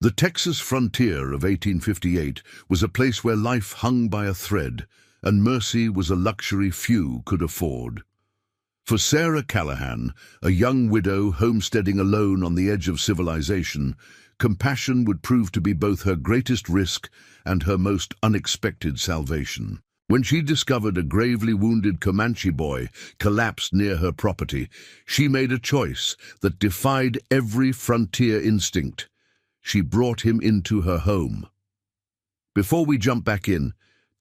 The Texas frontier of 1858 was a place where life hung by a thread, and mercy was a luxury few could afford. For Sarah Callahan, a young widow homesteading alone on the edge of civilization, compassion would prove to be both her greatest risk and her most unexpected salvation. When she discovered a gravely wounded Comanche boy collapsed near her property, she made a choice that defied every frontier instinct. She brought him into her home. Before we jump back in,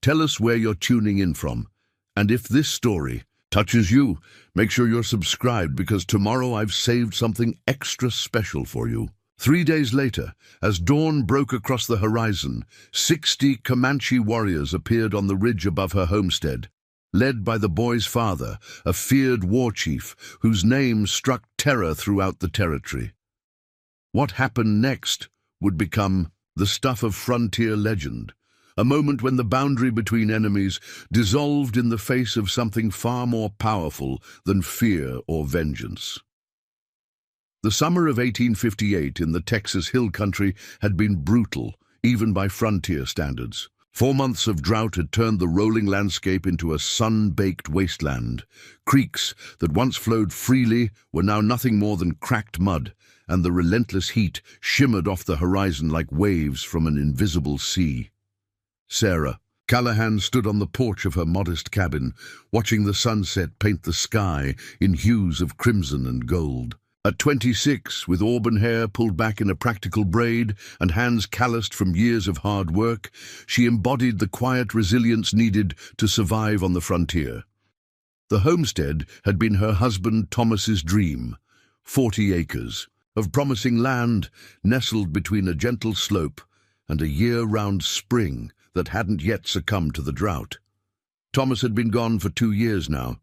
tell us where you're tuning in from, and if this story touches you, make sure you're subscribed because tomorrow I've saved something extra special for you. 3 days later, as dawn broke across the horizon, 60 Comanche warriors appeared on the ridge above her homestead, led by the boy's father, a feared war chief whose name struck terror throughout the territory. What happened next would become the stuff of frontier legend, a moment when the boundary between enemies dissolved in the face of something far more powerful than fear or vengeance. The summer of 1858 in the Texas Hill Country had been brutal, even by frontier standards. 4 months of drought had turned the rolling landscape into a sun-baked wasteland. Creeks that once flowed freely were now nothing more than cracked mud, and the relentless heat shimmered off the horizon like waves from an invisible sea. Sarah Callahan stood on the porch of her modest cabin, watching the sunset paint the sky in hues of crimson and gold. At 26, with auburn hair pulled back in a practical braid and hands calloused from years of hard work, she embodied the quiet resilience needed to survive on the frontier. The homestead had been her husband Thomas's dream, 40 acres of promising land nestled between a gentle slope and a year-round spring that hadn't yet succumbed to the drought. Thomas had been gone for 2 years now,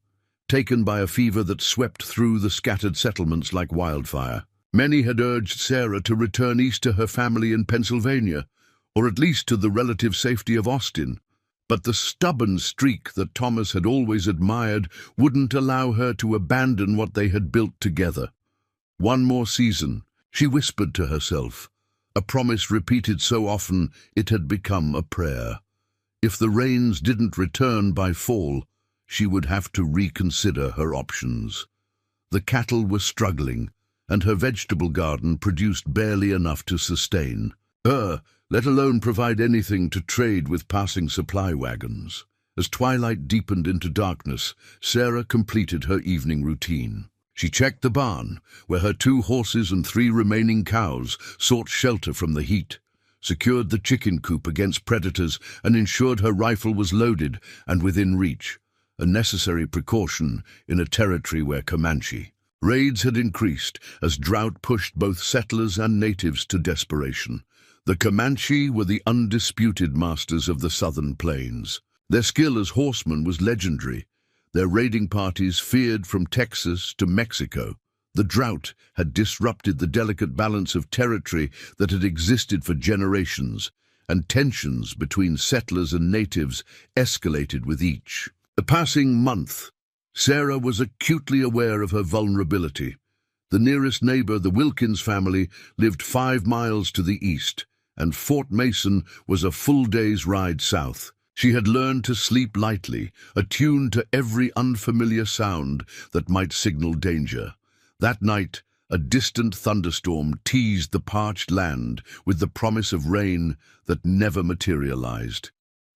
taken by a fever that swept through the scattered settlements like wildfire. Many had urged Sarah to return east to her family in Pennsylvania, or at least to the relative safety of Austin. But the stubborn streak that Thomas had always admired wouldn't allow her to abandon what they had built together. One more season, she whispered to herself, a promise repeated so often it had become a prayer. If the rains didn't return by fall, she would have to reconsider her options. The cattle were struggling, and her vegetable garden produced barely enough to sustain her, let alone provide anything to trade with passing supply wagons. As twilight deepened into darkness, Sarah completed her evening routine. She checked the barn, where her 2 horses and 3 remaining cows sought shelter from the heat, secured the chicken coop against predators, and ensured her rifle was loaded and within reach, a necessary precaution in a territory where Comanche raids had increased as drought pushed both settlers and natives to desperation. The Comanche were the undisputed masters of the southern plains. Their skill as horsemen was legendary. Their raiding parties feared from Texas to Mexico. The drought had disrupted the delicate balance of territory that had existed for generations, and tensions between settlers and natives escalated with each. The passing month, Sarah was acutely aware of her vulnerability. The nearest neighbor, the Wilkins family, lived 5 miles to the east, and Fort Mason was a full day's ride south. She had learned to sleep lightly, attuned to every unfamiliar sound that might signal danger. That night, a distant thunderstorm teased the parched land with the promise of rain that never materialized.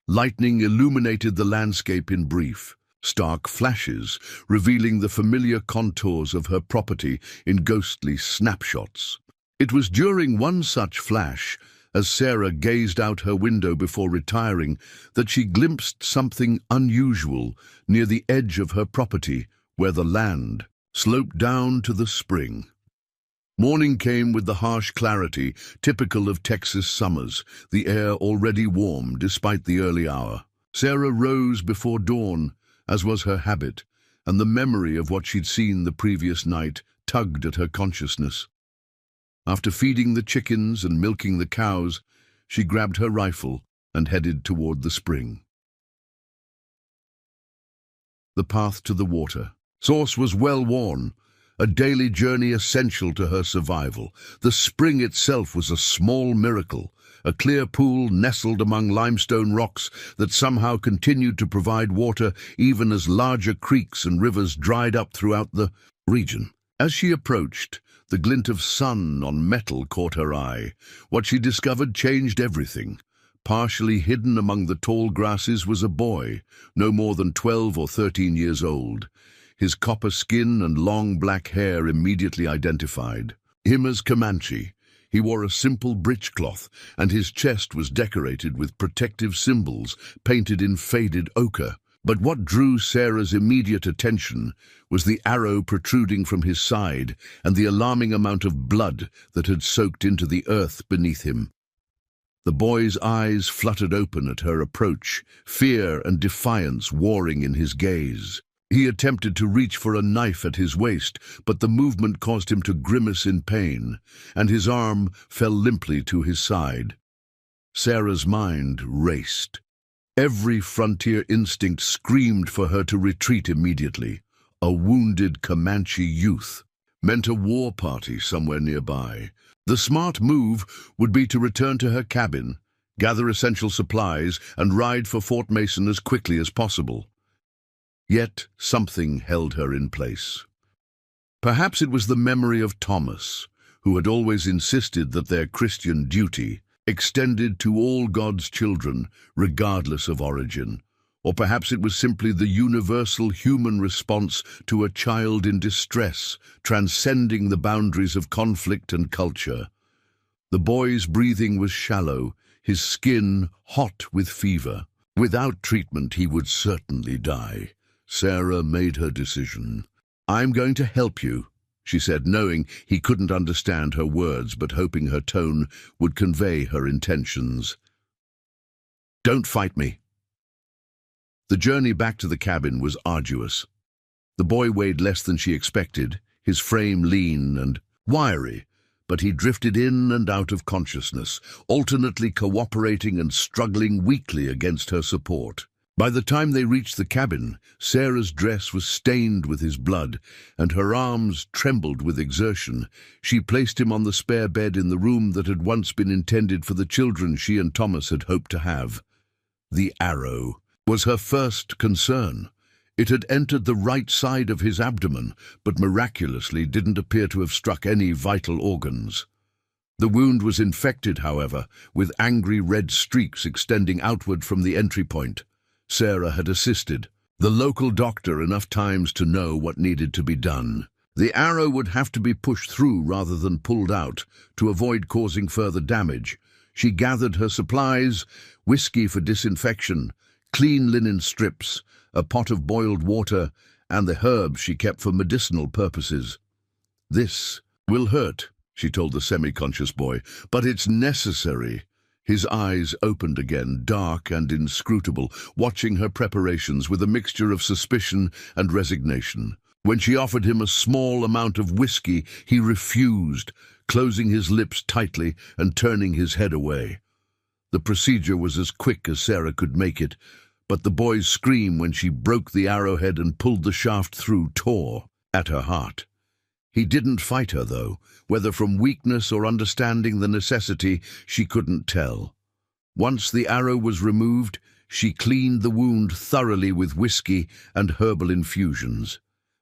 Lightning illuminated the landscape in brief, stark flashes revealing the familiar contours of her property in ghostly snapshots. It was during one such flash, as Sarah gazed out her window before retiring, that she glimpsed something unusual near the edge of her property, where the land sloped down to the spring. Morning came with the harsh clarity typical of Texas summers, the air already warm despite the early hour. Sarah rose before dawn, as was her habit, and the memory of what she'd seen the previous night tugged at her consciousness. After feeding the chickens and milking the cows, she grabbed her rifle and headed toward the spring. The path to the water source was well worn, a daily journey essential to her survival. The spring itself was a small miracle, a clear pool nestled among limestone rocks that somehow continued to provide water even as larger creeks and rivers dried up throughout the region. As she approached, the glint of sun on metal caught her eye. What she discovered changed everything. Partially hidden among the tall grasses was a boy, no more than 12 or 13 years old. His copper skin and long black hair immediately identified him as Comanche. He wore a simple breechcloth, and his chest was decorated with protective symbols painted in faded ochre. But what drew Sarah's immediate attention was the arrow protruding from his side and the alarming amount of blood that had soaked into the earth beneath him. The boy's eyes fluttered open at her approach, fear and defiance warring in his gaze. He attempted to reach for a knife at his waist, but the movement caused him to grimace in pain, and his arm fell limply to his side. Sarah's mind raced. Every frontier instinct screamed for her to retreat immediately. A wounded Comanche youth meant a war party somewhere nearby. The smart move would be to return to her cabin, gather essential supplies, and ride for Fort Mason as quickly as possible. Yet something held her in place. Perhaps it was the memory of Thomas, who had always insisted that their Christian duty extended to all God's children, regardless of origin. Or perhaps it was simply the universal human response to a child in distress, transcending the boundaries of conflict and culture. The boy's breathing was shallow, his skin hot with fever. Without treatment, he would certainly die. Sarah made her decision. "I'm going to help you," she said, knowing he couldn't understand her words, but hoping her tone would convey her intentions. "Don't fight me." The journey back to the cabin was arduous. The boy weighed less than she expected, his frame lean and wiry, but he drifted in and out of consciousness, alternately cooperating and struggling weakly against her support. By the time they reached the cabin, Sarah's dress was stained with his blood, and her arms trembled with exertion. She placed him on the spare bed in the room that had once been intended for the children she and Thomas had hoped to have. The arrow was her first concern. It had entered the right side of his abdomen, but miraculously didn't appear to have struck any vital organs. The wound was infected, however, with angry red streaks extending outward from the entry point. Sarah had assisted the local doctor enough times to know what needed to be done. The arrow would have to be pushed through rather than pulled out to avoid causing further damage. She gathered her supplies: whiskey for disinfection, clean linen strips, a pot of boiled water, and the herbs she kept for medicinal purposes. "This will hurt," she told the semi-conscious boy, "but it's necessary." His eyes opened again, dark and inscrutable, watching her preparations with a mixture of suspicion and resignation. When she offered him a small amount of whiskey, he refused, closing his lips tightly and turning his head away. The procedure was as quick as Sarah could make it, but the boy's scream when she broke the arrowhead and pulled the shaft through tore at her heart. He didn't fight her, though. Whether from weakness or understanding the necessity, she couldn't tell. Once the arrow was removed, she cleaned the wound thoroughly with whiskey and herbal infusions,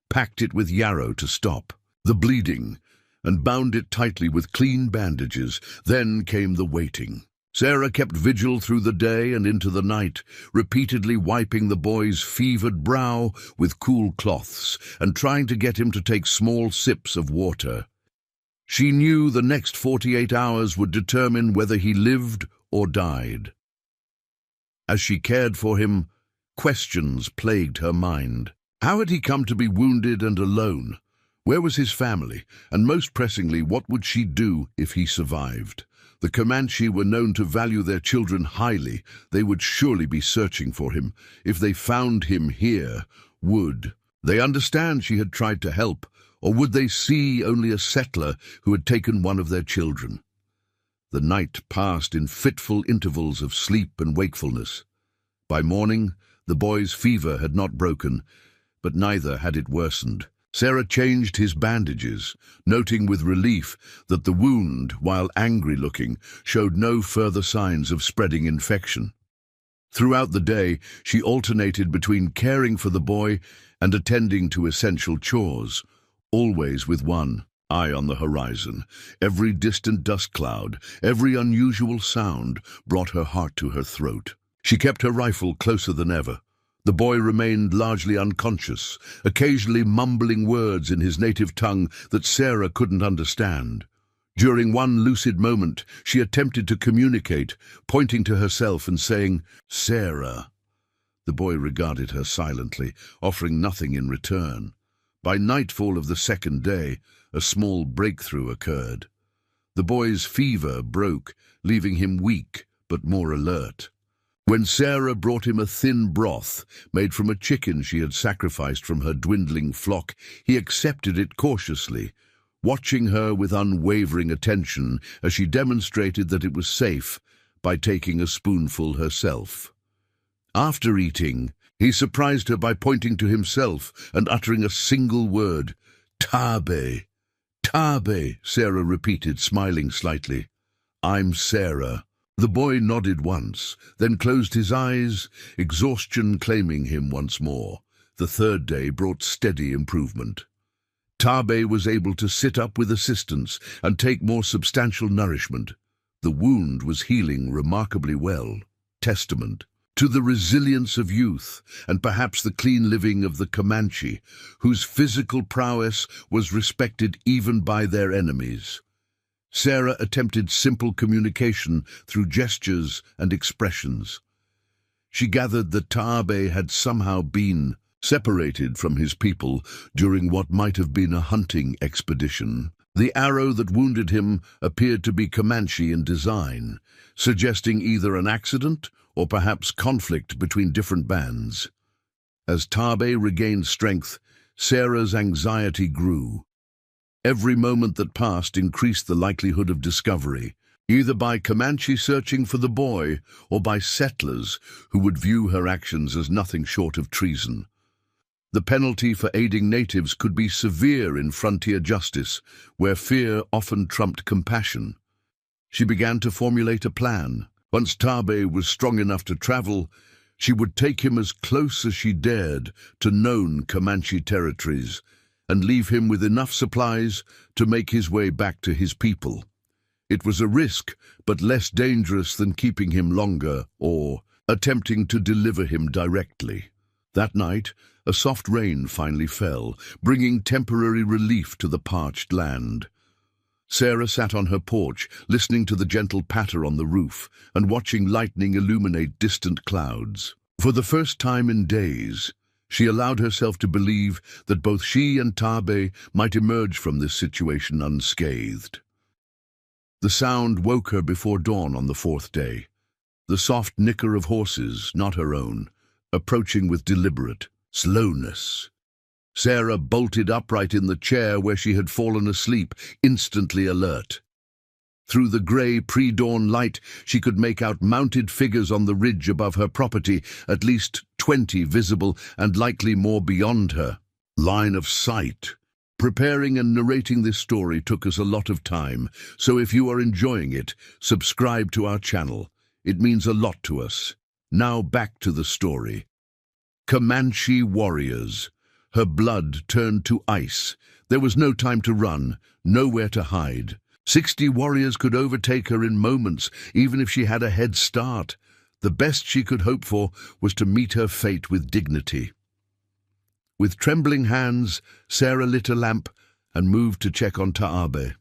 packed it with yarrow to stop the bleeding, and bound it tightly with clean bandages. Then came the waiting. Sarah kept vigil through the day and into the night, repeatedly wiping the boy's fevered brow with cool cloths and trying to get him to take small sips of water. She knew the next 48 hours would determine whether he lived or died. As she cared for him, questions plagued her mind. How had he come to be wounded and alone? Where was his family? And most pressingly, what would she do if he survived? The Comanche were known to value their children highly. They would surely be searching for him. If they found him here, would they understand she had tried to help, or would they see only a settler who had taken one of their children? The night passed in fitful intervals of sleep and wakefulness. By morning, the boy's fever had not broken, but neither had it worsened. Sarah changed his bandages, noting with relief that the wound, while angry-looking, showed no further signs of spreading infection. Throughout the day, she alternated between caring for the boy and attending to essential chores, always with one eye on the horizon. Every distant dust cloud, every unusual sound brought her heart to her throat. She kept her rifle closer than ever. The boy remained largely unconscious, occasionally mumbling words in his native tongue that Sarah couldn't understand. During one lucid moment, she attempted to communicate, pointing to herself and saying, "Sarah." The boy regarded her silently, offering nothing in return. By nightfall of the second day, a small breakthrough occurred. The boy's fever broke, leaving him weak but more alert. When Sarah brought him a thin broth made from a chicken she had sacrificed from her dwindling flock, he accepted it cautiously, watching her with unwavering attention as she demonstrated that it was safe by taking a spoonful herself. After eating, he surprised her by pointing to himself and uttering a single word, "Tabe." "Tabe," Sarah repeated, smiling slightly. "I'm Sarah." The boy nodded once, then closed his eyes, exhaustion claiming him once more. The third day brought steady improvement. Tabe was able to sit up with assistance and take more substantial nourishment. The wound was healing remarkably well, testament to the resilience of youth and perhaps the clean living of the Comanche, whose physical prowess was respected even by their enemies. Sarah attempted simple communication through gestures and expressions. She gathered that Tabe had somehow been separated from his people during what might have been a hunting expedition. The arrow that wounded him appeared to be Comanche in design, suggesting either an accident or perhaps conflict between different bands. As Tabe regained strength, Sarah's anxiety grew. Every moment that passed increased the likelihood of discovery, either by Comanche searching for the boy or by settlers who would view her actions as nothing short of treason. The penalty for aiding natives could be severe in frontier justice, where fear often trumped compassion. She began to formulate a plan. Once Tabe was strong enough to travel, she would take him as close as she dared to known Comanche territories and leave him with enough supplies to make his way back to his people. It was a risk, but less dangerous than keeping him longer or attempting to deliver him directly. That night, a soft rain finally fell, bringing temporary relief to the parched land. Sarah sat on her porch, listening to the gentle patter on the roof and watching lightning illuminate distant clouds. For the first time in days, she allowed herself to believe that both she and Tabe might emerge from this situation unscathed. The sound woke her before dawn on the fourth day. The soft nicker of horses, not her own, approaching with deliberate slowness. Sarah bolted upright in the chair where she had fallen asleep, instantly alert. Through the grey pre-dawn light, she could make out mounted figures on the ridge above her property, at least 20 visible and likely more beyond her. Line of sight. Preparing and narrating this story took us a lot of time, so if you are enjoying it, subscribe to our channel. It means a lot to us. Now back to the story. Comanche warriors. Her blood turned to ice. There was no time to run, nowhere to hide. 60 warriors could overtake her in moments, even if she had a head start. The best she could hope for was to meet her fate with dignity. With trembling hands, Sarah lit a lamp and moved to check on Tabe.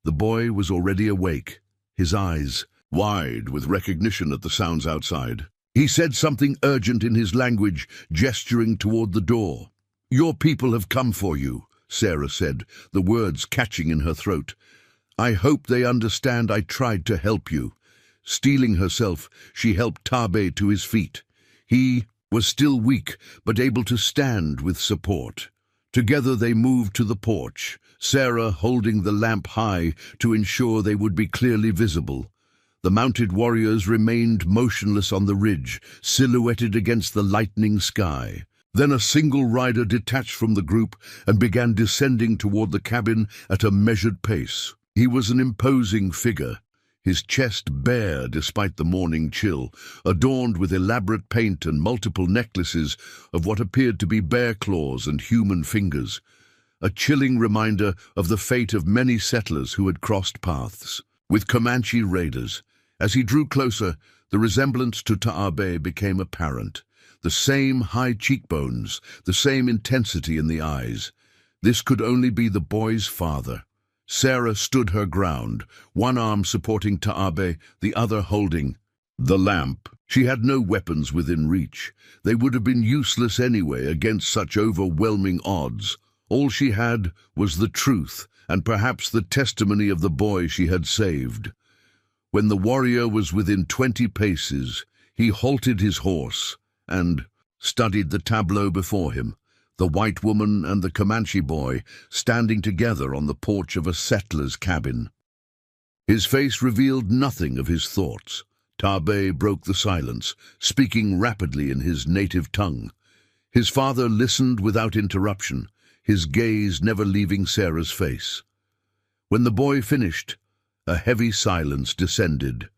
The boy was already awake, his eyes wide with recognition at the sounds outside. He said something urgent in his language, gesturing toward the door. "Your people have come for you," Sarah said, the words catching in her throat. "I hope they understand I tried to help you." Steeling herself, she helped Tabe to his feet. He was still weak, but able to stand with support. Together they moved to the porch, Sarah holding the lamp high to ensure they would be clearly visible. The mounted warriors remained motionless on the ridge, silhouetted against the lightening sky. Then a single rider detached from the group and began descending toward the cabin at a measured pace. He was an imposing figure, his chest bare despite the morning chill, adorned with elaborate paint and multiple necklaces of what appeared to be bear claws and human fingers, a chilling reminder of the fate of many settlers who had crossed paths with Comanche raiders. As he drew closer, the resemblance to Taabe became apparent. The same high cheekbones, the same intensity in the eyes. This could only be the boy's father. Sarah stood her ground, one arm supporting Taabe, the other holding the lamp. She had no weapons within reach. They would have been useless anyway against such overwhelming odds. All she had was the truth, and perhaps the testimony of the boy she had saved. When the warrior was within 20 paces, he halted his horse and studied the tableau before him, the white woman and the Comanche boy standing together on the porch of a settler's cabin. His face revealed nothing of his thoughts. Taabe broke the silence, speaking rapidly in his native tongue. His father listened without interruption, his gaze never leaving Sarah's face. When the boy finished, a heavy silence descended,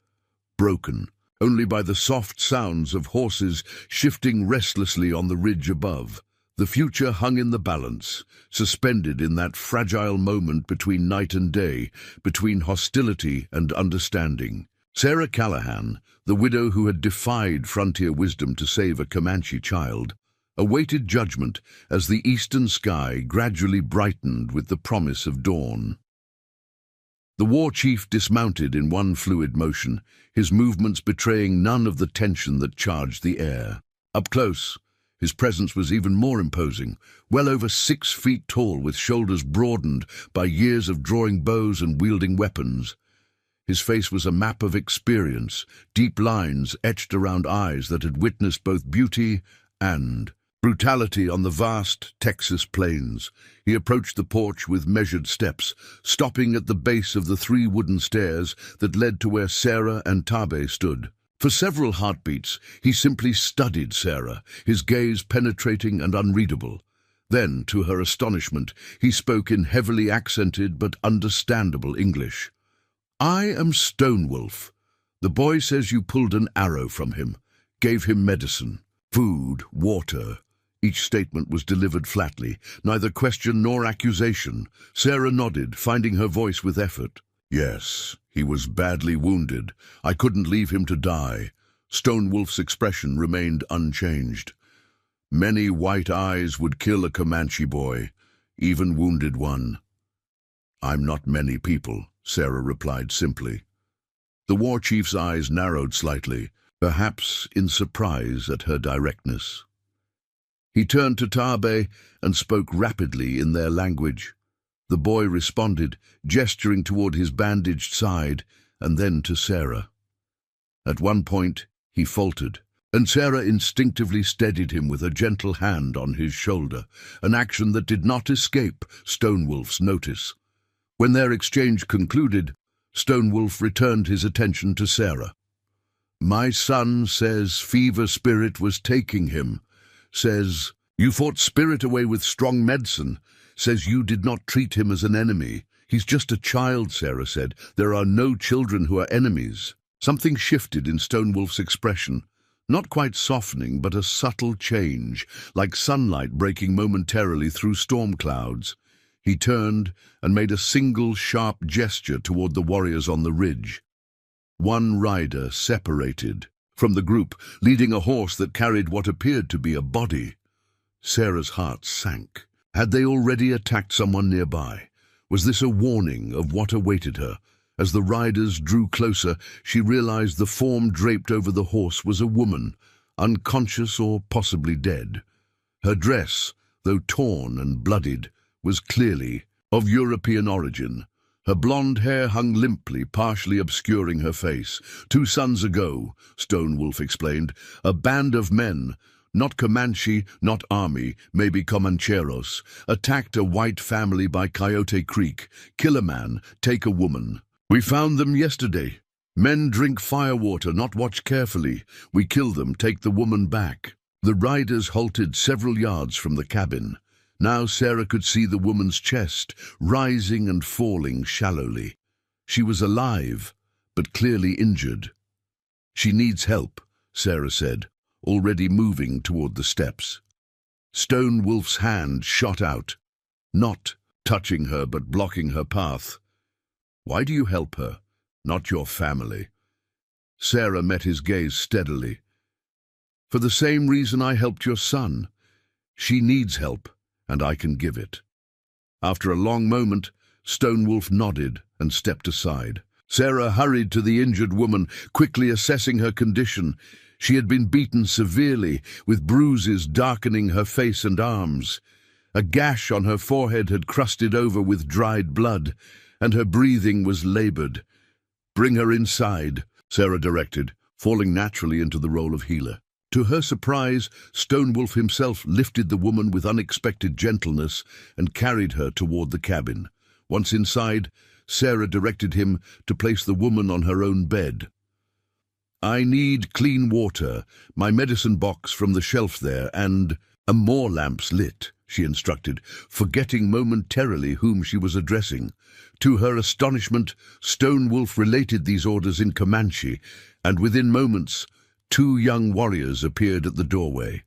broken only by the soft sounds of horses shifting restlessly on the ridge above. The future hung in the balance, suspended in that fragile moment between night and day, between hostility and understanding. Sarah Callahan, the widow who had defied frontier wisdom to save a Comanche child, awaited judgment as the eastern sky gradually brightened with the promise of dawn. The war chief dismounted in one fluid motion, his movements betraying none of the tension that charged the air. Up close, his presence was even more imposing, well over 6 feet tall with shoulders broadened by years of drawing bows and wielding weapons. His face was a map of experience, deep lines etched around eyes that had witnessed both beauty and brutality on the vast Texas plains. He approached the porch with measured steps, stopping at the base of the 3 wooden stairs that led to where Sarah and Taabe stood. For several heartbeats, he simply studied Sarah, his gaze penetrating and unreadable. Then, to her astonishment, he spoke in heavily accented but understandable English. "I am Stonewolf. The boy says you pulled an arrow from him, gave him medicine, food, water." Each statement was delivered flatly, neither question nor accusation. Sarah nodded, finding her voice with effort. "Yes, he was badly wounded. I couldn't leave him to die." Stonewolf's expression remained unchanged. "Many white eyes would kill a Comanche boy, even wounded one." "I'm not many people," Sarah replied simply. The war chief's eyes narrowed slightly, perhaps in surprise at her directness. He turned to Taabe and spoke rapidly in their language. The boy responded, gesturing toward his bandaged side, and then to Sarah. At one point, he faltered, and Sarah instinctively steadied him with a gentle hand on his shoulder, an action that did not escape Stonewolf's notice. When their exchange concluded, Stonewolf returned his attention to Sarah. "My son says fever spirit was taking him. Says you fought spirit away with strong medicine. Says you did not treat him as an enemy. He's just a child," Sarah said. "There are no children who are enemies." Something shifted in Stonewolf's expression, not quite softening, but a subtle change, like sunlight breaking momentarily through storm clouds. He turned and made a single sharp gesture toward the warriors on the ridge. One rider separated from the group, leading a horse that carried what appeared to be a body. Sarah's heart sank. Had they already attacked someone nearby? Was this a warning of what awaited her? As the riders drew closer, she realized the form draped over the horse was a woman, unconscious or possibly dead. Her dress, though torn and bloodied, was clearly of European origin. Her blonde hair hung limply, partially obscuring her face. 2 suns ago, Stonewolf explained, a band of men, not Comanche, not army, maybe Comancheros, attacked a white family by Coyote Creek, kill a man, take a woman. We found them yesterday. Men drink firewater, not watch carefully. We kill them, take the woman back. The riders halted several yards from the cabin. Now Sarah could see the woman's chest, rising and falling shallowly. She was alive, but clearly injured. "She needs help," Sarah said, already moving toward the steps. Stone Wolf's hand shot out, not touching her but blocking her path. "Why do you help her? Not your family." Sarah met his gaze steadily. "For the same reason I helped your son. She needs help, and I can give it." After a long moment, Stone Wolf nodded and stepped aside. Sarah hurried to the injured woman, quickly assessing her condition. She had been beaten severely, with bruises darkening her face and arms. A gash on her forehead had crusted over with dried blood, and her breathing was labored. "Bring her inside," Sarah directed, falling naturally into the role of healer. To her surprise, Stone Wolf himself lifted the woman with unexpected gentleness and carried her toward the cabin. Once inside, Sarah directed him to place the woman on her own bed. "I need clean water, my medicine box from the shelf there, and more lamps lit," she instructed, forgetting momentarily whom she was addressing. To her astonishment, Stone Wolf related these orders in Comanche, and within moments, 2 young warriors appeared at the doorway.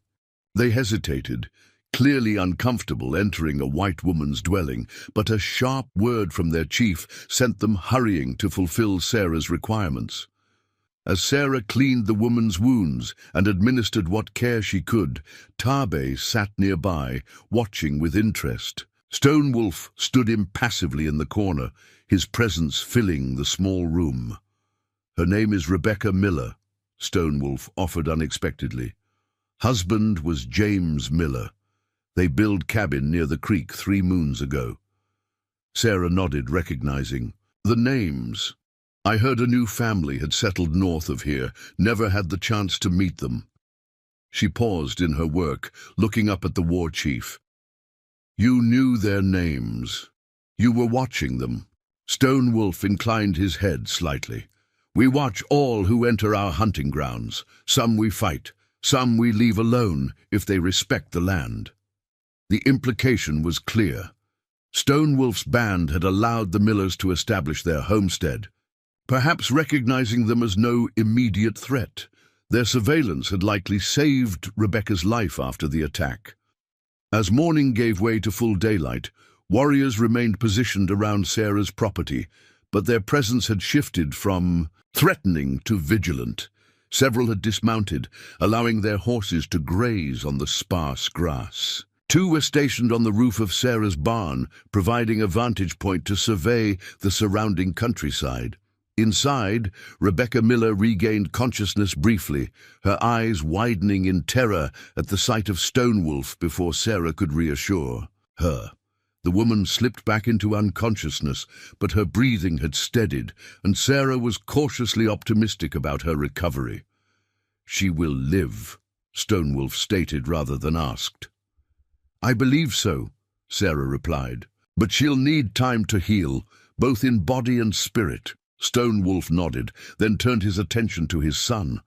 They hesitated, clearly uncomfortable entering a white woman's dwelling, but a sharp word from their chief sent them hurrying to fulfill Sarah's requirements. As Sarah cleaned the woman's wounds and administered what care she could, Tabe sat nearby, watching with interest. Stone Wolf stood impassively in the corner, his presence filling the small room. "Her name is Rebecca Miller," Stone Wolf offered unexpectedly. "Husband was James Miller. They built cabin near the creek 3 moons ago." Sarah nodded, recognizing the names. "I heard a new family had settled north of here, never had the chance to meet them." She paused in her work, looking up at the war chief. "You knew their names. You were watching them." Stone Wolf inclined his head slightly. "We watch all who enter our hunting grounds. Some we fight, some we leave alone if they respect the land." The implication was clear. Stone Wolf's band had allowed the Millers to establish their homestead, perhaps recognizing them as no immediate threat. Their surveillance had likely saved Rebecca's life after the attack. As morning gave way to full daylight, warriors remained positioned around Sarah's property, but their presence had shifted from threatening to vigilant. Several had dismounted, allowing their horses to graze on the sparse grass. 2 were stationed on the roof of Sarah's barn, providing a vantage point to survey the surrounding countryside. Inside, Rebecca Miller regained consciousness briefly, her eyes widening in terror at the sight of Stone Wolf before Sarah could reassure her. The woman slipped back into unconsciousness, but her breathing had steadied, and Sarah was cautiously optimistic about her recovery. "She will live," Stone Wolf stated rather than asked. "I believe so," Sarah replied. "But she'll need time to heal, both in body and spirit." Stone Wolf nodded, then turned his attention to his son.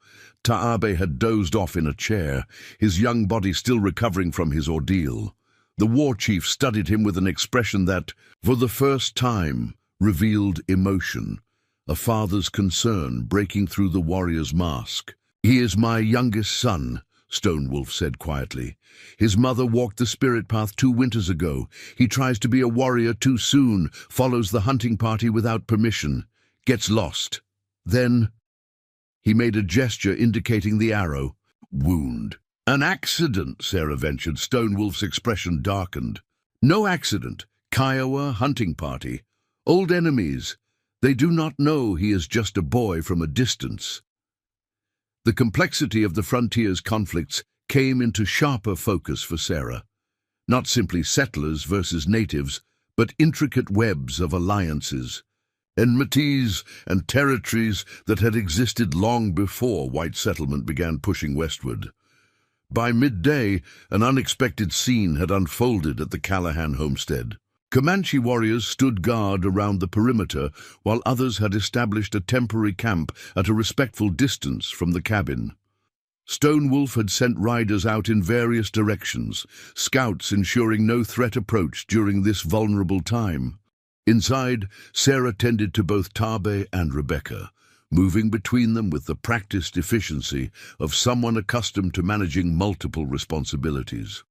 Taabe had dozed off in a chair, his young body still recovering from his ordeal. The war chief studied him with an expression that, for the first time, revealed emotion, a father's concern breaking through the warrior's mask. "He is my youngest son," Stone Wolf said quietly. "His mother walked the spirit path 2 winters ago. He tries to be a warrior too soon, follows the hunting party without permission, gets lost. Then..." He made a gesture indicating the arrow. "Wound." "An accident," Sarah ventured. Stone Wolf's expression darkened. "No accident. Kiowa hunting party. Old enemies. They do not know he is just a boy from a distance." The complexity of the frontier's conflicts came into sharper focus for Sarah. Not simply settlers versus natives, but intricate webs of alliances, enmities and territories that had existed long before white settlement began pushing westward. By midday, an unexpected scene had unfolded at the Callahan homestead. Comanche warriors stood guard around the perimeter, while others had established a temporary camp at a respectful distance from the cabin. Stonewolf had sent riders out in various directions, scouts ensuring no threat approached during this vulnerable time. Inside, Sarah tended to both Tabe and Rebecca, moving between them with the practiced efficiency of someone accustomed to managing multiple responsibilities.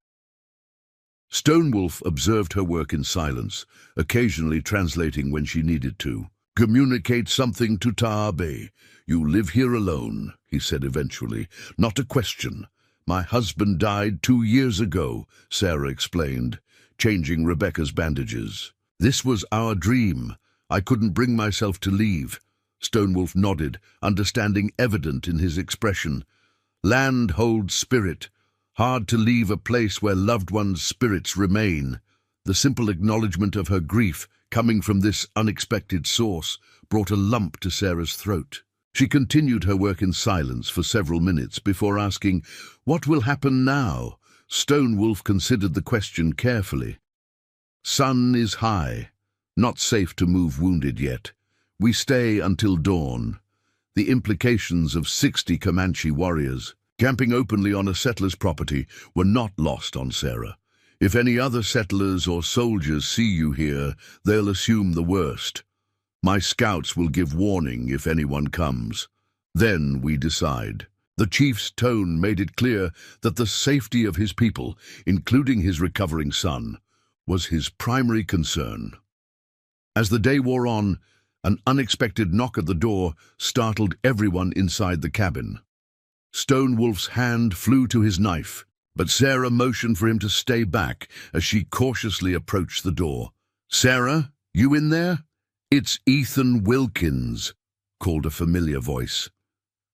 Stonewolf observed her work in silence, occasionally translating when she needed to. "Communicate something to Tabe. You live here alone," he said eventually. "Not a question. My husband died 2 years ago," Sarah explained, changing Rebecca's bandages. "This was our dream. I couldn't bring myself to leave." Stonewolf nodded, understanding evident in his expression. Land holds spirit. Hard to leave a place where loved ones' spirits remain. The simple acknowledgement of her grief, coming from this unexpected source, brought a lump to Sarah's throat. She continued her work in silence for several minutes before asking, "What will happen now?" Stonewolf considered the question carefully. "Sun is high. Not safe to move wounded yet. We stay until dawn." The implications of 60 Comanche warriors camping openly on a settler's property were not lost on Sarah. "If any other settlers or soldiers see you here, they'll assume the worst. My scouts will give warning if anyone comes. Then we decide." The chief's tone made it clear that the safety of his people, including his recovering son, was his primary concern. As the day wore on, an unexpected knock at the door startled everyone inside the cabin. Stonewolf's hand flew to his knife, but Sarah motioned for him to stay back as she cautiously approached the door. "Sarah, you in there?" "It's Ethan Wilkins," called a familiar voice.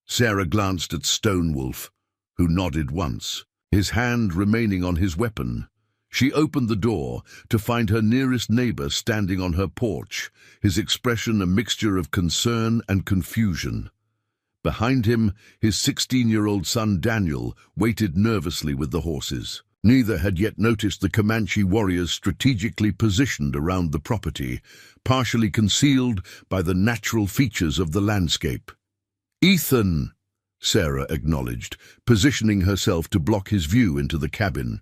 Sarah glanced at Stonewolf, who nodded once, his hand remaining on his weapon. She opened the door to find her nearest neighbor standing on her porch, his expression a mixture of concern and confusion. Behind him, his 16-year-old son Daniel waited nervously with the horses. Neither had yet noticed the Comanche warriors strategically positioned around the property, partially concealed by the natural features of the landscape. "Ethan," Sarah acknowledged, positioning herself to block his view into the cabin.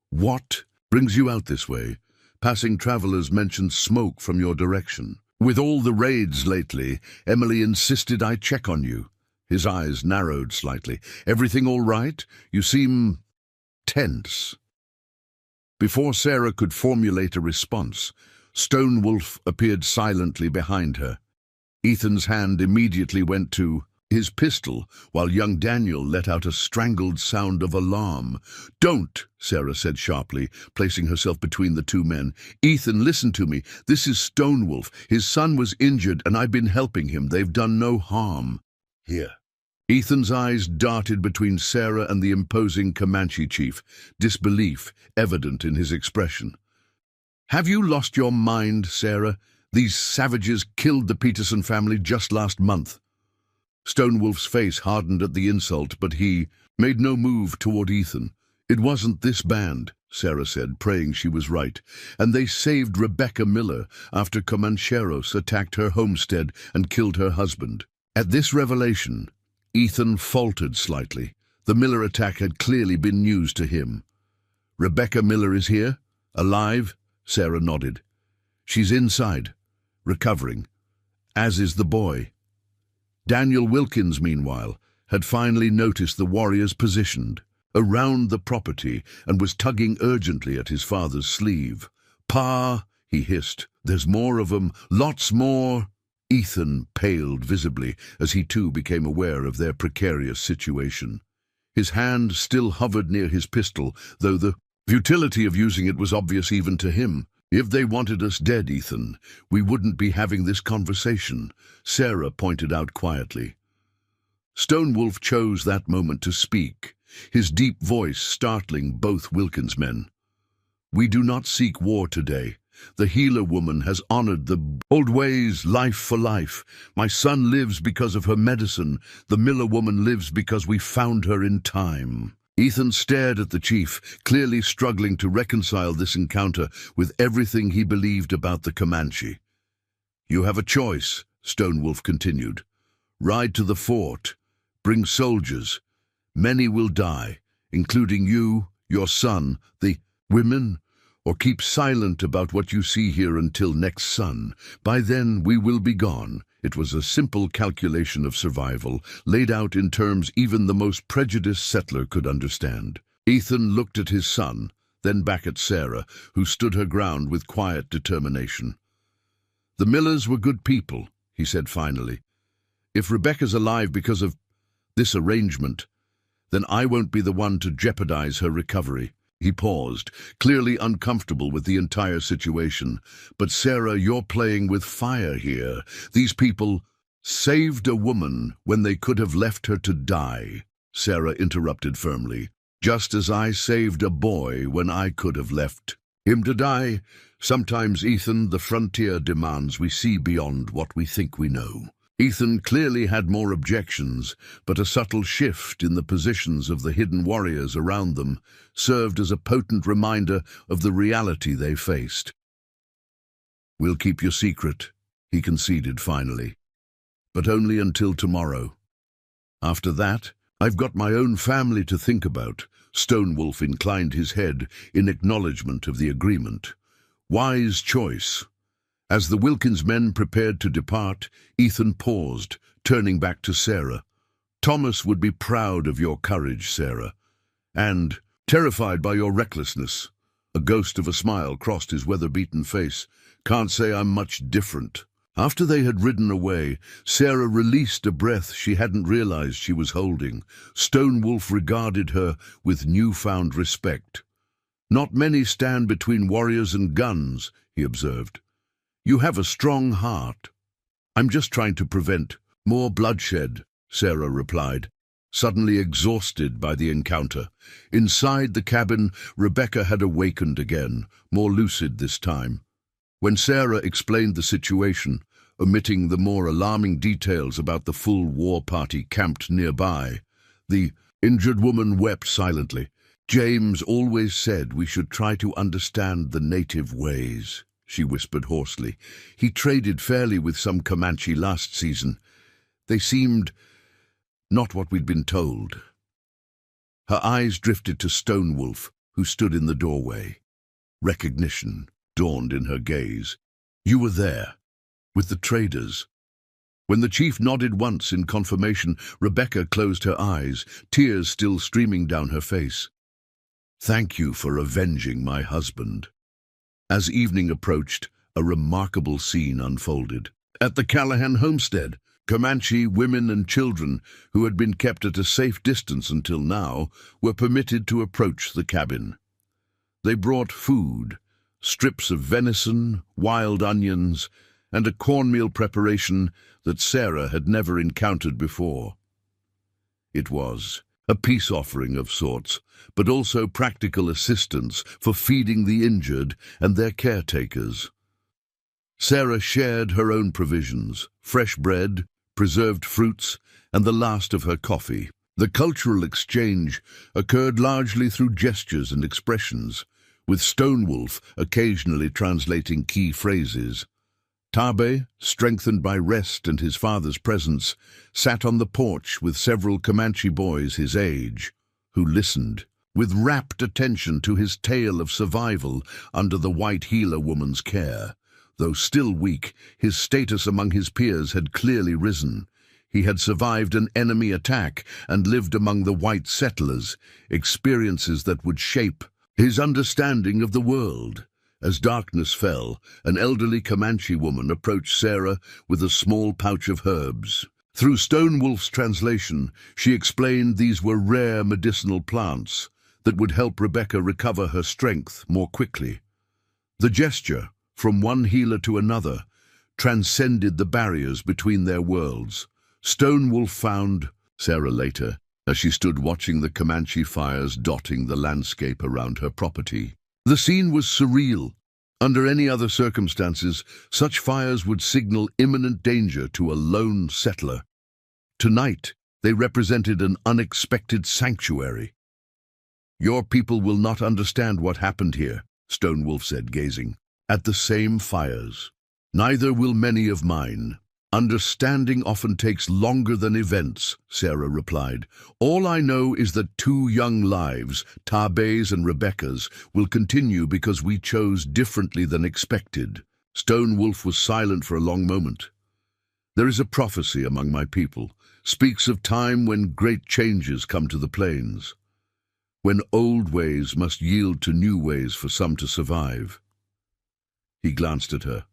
"What brings you out this way? Passing travelers mentioned smoke from your direction. With all the raids lately, Emily insisted I check on you." His eyes narrowed slightly. "Everything all right? You seem tense." Before Sarah could formulate a response, Stonewolf appeared silently behind her. Ethan's hand immediately went to his pistol, while young Daniel let out a strangled sound of alarm. "Don't," Sarah said sharply, placing herself between the two men. "Ethan, listen to me. This is Stonewolf. His son was injured, and I've been helping him. They've done no harm. Here." Ethan's eyes darted between Sarah and the imposing Comanche chief, disbelief evident in his expression. "Have you lost your mind, Sarah? These savages killed the Peterson family just last month." Stonewolf's face hardened at the insult, but he made no move toward Ethan. "It wasn't this band," Sarah said, praying she was right, "and they saved Rebecca Miller after Comancheros attacked her homestead and killed her husband." At this revelation, Ethan faltered slightly. The Miller attack had clearly been news to him. "Rebecca Miller is here? Alive?" Sarah nodded. "She's inside, recovering, as is the boy." Daniel Wilkins, meanwhile, had finally noticed the warriors positioned around the property and was tugging urgently at his father's sleeve. "Pa," he hissed, "there's more of 'em, lots more." Ethan paled visibly as he too became aware of their precarious situation. His hand still hovered near his pistol, though the futility of using it was obvious even to him. "If they wanted us dead, Ethan, we wouldn't be having this conversation," Sarah pointed out quietly. Stonewolf chose that moment to speak, his deep voice startling both Wilkins men. "We do not seek war today. The healer woman has honored the old ways, life for life. My son lives because of her medicine. The Miller woman lives because we found her in time." Ethan stared at the chief, clearly struggling to reconcile this encounter with everything he believed about the Comanche. "You have a choice," Stonewolf continued. "Ride to the fort, bring soldiers, Many will die, including you, your son, the women, or keep silent about what you see here until next sun. By then we will be gone. It was a simple calculation of survival, laid out in terms even the most prejudiced settler could understand. Ethan looked at his son, then back at Sarah, who stood her ground with quiet determination. "The Millers were good people," he said finally. "If Rebecca's alive because of this arrangement, then I won't be the one to jeopardize her recovery." He paused, clearly uncomfortable with the entire situation. "But Sarah, you're playing with fire here. These people saved a woman when they could have left her to die," Sarah interrupted firmly. "Just as I saved a boy when I could have left him to die. Sometimes, Ethan, the frontier demands we see beyond what we think we know." Ethan clearly had more objections, but a subtle shift in the positions of the hidden warriors around them served as a potent reminder of the reality they faced. "We'll keep your secret," he conceded finally, "but only until tomorrow. After that, I've got my own family to think about." Stonewolf inclined his head in acknowledgement of the agreement. "Wise choice." As the Wilkins men prepared to depart, Ethan paused, turning back to Sarah. "Thomas would be proud of your courage, Sarah, and terrified by your recklessness." A ghost of a smile crossed his weather-beaten face. "Can't say I'm much different." After they had ridden away, Sarah released a breath she hadn't realized she was holding. Stonewolf regarded her with newfound respect. "Not many stand between warriors and guns," he observed. "You have a strong heart." "I'm just trying to prevent more bloodshed," Sarah replied, suddenly exhausted by the encounter. Inside the cabin, Rebecca had awakened again, more lucid this time. When Sarah explained the situation, omitting the more alarming details about the full war party camped nearby, the injured woman wept silently. "James always said we should try to understand the native ways," she whispered hoarsely. "He traded fairly with some Comanche last season. They seemed not what we'd been told." Her eyes drifted to Stonewolf, who stood in the doorway. Recognition dawned in her gaze. "You were there, with the traders." When the chief nodded once in confirmation, Rebecca closed her eyes, tears still streaming down her face. "Thank you for avenging my husband." As evening approached, a remarkable scene unfolded. At the Callahan homestead, Comanche women and children, who had been kept at a safe distance until now, were permitted to approach the cabin. They brought food, strips of venison, wild onions, and a cornmeal preparation that Sarah had never encountered before. It was a peace offering of sorts, but also practical assistance for feeding the injured and their caretakers. Sarah shared her own provisions, fresh bread, preserved fruits, and the last of her coffee. The cultural exchange occurred largely through gestures and expressions, with Stonewolf occasionally translating key phrases. Tabe, strengthened by rest and his father's presence, sat on the porch with several Comanche boys his age, who listened with rapt attention to his tale of survival under the white healer woman's care. Though still weak, his status among his peers had clearly risen. He had survived an enemy attack and lived among the white settlers, experiences that would shape his understanding of the world. As darkness fell, an elderly Comanche woman approached Sarah with a small pouch of herbs. Through Stonewolf's translation, she explained these were rare medicinal plants that would help Rebecca recover her strength more quickly. The gesture, from one healer to another, transcended the barriers between their worlds. Stonewolf found Sarah later, as she stood watching the Comanche fires dotting the landscape around her property. The scene was surreal. Under any other circumstances, such fires would signal imminent danger to a lone settler. Tonight, they represented an unexpected sanctuary. "Your people will not understand what happened here," Stonewolf said, gazing at the same fires. "Neither will many of mine. Understanding often takes longer than events, Sarah replied. All I know is that two young lives, Tabe's and Rebecca's, will continue because we chose differently than expected. Stone Wolf was silent for a long moment. There is a prophecy among my people, speaks of time when great changes come to the plains, when old ways must yield to new ways for some to survive. He glanced at her.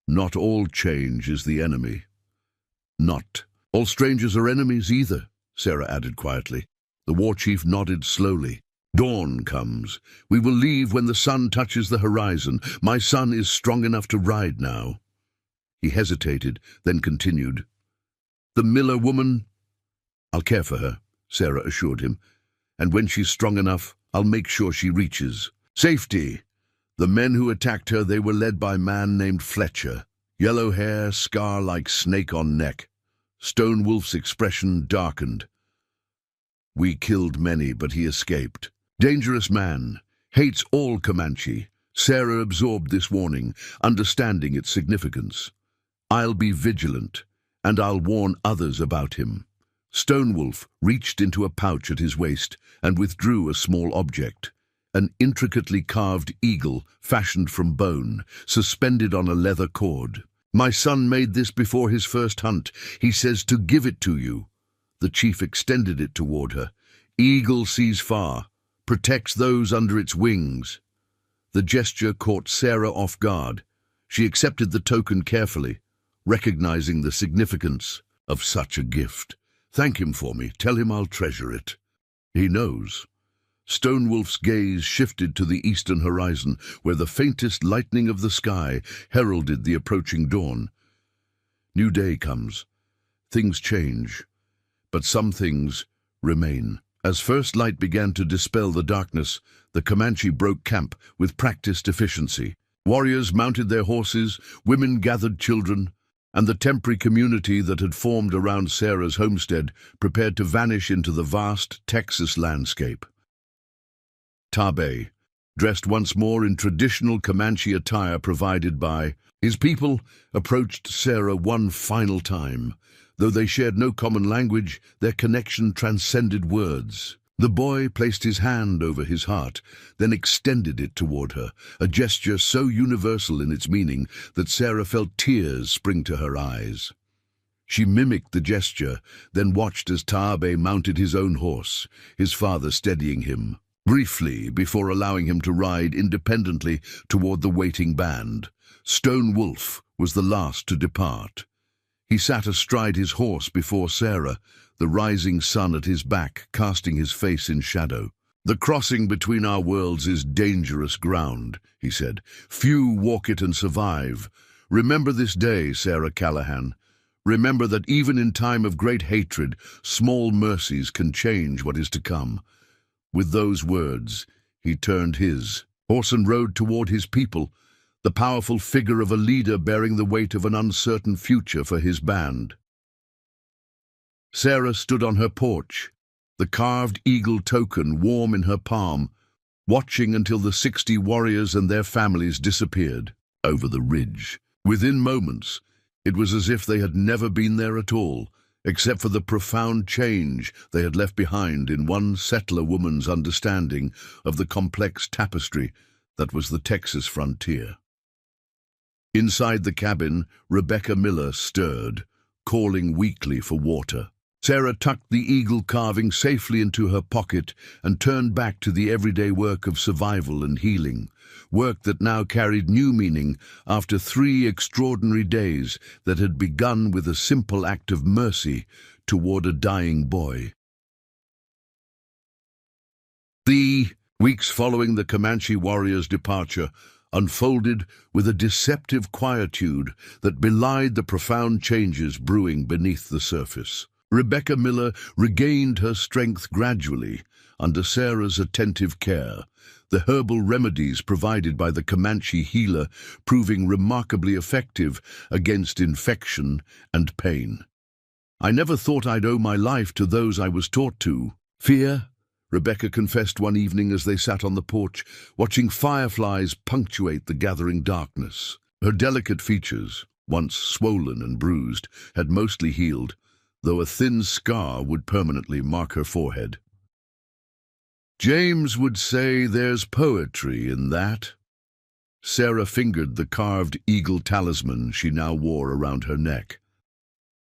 Not all change is the enemy. Not all strangers are enemies either, Sarah added quietly. The war chief nodded slowly. Dawn comes. We will leave when the sun touches the horizon. My son is strong enough to ride now. He hesitated, then continued. The Miller woman? I'll care for her, Sarah assured him. And when she's strong enough, I'll make sure she reaches. Safety! The men who attacked her, they were led by a man named Fletcher. Yellow hair, scar like snake on neck. Stone Wolf's expression darkened. We killed many, but he escaped. Dangerous man. Hates all Comanche. Sarah absorbed this warning, understanding its significance. I'll be vigilant, and I'll warn others about him. Stone Wolf reached into a pouch at his waist and withdrew a small object. An intricately carved eagle, fashioned from bone, suspended on a leather cord. My son made this before his first hunt. He says to give it to you. The chief extended it toward her. Eagle sees far, protects those under its wings. The gesture caught Sarah off guard. She accepted the token carefully, recognizing the significance of such a gift. Thank him for me. Tell him I'll treasure it. He knows. Stone Wolf's gaze shifted to the eastern horizon, where the faintest lightening of the sky heralded the approaching dawn. New day comes. Things change, but some things remain. As first light began to dispel the darkness, the Comanche broke camp with practiced efficiency. Warriors mounted their horses, women gathered children, and the temporary community that had formed around Sarah's homestead prepared to vanish into the vast Texas landscape. Tabe, dressed once more in traditional Comanche attire provided by his people, approached Sarah one final time. Though they shared no common language, their connection transcended words. The boy placed his hand over his heart, then extended it toward her, a gesture so universal in its meaning that Sarah felt tears spring to her eyes. She mimicked the gesture, then watched as Tabe mounted his own horse, his father steadying him. Briefly, before allowing him to ride independently toward the waiting band, Stone Wolf was the last to depart. He sat astride his horse before Sarah, the rising sun at his back casting his face in shadow. The crossing between our worlds is dangerous ground, he said. Few walk it and survive. Remember this day, Sarah Callahan. Remember that even in time of great hatred, small mercies can change what is to come. With those words, he turned his horse and rode toward his people, the powerful figure of a leader bearing the weight of an uncertain future for his band. Sarah stood on her porch, the carved eagle token warm in her palm, watching until the 60 warriors and their families disappeared over the ridge. Within moments, it was as if they had never been there at all, except for the profound change they had left behind in one settler woman's understanding of the complex tapestry that was the Texas frontier. Inside the cabin, Rebecca Miller stirred, calling weakly for water. Sarah tucked the eagle carving safely into her pocket and turned back to the everyday work of survival and healing, work that now carried new meaning after 3 extraordinary days that had begun with a simple act of mercy toward a dying boy. The weeks following the Comanche warriors' departure unfolded with a deceptive quietude that belied the profound changes brewing beneath the surface. Rebecca Miller regained her strength gradually under Sarah's attentive care, the herbal remedies provided by the Comanche healer proving remarkably effective against infection and pain. I never thought I'd owe my life to those I was taught to. Fear, Rebecca confessed one evening as they sat on the porch, watching fireflies punctuate the gathering darkness. Her delicate features, once swollen and bruised, had mostly healed, though a thin scar would permanently mark her forehead. James would say there's poetry in that. Sarah fingered the carved eagle talisman she now wore around her neck.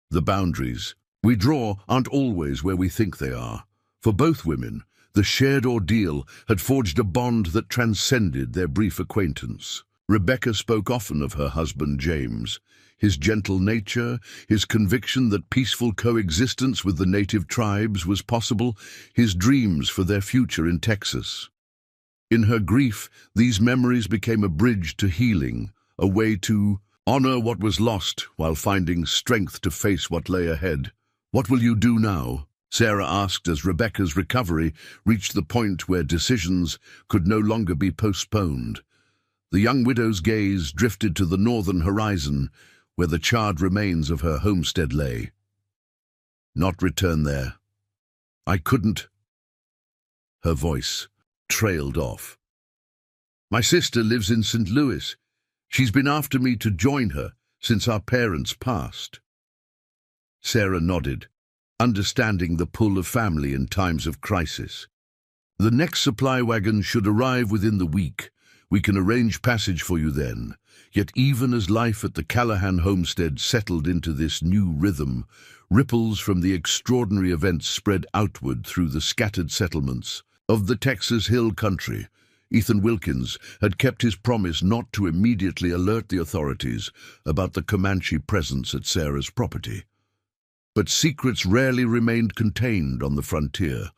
The boundaries we draw aren't always where we think they are. For both women, the shared ordeal had forged a bond that transcended their brief acquaintance. Rebecca spoke often of her husband James, his gentle nature, his conviction that peaceful coexistence with the native tribes was possible, his dreams for their future in Texas. In her grief, these memories became a bridge to healing, a way to honor what was lost while finding strength to face what lay ahead. "What will you do now?" Sarah asked as Rebecca's recovery reached the point where decisions could no longer be postponed. The young widow's gaze drifted to the northern horizon, where the charred remains of her homestead lay. "Not return there. I couldn't." Her voice trailed off. "My sister lives in St. Louis. She's been after me to join her since our parents passed." Sarah nodded, understanding the pull of family in times of crisis. "The next supply wagon should arrive within the week. We can arrange passage for you then." Yet even as life at the Callahan homestead settled into this new rhythm, ripples from the extraordinary events spread outward through the scattered settlements of the Texas Hill Country. Ethan Wilkins had kept his promise not to immediately alert the authorities about the Comanche presence at Sarah's property. But secrets rarely remained contained on the frontier,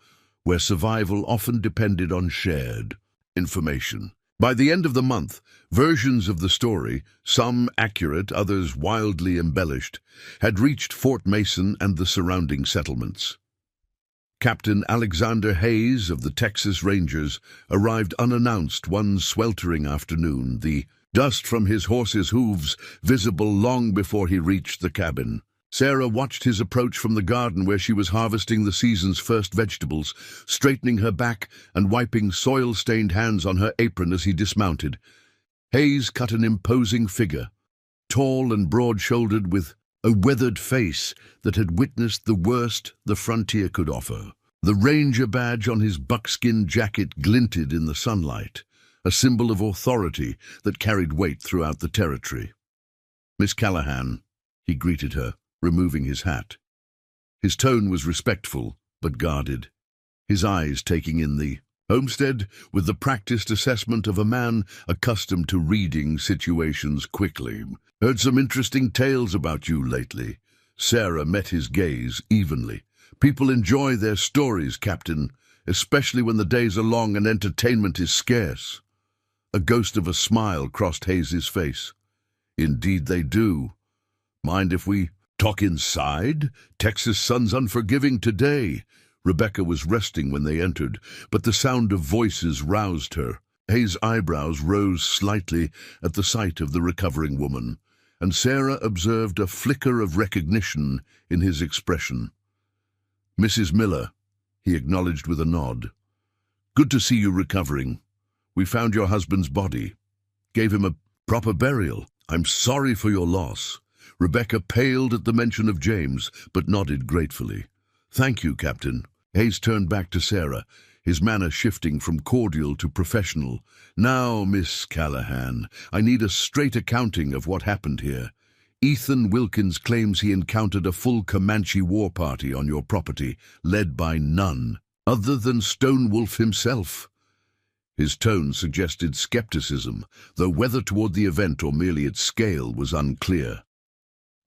where survival often depended on shared information. By the end of the month, versions of the story, some accurate, others wildly embellished, had reached Fort Mason and the surrounding settlements. Captain Alexander Hayes of the Texas Rangers arrived unannounced one sweltering afternoon, the dust from his horse's hooves visible long before he reached the cabin. Sarah watched his approach from the garden where she was harvesting the season's first vegetables, straightening her back and wiping soil-stained hands on her apron as he dismounted. Hayes cut an imposing figure, tall and broad-shouldered with a weathered face that had witnessed the worst the frontier could offer. The ranger badge on his buckskin jacket glinted in the sunlight, a symbol of authority that carried weight throughout the territory. "Miss Callahan," he greeted her, removing his hat. His tone was respectful, but guarded, his eyes taking in the homestead with the practiced assessment of a man accustomed to reading situations quickly. "Heard some interesting tales about you lately." Sarah met his gaze evenly. "People enjoy their stories, Captain, especially when the days are long and entertainment is scarce." A ghost of a smile crossed Hayes's face. "Indeed they do. Mind if we talk inside? Texas sun's unforgiving today." Rebecca was resting when they entered, but the sound of voices roused her. Hayes' eyebrows rose slightly at the sight of the recovering woman, and Sarah observed a flicker of recognition in his expression. "Mrs. Miller," he acknowledged with a nod. "Good to see you recovering. We found your husband's body. Gave him a proper burial. I'm sorry for your loss." Rebecca paled at the mention of James, but nodded gratefully. "Thank you, Captain." Hayes turned back to Sarah, his manner shifting from cordial to professional. "Now, Miss Callahan, I need a straight accounting of what happened here. Ethan Wilkins claims he encountered a full Comanche war party on your property, led by none other than Stone Wolf himself." His tone suggested skepticism, though whether toward the event or merely its scale was unclear.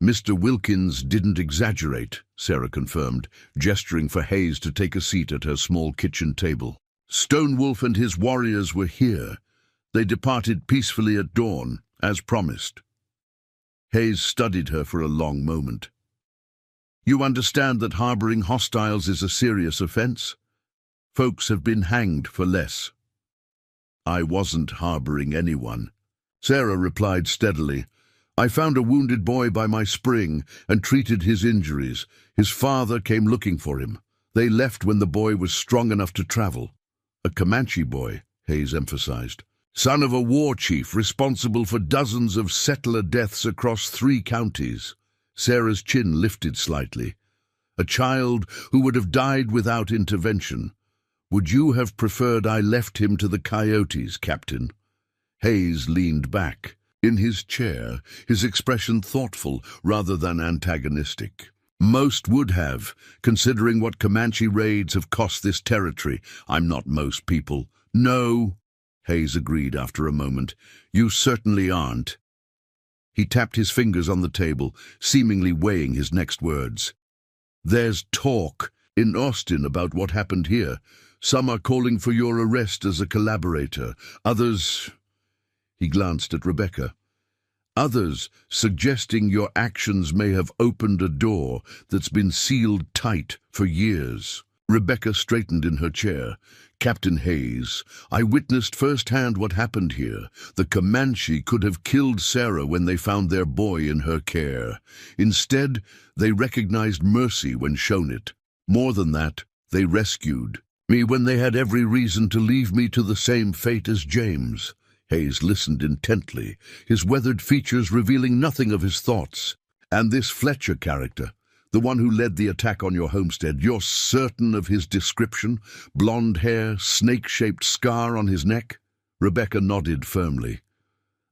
"Mr. Wilkins didn't exaggerate," Sarah confirmed, gesturing for Hayes to take a seat at her small kitchen table. "Stone Wolf and his warriors were here. They departed peacefully at dawn, as promised." Hayes studied her for a long moment. "You understand that harboring hostiles is a serious offense? Folks have been hanged for less." "I wasn't harboring anyone," Sarah replied steadily. "I found a wounded boy by my spring and treated his injuries. His father came looking for him. They left when the boy was strong enough to travel." "A Comanche boy," Hayes emphasized. Son of a war chief responsible for dozens of settler deaths across 3 counties. Sarah's chin lifted slightly. A child who would have died without intervention. Would you have preferred I left him to the coyotes, Captain? Hayes leaned back in his chair, his expression thoughtful rather than antagonistic. Most would have, considering what Comanche raids have cost this territory. I'm not most people. No, Hayes agreed after a moment. You certainly aren't. He tapped his fingers on the table, seemingly weighing his next words. There's talk in Austin about what happened here. Some are calling for your arrest as a collaborator. Others... He glanced at Rebecca. Others suggesting your actions may have opened a door that's been sealed tight for years. Rebecca straightened in her chair. Captain Hayes, I witnessed firsthand what happened here. The Comanche could have killed Sarah when they found their boy in her care. Instead, they recognized mercy when shown it. More than that, they rescued me when they had every reason to leave me to the same fate as James. Hayes listened intently, his weathered features revealing nothing of his thoughts. And this Fletcher character, the one who led the attack on your homestead, you're certain of his description? Blonde hair, snake-shaped scar on his neck? Rebecca nodded firmly.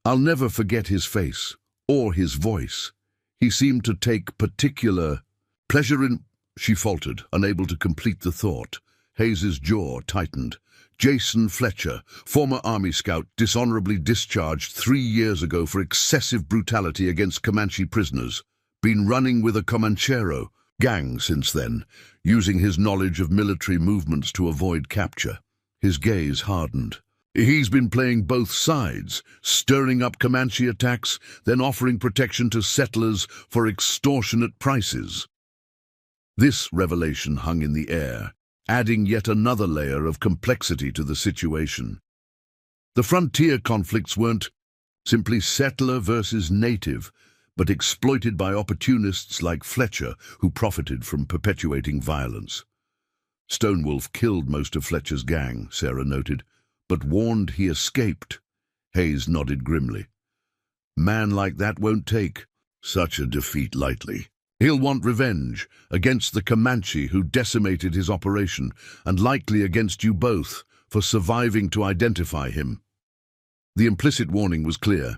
I'll never forget his face, or his voice. He seemed to take particular pleasure in... She faltered, unable to complete the thought. Hayes's jaw tightened. Jason Fletcher, former Army scout, dishonorably discharged 3 years ago for excessive brutality against Comanche prisoners. Been running with a Comanchero gang since then, using his knowledge of military movements to avoid capture. His gaze hardened. He's been playing both sides, stirring up Comanche attacks, then offering protection to settlers for extortionate prices. This revelation hung in the air, adding yet another layer of complexity to the situation. The frontier conflicts weren't simply settler versus native, but exploited by opportunists like Fletcher, who profited from perpetuating violence. Stonewolf killed most of Fletcher's gang, Sarah noted, but warned he escaped. Hayes nodded grimly. Man like that won't take such a defeat lightly. He'll want revenge against the Comanche who decimated his operation, and likely against you both for surviving to identify him. The implicit warning was clear.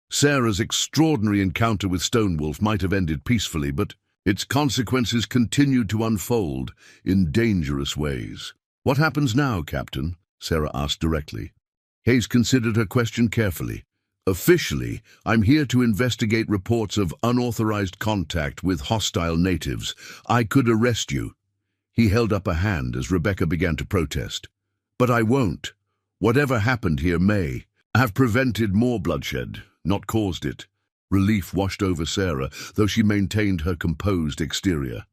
Sarah's extraordinary encounter with Stonewolf might have ended peacefully, but its consequences continued to unfold in dangerous ways. What happens now, Captain? Sarah asked directly. Hayes considered her question carefully. Officially, I'm here to investigate reports of unauthorized contact with hostile natives. I could arrest you. He held up a hand as Rebecca began to protest. But I won't. Whatever happened here may have prevented more bloodshed, not caused it. Relief washed over Sarah, though she maintained her composed exterior.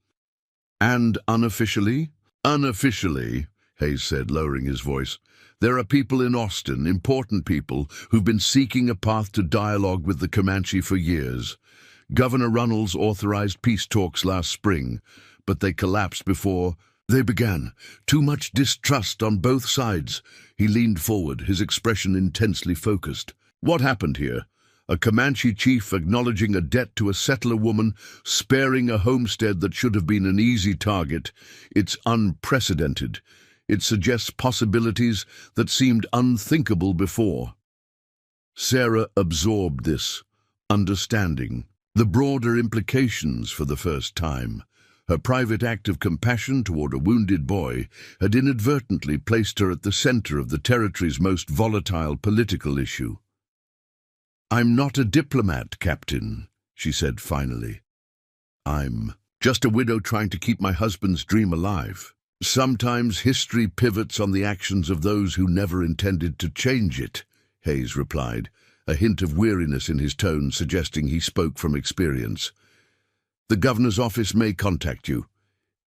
And unofficially? Unofficially, Hayes said, lowering his voice. There are people in Austin, important people, who've been seeking a path to dialogue with the Comanche for years. Governor Runnels authorized peace talks last spring, but they collapsed before they began. Too much distrust on both sides. He leaned forward, his expression intensely focused. What happened here? A Comanche chief acknowledging a debt to a settler woman, sparing a homestead that should have been an easy target. It's unprecedented. It suggests possibilities that seemed unthinkable before. Sarah absorbed this, understanding the broader implications for the first time. Her private act of compassion toward a wounded boy had inadvertently placed her at the center of the territory's most volatile political issue. I'm not a diplomat, Captain, she said finally. I'm just a widow trying to keep my husband's dream alive. Sometimes history pivots on the actions of those who never intended to change it, Hayes replied, a hint of weariness in his tone suggesting he spoke from experience. The governor's office may contact you.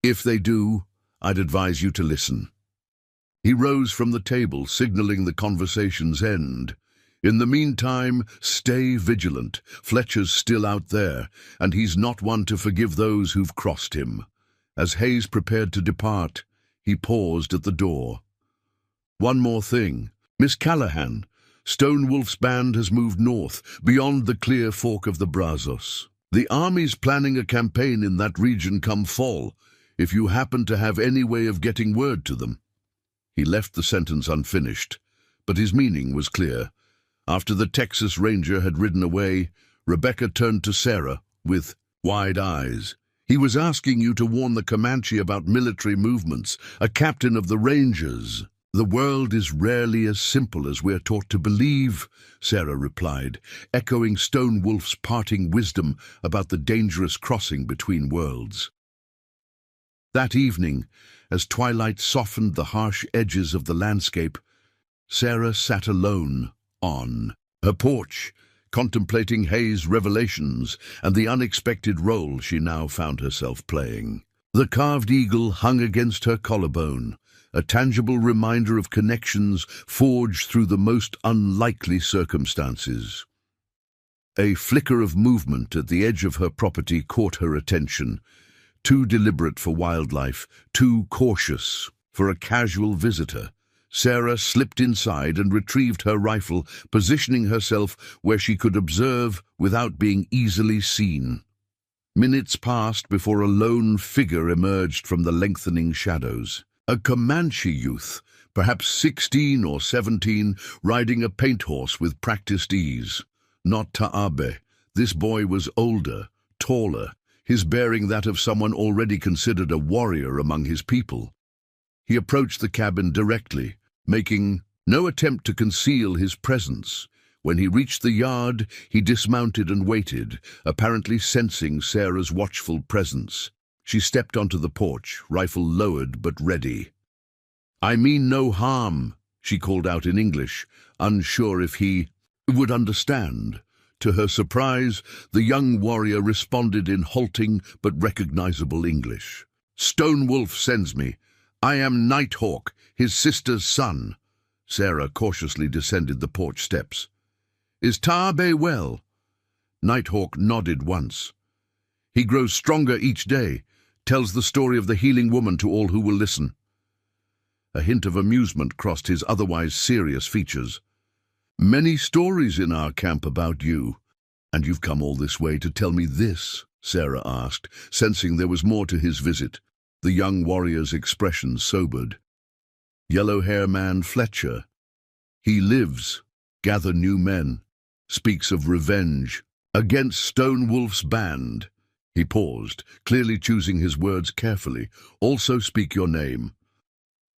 If they do, I'd advise you to listen. He rose from the table, signaling the conversation's end. In the meantime, stay vigilant. Fletcher's still out there, and he's not one to forgive those who've crossed him. As Hayes prepared to depart, he paused at the door. One more thing. Miss Callahan, Stonewolf's band has moved north, beyond the clear fork of the Brazos. The army's planning a campaign in that region come fall, if you happen to have any way of getting word to them." He left the sentence unfinished, but his meaning was clear. After the Texas Ranger had ridden away, Rebecca turned to Sarah with wide eyes. "He was asking you to warn the Comanche about military movements, a captain of the Rangers." "The world is rarely as simple as we're taught to believe," Sarah replied, echoing Stonewolf's parting wisdom about the dangerous crossing between worlds. That evening, as twilight softened the harsh edges of the landscape, Sarah sat alone on her porch, contemplating Hayes' revelations and the unexpected role she now found herself playing. The carved eagle hung against her collarbone, a tangible reminder of connections forged through the most unlikely circumstances. A flicker of movement at the edge of her property caught her attention, too deliberate for wildlife, too cautious for a casual visitor. Sarah slipped inside and retrieved her rifle, positioning herself where she could observe without being easily seen. Minutes passed before a lone figure emerged from the lengthening shadows. A Comanche youth, perhaps 16 or 17, riding a paint horse with practiced ease. Not Taabe. This boy was older, taller, his bearing that of someone already considered a warrior among his people. He approached the cabin directly, making no attempt to conceal his presence. When he reached the yard, he dismounted and waited, apparently sensing Sarah's watchful presence. She stepped onto the porch, rifle lowered but ready. "I mean no harm," she called out in English, unsure if he would understand. To her surprise, the young warrior responded in halting but recognizable English. "Stonewolf sends me. I am Nighthawk, his sister's son." Sarah cautiously descended the porch steps. "Is Taabe well?" Nighthawk nodded once. "He grows stronger each day, tells the story of the healing woman to all who will listen." A hint of amusement crossed his otherwise serious features. "Many stories in our camp about you. And you've come all this way to tell me this?" Sarah asked, sensing there was more to his visit. The young warrior's expression sobered. "Yellow-hair man Fletcher. He lives, gather new men, speaks of revenge against Stonewolf's band." He paused, clearly choosing his words carefully. "Also speak your name."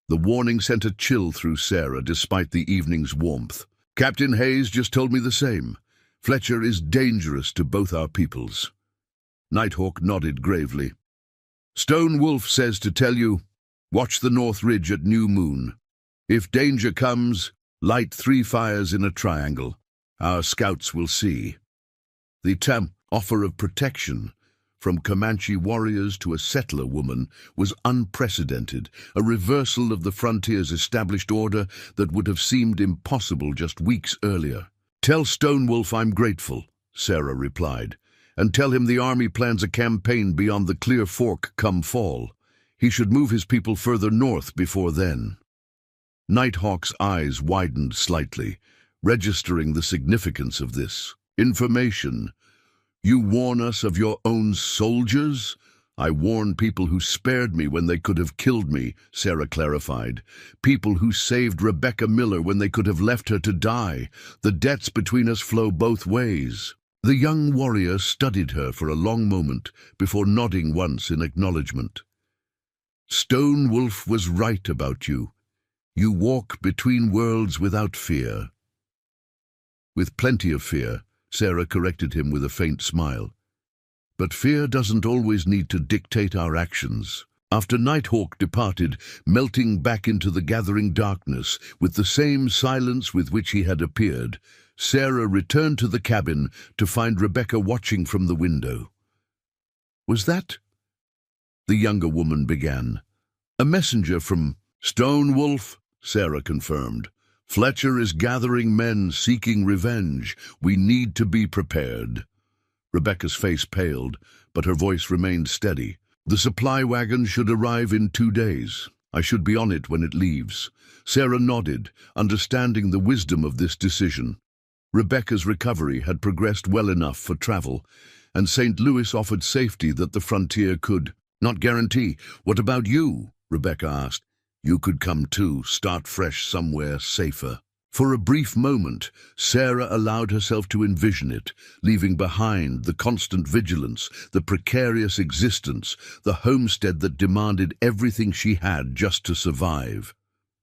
The warning sent a chill through Sarah despite the evening's warmth. "Captain Hayes just told me the same. Fletcher is dangerous to both our peoples." Nighthawk nodded gravely. "Stonewolf says to tell you, watch the North Ridge at new moon. If danger comes, light 3 fires in a triangle. Our scouts will see." The offer of protection from Comanche warriors to a settler woman was unprecedented, a reversal of the frontier's established order that would have seemed impossible just weeks earlier. "Tell Stonewolf I'm grateful," Sarah replied, "and tell him the army plans a campaign beyond the Clear Fork come fall. He should move his people further north before then." Nighthawk's eyes widened slightly, registering the significance of this information. "You warn us of your own soldiers?" "I warn people who spared me when they could have killed me," Sarah clarified. "People who saved Rebecca Miller when they could have left her to die. The debts between us flow both ways." The young warrior studied her for a long moment before nodding once in acknowledgement. "Stonewolf was right about you. You walk between worlds without fear." "With plenty of fear," Sarah corrected him with a faint smile. "But fear doesn't always need to dictate our actions." After Nighthawk departed, melting back into the gathering darkness with the same silence with which he had appeared, Sarah returned to the cabin to find Rebecca watching from the window. "Was that—" the younger woman began. "A messenger from Stonewolf," Sarah confirmed. "Fletcher is gathering men seeking revenge. We need to be prepared." Rebecca's face paled, but her voice remained steady. "The supply wagon should arrive in 2 days. I should be on it when it leaves. Sarah nodded, understanding the wisdom of this decision. Rebecca's recovery had progressed well enough for travel, and St. Louis offered safety that the frontier could not guarantee. "What about you?" Rebecca asked. "You could come too, start fresh somewhere safer." For a brief moment, Sarah allowed herself to envision it, leaving behind the constant vigilance, the precarious existence, the homestead that demanded everything she had just to survive.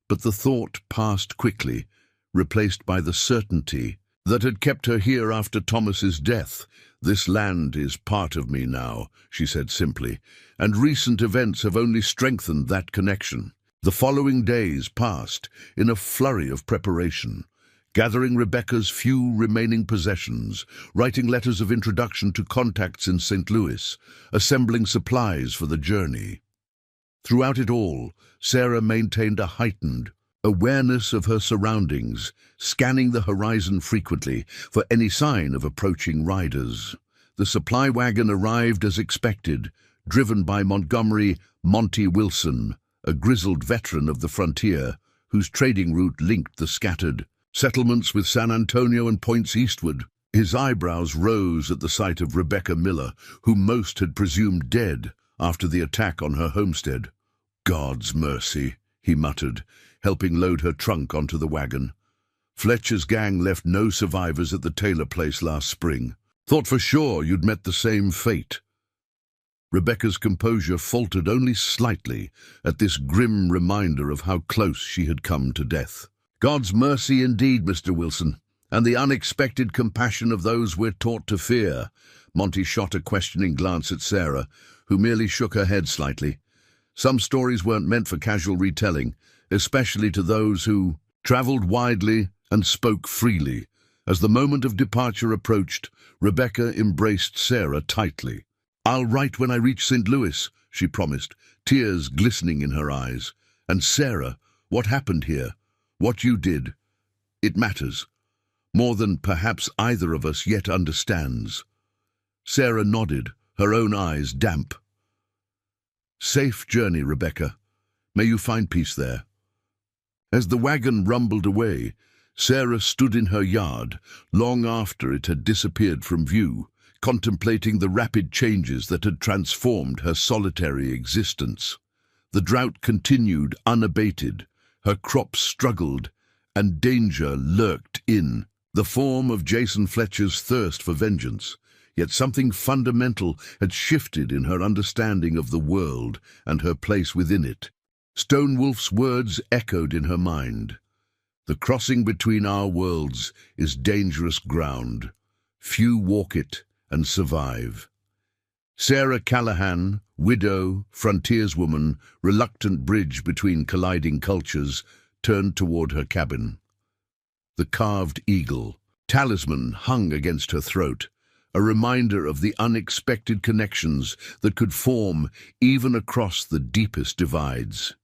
But the thought passed quickly, replaced by the certainty that had kept her here after Thomas's death. "This land is part of me now," she said simply, and recent events have only strengthened that connection. The following days passed in a flurry of preparation, gathering Rebecca's few remaining possessions, writing letters of introduction to contacts in St. Louis, assembling supplies for the journey. Throughout it all, Sarah maintained a heightened awareness of her surroundings, scanning the horizon frequently for any sign of approaching riders. The supply wagon arrived as expected, driven by Montgomery "Monty" Wilson, a grizzled veteran of the frontier, whose trading route linked the scattered settlements with San Antonio and points eastward. His eyebrows rose at the sight of Rebecca Miller, whom most had presumed dead after the attack on her homestead. "God's mercy," he muttered, helping load her trunk onto the wagon. "Fletcher's gang left no survivors at the Taylor place last spring. Thought for sure you'd met the same fate." Rebecca's composure faltered only slightly at this grim reminder of how close she had come to death. "God's mercy indeed, Mr. Wilson, and the unexpected compassion of those we're taught to fear." Monty shot a questioning glance at Sarah, who merely shook her head slightly. Some stories weren't meant for casual retelling, especially to those who traveled widely and spoke freely. As the moment of departure approached, Rebecca embraced Sarah tightly. "I'll write when I reach St. Louis," she promised, tears glistening in her eyes. "And Sarah, what happened here, what you did, it matters, more than perhaps either of us yet understands." Sarah nodded, her own eyes damp. "Safe journey, Rebecca. May you find peace there." As the wagon rumbled away, Sarah stood in her yard long after it had disappeared from view, contemplating the rapid changes that had transformed her solitary existence. The drought continued unabated, her crops struggled, and danger lurked in the form of Jason Fletcher's thirst for vengeance. Yet something fundamental had shifted in her understanding of the world and her place within it. Stonewolf's words echoed in her mind. "The crossing between our worlds is dangerous ground. Few walk it and survive." Sarah Callahan, widow, frontierswoman, reluctant bridge between colliding cultures, turned toward her cabin. The carved eagle, talisman, hung against her throat, a reminder of the unexpected connections that could form even across the deepest divides.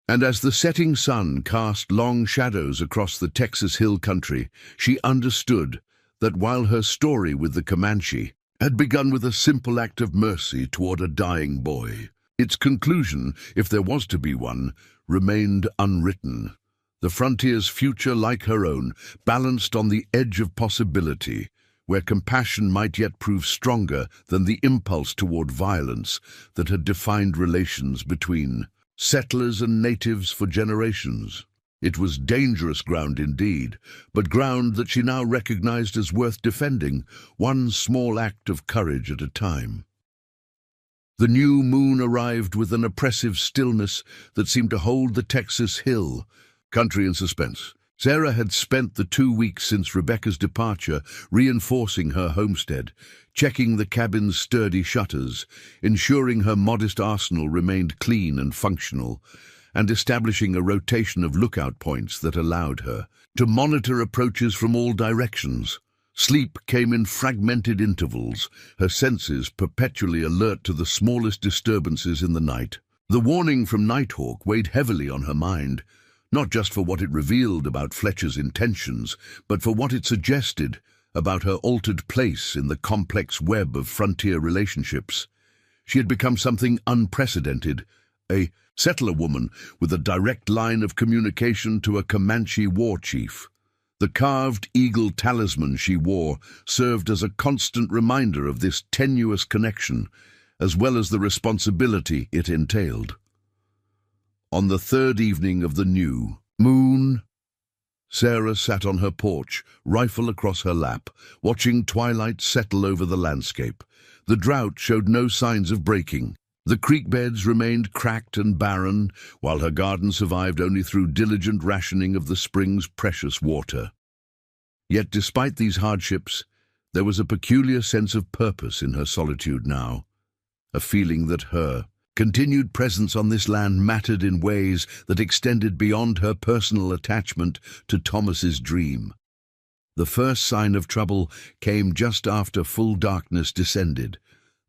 And as the setting sun cast long shadows across the Texas hill country, she understood that while her story with the Comanche had begun with a simple act of mercy toward a dying boy, its conclusion, if there was to be one, remained unwritten. The frontier's future, like her own, balanced on the edge of possibility, where compassion might yet prove stronger than the impulse toward violence that had defined relations between settlers and natives for generations. It was dangerous ground indeed, but ground that she now recognized as worth defending, one small act of courage at a time. The new moon arrived with an oppressive stillness that seemed to hold the Texas hill country in suspense. Sarah had spent the 2 weeks since Rebecca's departure reinforcing her homestead, checking the cabin's sturdy shutters, ensuring her modest arsenal remained clean and functional, and establishing a rotation of lookout points that allowed her to monitor approaches from all directions. Sleep came in fragmented intervals, her senses perpetually alert to the smallest disturbances in the night. The warning from Nighthawk weighed heavily on her mind, not just for what it revealed about Fletcher's intentions, but for what it suggested about her altered place in the complex web of frontier relationships. She had become something unprecedented, a settler woman with a direct line of communication to a Comanche war chief. The carved eagle talisman she wore served as a constant reminder of this tenuous connection, as well as the responsibility it entailed. On the third evening of the new moon, Sarah sat on her porch, rifle across her lap, watching twilight settle over the landscape. The drought showed no signs of breaking. The creek beds remained cracked and barren, while her garden survived only through diligent rationing of the spring's precious water. Yet despite these hardships, there was a peculiar sense of purpose in her solitude now, a feeling that her continued presence on this land mattered in ways that extended beyond her personal attachment to Thomas's dream. The first sign of trouble came just after full darkness descended,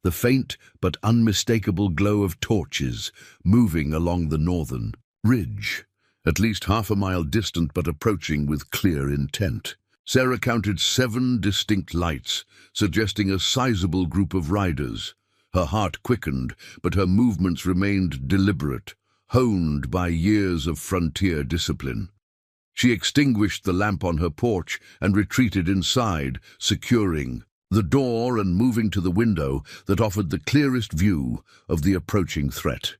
the faint but unmistakable glow of torches moving along the northern ridge, at least half a mile distant but approaching with clear intent. Sarah counted 7 distinct lights, suggesting a sizable group of riders. Her heart quickened, but her movements remained deliberate, honed by years of frontier discipline. She extinguished the lamp on her porch and retreated inside, securing the door and moving to the window that offered the clearest view of the approaching threat.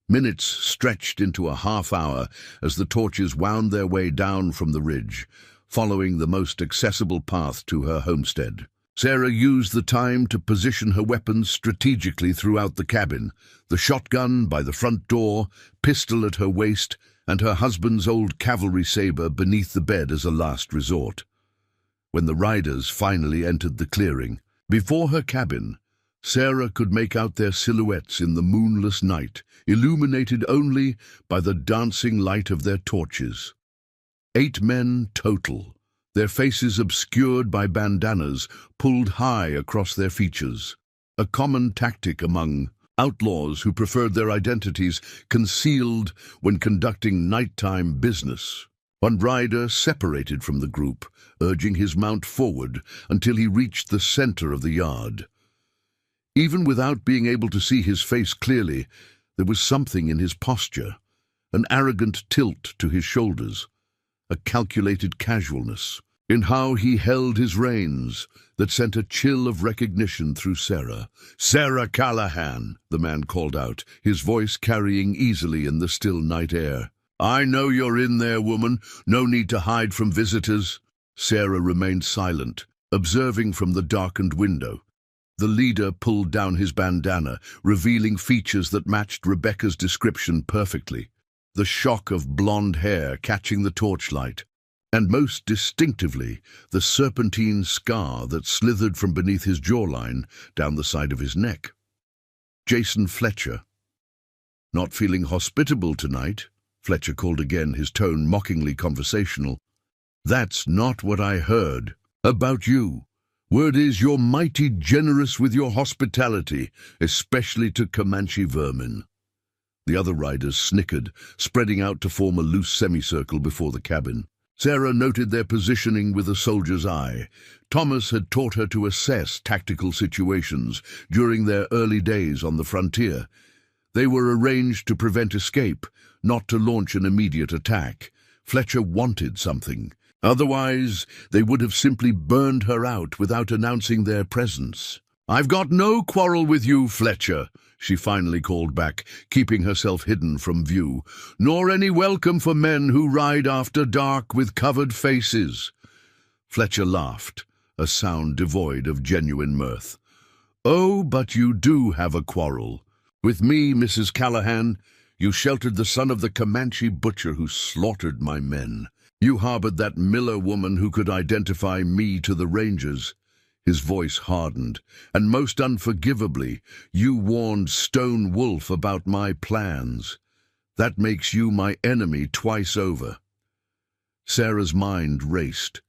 Minutes stretched into a half-hour as the torches wound their way down from the ridge, following the most accessible path to her homestead. Sarah used the time to position her weapons strategically throughout the cabin, the shotgun by the front door, pistol at her waist, and her husband's old cavalry saber beneath the bed as a last resort. When the riders finally entered the clearing, before her cabin, Sarah could make out their silhouettes in the moonless night, illuminated only by the dancing light of their torches. 8 men total, their faces obscured by bandanas pulled high across their features, a common tactic among outlaws who preferred their identities concealed when conducting nighttime business. One rider separated from the group, urging his mount forward until he reached the center of the yard. Even without being able to see his face clearly, there was something in his posture, an arrogant tilt to his shoulders, a calculated casualness in how he held his reins that sent a chill of recognition through Sarah. "Sarah Callahan," the man called out, his voice carrying easily in the still night air. "I know you're in there, woman. No need to hide from visitors." Sarah remained silent, observing from the darkened window. The leader pulled down his bandana, revealing features that matched Rebecca's description perfectly. The shock of blonde hair catching the torchlight, and most distinctively, the serpentine scar that slithered from beneath his jawline down the side of his neck. Jason Fletcher. "Not feeling hospitable tonight?" Fletcher called again, his tone mockingly conversational. "That's not what I heard about you. Word is you're mighty generous with your hospitality, especially to Comanche vermin." The other riders snickered, spreading out to form a loose semicircle before the cabin. Sarah noted their positioning with a soldier's eye. Thomas had taught her to assess tactical situations during their early days on the frontier. They were arranged to prevent escape, not to launch an immediate attack. Fletcher wanted something. Otherwise, they would have simply burned her out without announcing their presence. "I've got no quarrel with you, Fletcher," she finally called back, keeping herself hidden from view, "nor any welcome for men who ride after dark with covered faces." Fletcher laughed, a sound devoid of genuine mirth. "Oh, but you do have a quarrel. With me, Mrs. Callahan, you sheltered the son of the Comanche butcher who slaughtered my men. You harbored that Miller woman who could identify me to the Rangers." His voice hardened, and most unforgivably, you warned Stone Wolf about my plans. That makes you my enemy twice over. Sarah's mind raced.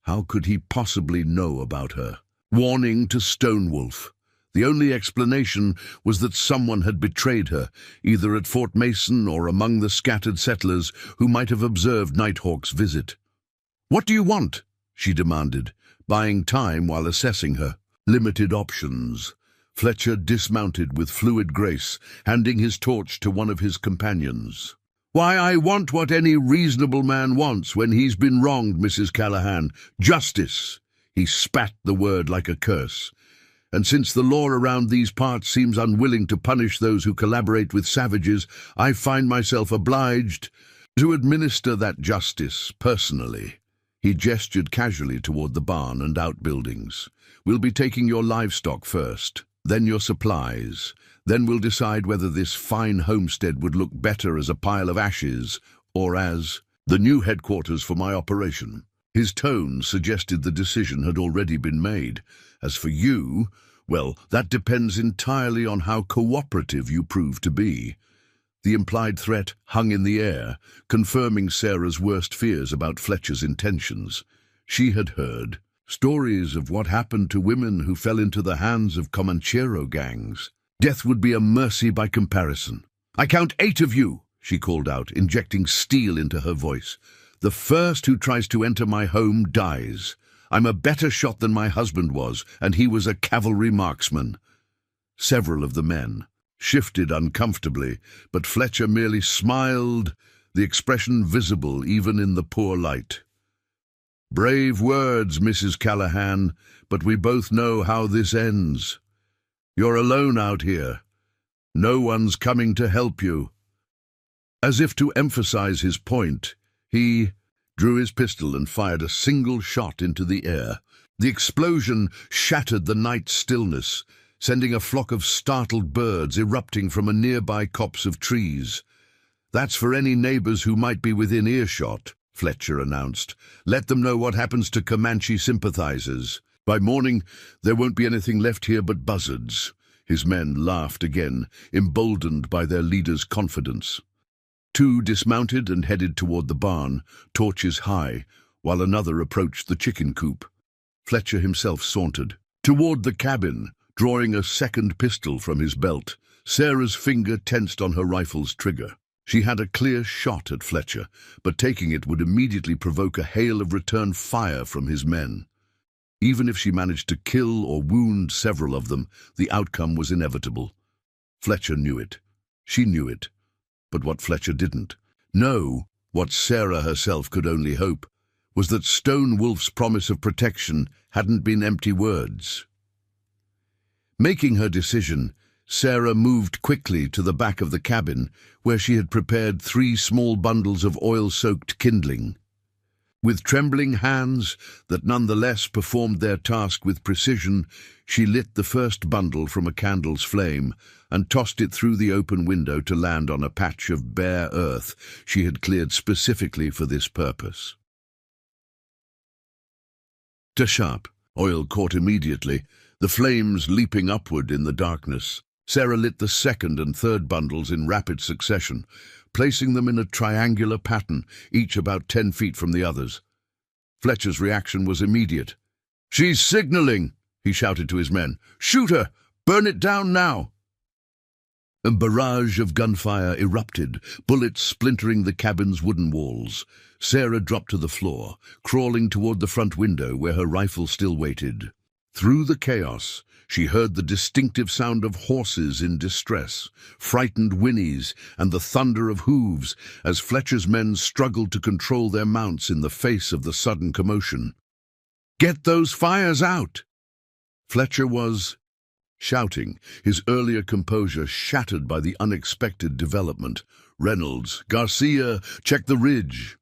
How could he possibly know about her? Warning to Stone Wolf. The only explanation was that someone had betrayed her, either at Fort Mason or among the scattered settlers who might have observed Nighthawk's visit. "What do you want?" she demanded, buying time while assessing her. "Limited options. Fletcher dismounted with fluid grace, handing his torch to one of his companions. "Why, I want what any reasonable man wants when he's been wronged, Mrs. Callahan. Justice." He spat the word like a curse. "And since the law around these parts seems unwilling to punish those who collaborate with savages, I find myself obliged to administer that justice personally." He gestured casually toward the barn and outbuildings. "We'll be taking your livestock first, then your supplies. Then we'll decide whether this fine homestead would look better as a pile of ashes or as the new headquarters for my operation." His tone suggested the decision had already been made. "As for you, well, that depends entirely on how cooperative you prove to be." The implied threat hung in the air, confirming Sarah's worst fears about Fletcher's intentions. She had heard stories of what happened to women who fell into the hands of Comanchero gangs. Death would be a mercy by comparison. "I count 8 of you," she called out, injecting steel into her voice. "The first who tries to enter my home dies. I'm a better shot than my husband was, and he was a cavalry marksman." Several of the men shifted uncomfortably, but Fletcher merely smiled, the expression visible even in the poor light. "Brave words, Mrs. Callahan, but we both know how this ends. You're alone out here. No one's coming to help you." As if to emphasize his point, he drew his pistol and fired a single shot into the air. The explosion shattered the night stillness, sending a flock of startled birds erupting from a nearby copse of trees. "That's for any neighbors who might be within earshot," Fletcher announced. "Let them know what happens to Comanche sympathizers. By morning, there won't be anything left here but buzzards." His men laughed again, emboldened by their leader's confidence. 2 dismounted and headed toward the barn, torches high, while another approached the chicken coop. Fletcher himself sauntered toward the cabin, drawing a second pistol from his belt. Sarah's finger tensed on her rifle's trigger. She had a clear shot at Fletcher, but taking it would immediately provoke a hail of return fire from his men. Even if she managed to kill or wound several of them, the outcome was inevitable. Fletcher knew it. She knew it. But what Fletcher didn't know, what Sarah herself could only hope, was that Stone Wolf's promise of protection hadn't been empty words. Making her decision, Sarah moved quickly to the back of the cabin, where she had prepared 3 small bundles of oil-soaked kindling. With trembling hands that nonetheless performed their task with precision, she lit the first bundle from a candle's flame and tossed it through the open window to land on a patch of bare earth she had cleared specifically for this purpose. To sharp, oil caught immediately, the flames leaping upward in the darkness. Sarah lit the second and third bundles in rapid succession, placing them in a triangular pattern, each about 10 feet from the others. Fletcher's reaction was immediate. "She's signaling!" he shouted to his men. "Shoot her! Burn it down now!" A barrage of gunfire erupted, bullets splintering the cabin's wooden walls. Sarah dropped to the floor, crawling toward the front window where her rifle still waited. Through the chaos, she heard the distinctive sound of horses in distress, frightened whinnies, and the thunder of hooves as Fletcher's men struggled to control their mounts in the face of the sudden commotion. "Get those fires out!" Fletcher was shouting, his earlier composure shattered by the unexpected development. "Reynolds, Garcia, check the ridge!"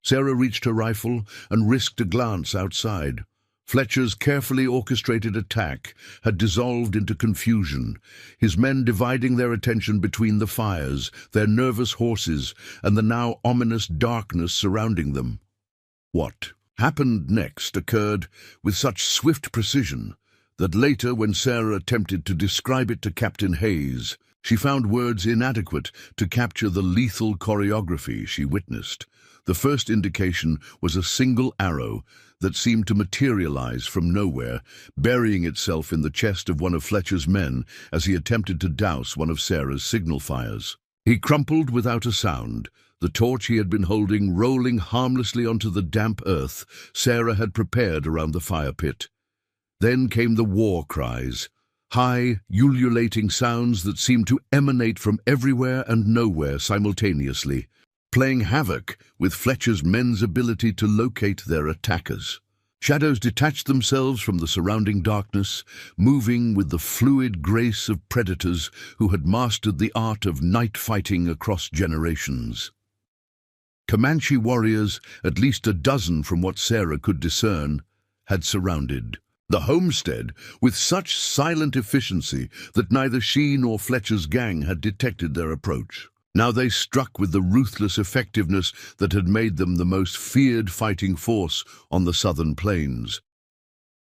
Sarah reached her rifle and risked a glance outside. Fletcher's carefully orchestrated attack had dissolved into confusion, his men dividing their attention between the fires, their nervous horses, and the now ominous darkness surrounding them. What happened next occurred with such swift precision that later, when Sarah attempted to describe it to Captain Hayes, she found words inadequate to capture the lethal choreography she witnessed. The first indication was a single arrow that seemed to materialize from nowhere, burying itself in the chest of one of Fletcher's men as he attempted to douse one of Sarah's signal fires. He crumpled without a sound, the torch he had been holding rolling harmlessly onto the damp earth Sarah had prepared around the fire pit. Then came the war cries, high, ululating sounds that seemed to emanate from everywhere and nowhere simultaneously, playing havoc with Fletcher's men's ability to locate their attackers. Shadows detached themselves from the surrounding darkness, moving with the fluid grace of predators who had mastered the art of night fighting across generations. Comanche warriors, at least a dozen from what Sarah could discern, had surrounded the homestead with such silent efficiency that neither she nor Fletcher's gang had detected their approach. Now they struck with the ruthless effectiveness that had made them the most feared fighting force on the southern plains.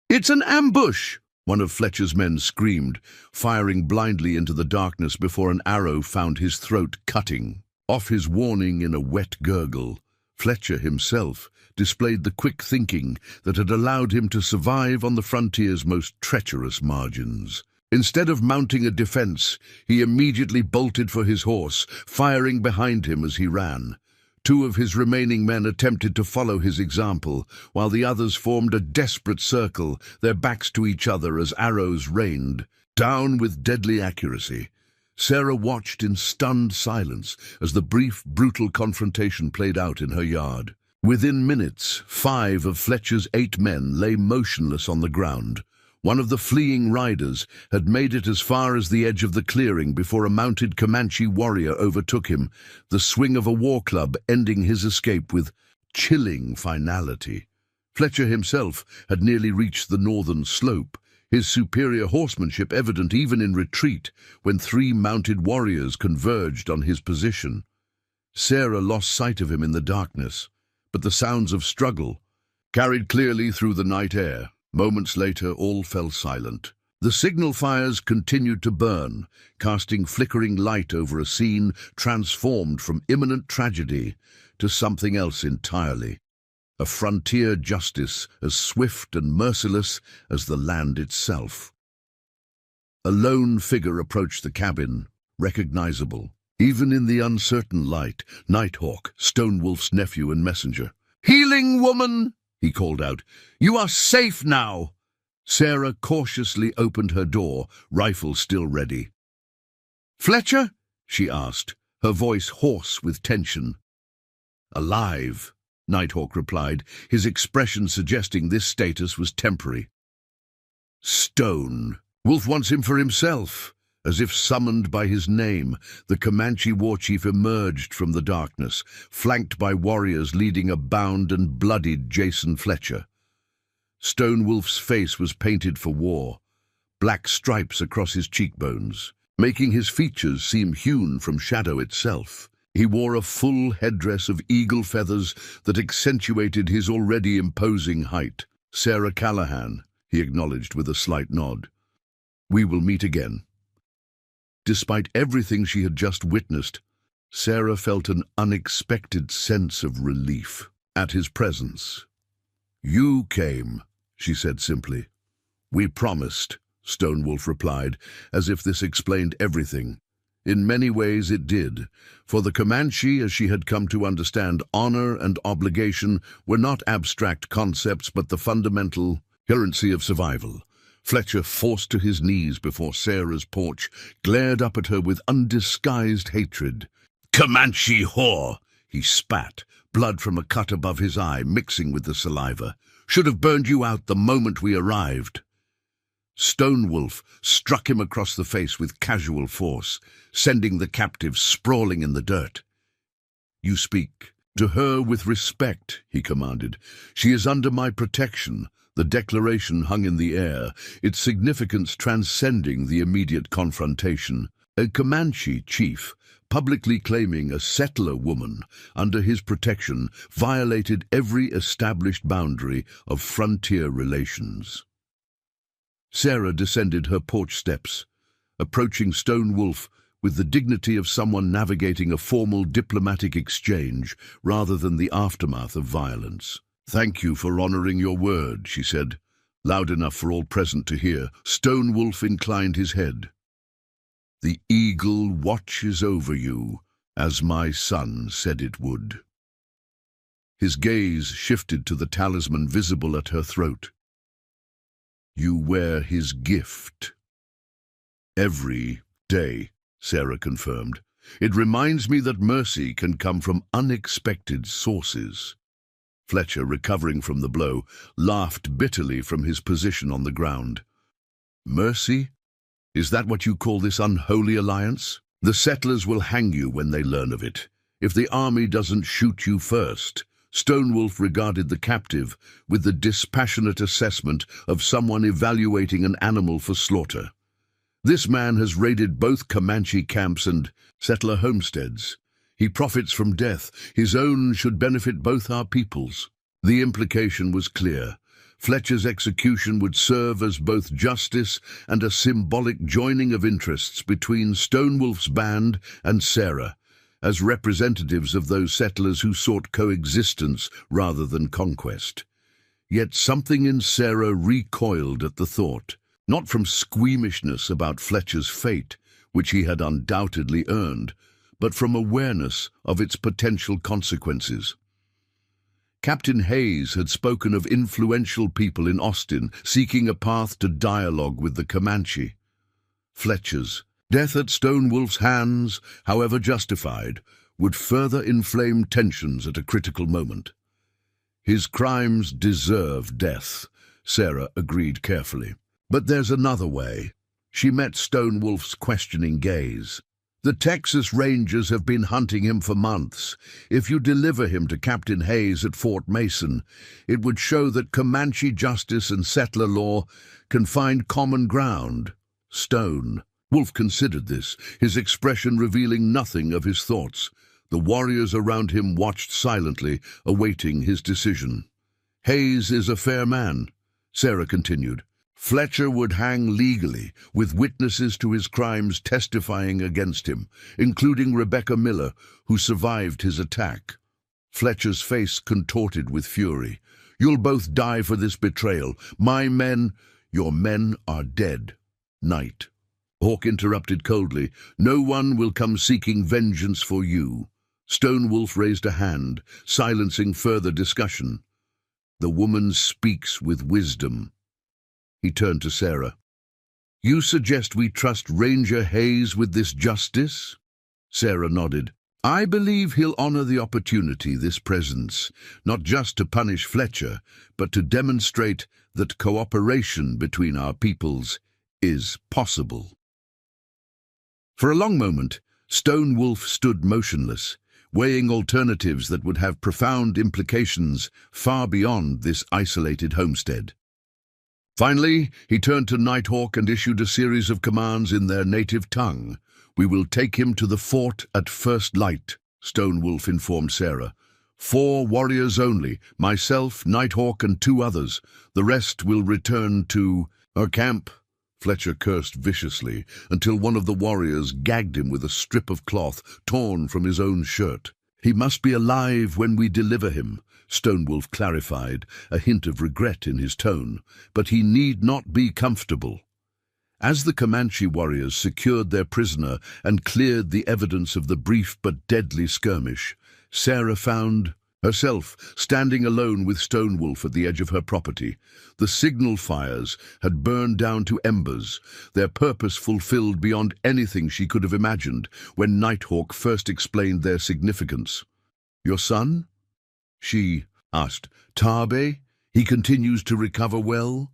"It's an ambush!" one of Fletcher's men screamed, firing blindly into the darkness before an arrow found his throat, cutting off his warning in a wet gurgle. Fletcher himself displayed the quick thinking that had allowed him to survive on the frontier's most treacherous margins. Instead of mounting a defense, he immediately bolted for his horse, firing behind him as he ran. Two of his remaining men attempted to follow his example, while the others formed a desperate circle, their backs to each other as arrows rained down with deadly accuracy. Sarah watched in stunned silence as the brief, brutal confrontation played out in her yard. Within minutes, 5 of Fletcher's 8 men lay motionless on the ground. One of the fleeing riders had made it as far as the edge of the clearing before a mounted Comanche warrior overtook him, the swing of a war club ending his escape with chilling finality. Fletcher himself had nearly reached the northern slope, his superior horsemanship evident even in retreat when 3 mounted warriors converged on his position. Sarah lost sight of him in the darkness, but the sounds of struggle carried clearly through the night air. Moments later, all fell silent. The signal fires continued to burn, casting flickering light over a scene transformed from imminent tragedy to something else entirely. A frontier justice as swift and merciless as the land itself. A lone figure approached the cabin, recognizable, even in the uncertain light, Nighthawk, Stonewolf's nephew and messenger. "Healing woman!" he called out. "You are safe now!" Sarah cautiously opened her door, rifle still ready. "Fletcher?" she asked, her voice hoarse with tension. "Alive," Nighthawk replied, his expression suggesting this status was temporary. "Stone. Wolf wants him for himself." As if summoned by his name, the Comanche war chief emerged from the darkness, flanked by warriors leading a bound and bloodied Jason Fletcher. Stonewolf's face was painted for war, black stripes across his cheekbones, making his features seem hewn from shadow itself. He wore a full headdress of eagle feathers that accentuated his already imposing height. "Sarah Callahan," he acknowledged with a slight nod. "We will meet again." Despite everything she had just witnessed, Sarah felt an unexpected sense of relief at his presence. "You came," she said simply. "We promised," Stonewolf replied, as if this explained everything. In many ways it did. For the Comanche, as she had come to understand, honor and obligation were not abstract concepts but the fundamental currency of survival. Fletcher, forced to his knees before Sarah's porch, glared up at her with undisguised hatred. "Comanche whore!" he spat, blood from a cut above his eye mixing with the saliva. "Should have burned you out the moment we arrived." Stonewolf struck him across the face with casual force, sending the captive sprawling in the dirt. "You speak to her with respect," he commanded. "She is under my protection." The declaration hung in the air, its significance transcending the immediate confrontation. A Comanche chief, publicly claiming a settler woman under his protection, violated every established boundary of frontier relations. Sarah descended her porch steps, approaching Stonewolf with the dignity of someone navigating a formal diplomatic exchange rather than the aftermath of violence. "Thank you for honoring your word," she said, loud enough for all present to hear. Stonewolf inclined his head. "The eagle watches over you, as my son said it would." His gaze shifted to the talisman visible at her throat. "You wear his gift." Every day, Sarah confirmed. It reminds me that mercy can come from unexpected sources. Fletcher, recovering from the blow, laughed bitterly from his position on the ground. Mercy? Is that what you call this unholy alliance? The settlers will hang you when they learn of it, if the army doesn't shoot you first. Stonewolf regarded the captive with the dispassionate assessment of someone evaluating an animal for slaughter. This man has raided both Comanche camps and settler homesteads. He profits from death. His own should benefit both our peoples. The implication was clear. Fletcher's execution would serve as both justice and a symbolic joining of interests between Stonewolf's band and Sarah, as representatives of those settlers who sought coexistence rather than conquest. Yet something in Sarah recoiled at the thought, not from squeamishness about Fletcher's fate, which he had undoubtedly earned, but from awareness of its potential consequences. Captain Hayes had spoken of influential people in Austin seeking a path to dialogue with the Comanche. Fletcher's death at Stonewolf's hands, however justified, would further inflame tensions at a critical moment. His crimes deserve death, Sarah agreed carefully. But there's another way. She met Stonewolf's questioning gaze. The Texas Rangers have been hunting him for months. If you deliver him to Captain Hayes at Fort Mason, it would show that Comanche justice and settler law can find common ground. Wolf considered this, his expression revealing nothing of his thoughts. The warriors around him watched silently, awaiting his decision. Hayes is a fair man, Sarah continued. Fletcher would hang legally, with witnesses to his crimes testifying against him, including Rebecca Miller, who survived his attack. Fletcher's face contorted with fury. You'll both die for this betrayal. Your men are dead. Night. Hawk interrupted coldly. No one will come seeking vengeance for you. Stonewolf raised a hand, silencing further discussion. The woman speaks with wisdom. He turned to Sarah. You suggest we trust Ranger Hayes with this justice? Sarah nodded. I believe he'll honor the opportunity this presents, not just to punish Fletcher, but to demonstrate that cooperation between our peoples is possible. For a long moment, Stonewolf stood motionless, weighing alternatives that would have profound implications far beyond this isolated homestead. Finally, he turned to Nighthawk and issued a series of commands in their native tongue. We will take him to the fort at first light, Stonewolf informed Sarah. 4 warriors only, myself, Nighthawk, and 2 others. The rest will return to our camp. Fletcher cursed viciously until one of the warriors gagged him with a strip of cloth torn from his own shirt. He must be alive when we deliver him, Stonewolf clarified, a hint of regret in his tone, but he need not be comfortable. As the Comanche warriors secured their prisoner and cleared the evidence of the brief but deadly skirmish, Sarah found herself standing alone with Stonewolf at the edge of her property. The signal fires had burned down to embers, their purpose fulfilled beyond anything she could have imagined when Nighthawk first explained their significance. Your son? She asked. Taabe? He continues to recover well?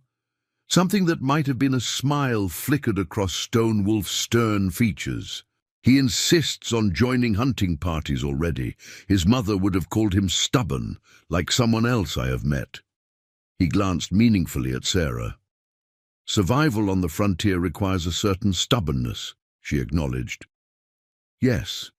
Something that might have been a smile flickered across Stonewolf's stern features. He insists on joining hunting parties already. His mother would have called him stubborn, like someone else I have met. He glanced meaningfully at Sarah. Survival on the frontier requires a certain stubbornness, she acknowledged. Yes,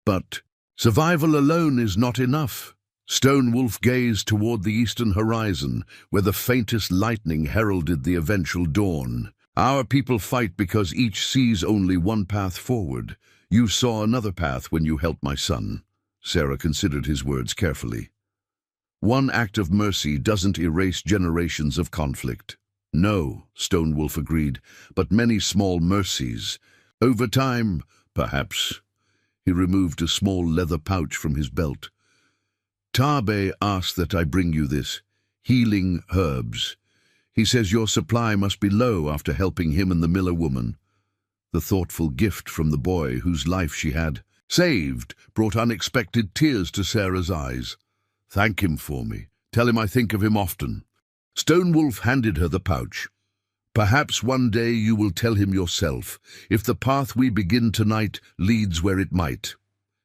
but survival alone is not enough. Stonewolf gazed toward the eastern horizon, where the faintest lightning heralded the eventual dawn. Our people fight because each sees only one path forward. You saw another path when you helped my son. Sarah considered his words carefully. One act of mercy doesn't erase generations of conflict. No, Stonewolf agreed, but many small mercies. Over time, perhaps. He removed a small leather pouch from his belt. Taabe asked that I bring you this. Healing herbs. He says your supply must be low after helping him and the Miller woman. The thoughtful gift from the boy whose life she had saved brought unexpected tears to Sarah's eyes. "Thank him for me. Tell him I think of him often." Stonewolf handed her the pouch. "Perhaps one day you will tell him yourself, if the path we begin tonight leads where it might."